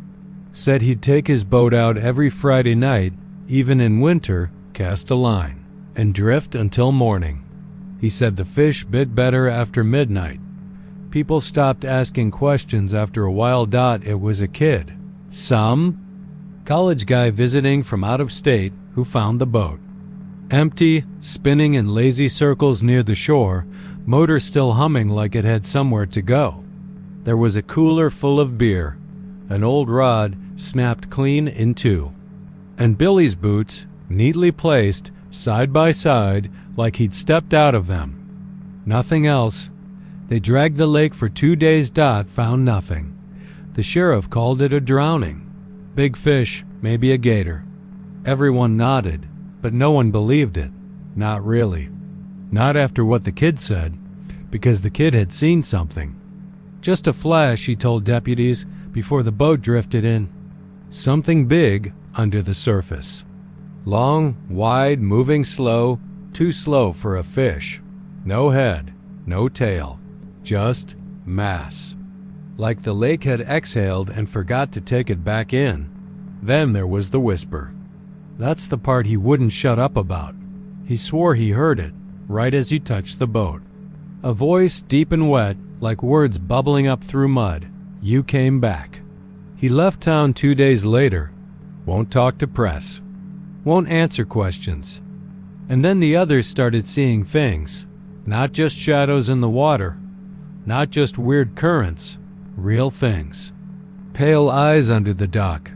Said he'd take his boat out every Friday night, even in winter, cast a line, and drift until morning. He said the fish bit better after midnight. People stopped asking questions after a while. It was a kid, some college guy visiting from out of state, who found the boat. Empty, spinning in lazy circles near the shore, motor still humming like it had somewhere to go. There was a cooler full of beer, an old rod snapped clean in 2. And Billy's boots, neatly placed, side by side, like he'd stepped out of them. Nothing else. They dragged the lake for 2 days, found nothing. The sheriff called it a drowning. Big fish, maybe a gator. Everyone nodded, but no one believed it. Not really. Not after what the kid said, because the kid had seen something. Just a flash, he told deputies, before the boat drifted in. Something big under the surface. Long, wide, moving slow, too slow for a fish. No head, no tail, just mass. Like the lake had exhaled and forgot to take it back in. Then there was the whisper. That's the part he wouldn't shut up about. He swore he heard it, right as you touched the boat. A voice deep and wet, like words bubbling up through mud. You came back. He left town 2 days later. Won't talk to press. Won't answer questions. And then the others started seeing things. Not just shadows in the water. Not just weird currents. Real things. Pale eyes under the dock.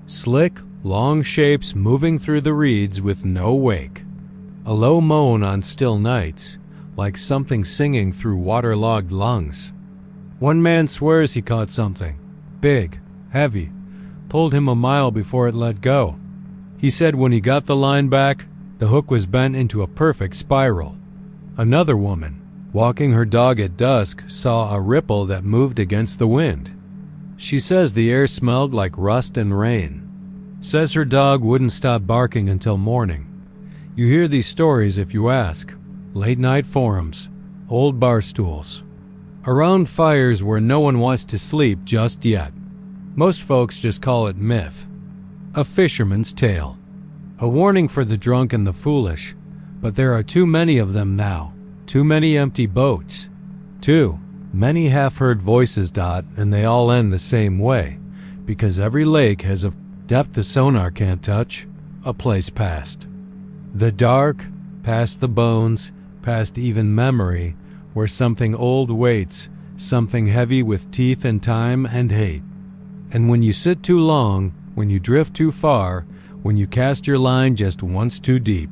Slick, long shapes moving through the reeds with no wake. A low moan on still nights, like something singing through waterlogged lungs. One man swears he caught something. Big, heavy. Pulled him a mile before it let go. He said when he got the line back, the hook was bent into a perfect spiral. Another woman, walking her dog at dusk, saw a ripple that moved against the wind. She says the air smelled like rust and rain. Says her dog wouldn't stop barking until morning. You hear these stories if you ask. Late-night forums, old bar stools. Around fires where no one wants to sleep just yet. Most folks just call it myth. A fisherman's tale. A warning for the drunk and the foolish. But there are too many of them now. Too many empty boats. Too many half-heard voices, and they all end the same way. Because every lake has a depth the sonar can't touch. A place past. The dark, past the bones, past even memory, where something old waits, something heavy with teeth and time and hate. And when you sit too long, when you drift too far, when you cast your line just once too deep,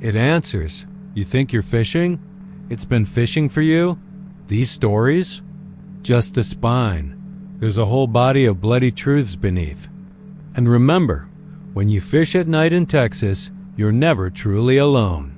it answers. You think you're fishing? It's been fishing for you? These stories? Just the spine. There's a whole body of bloody truths beneath. And remember, when you fish at night in Texas, you're never truly alone.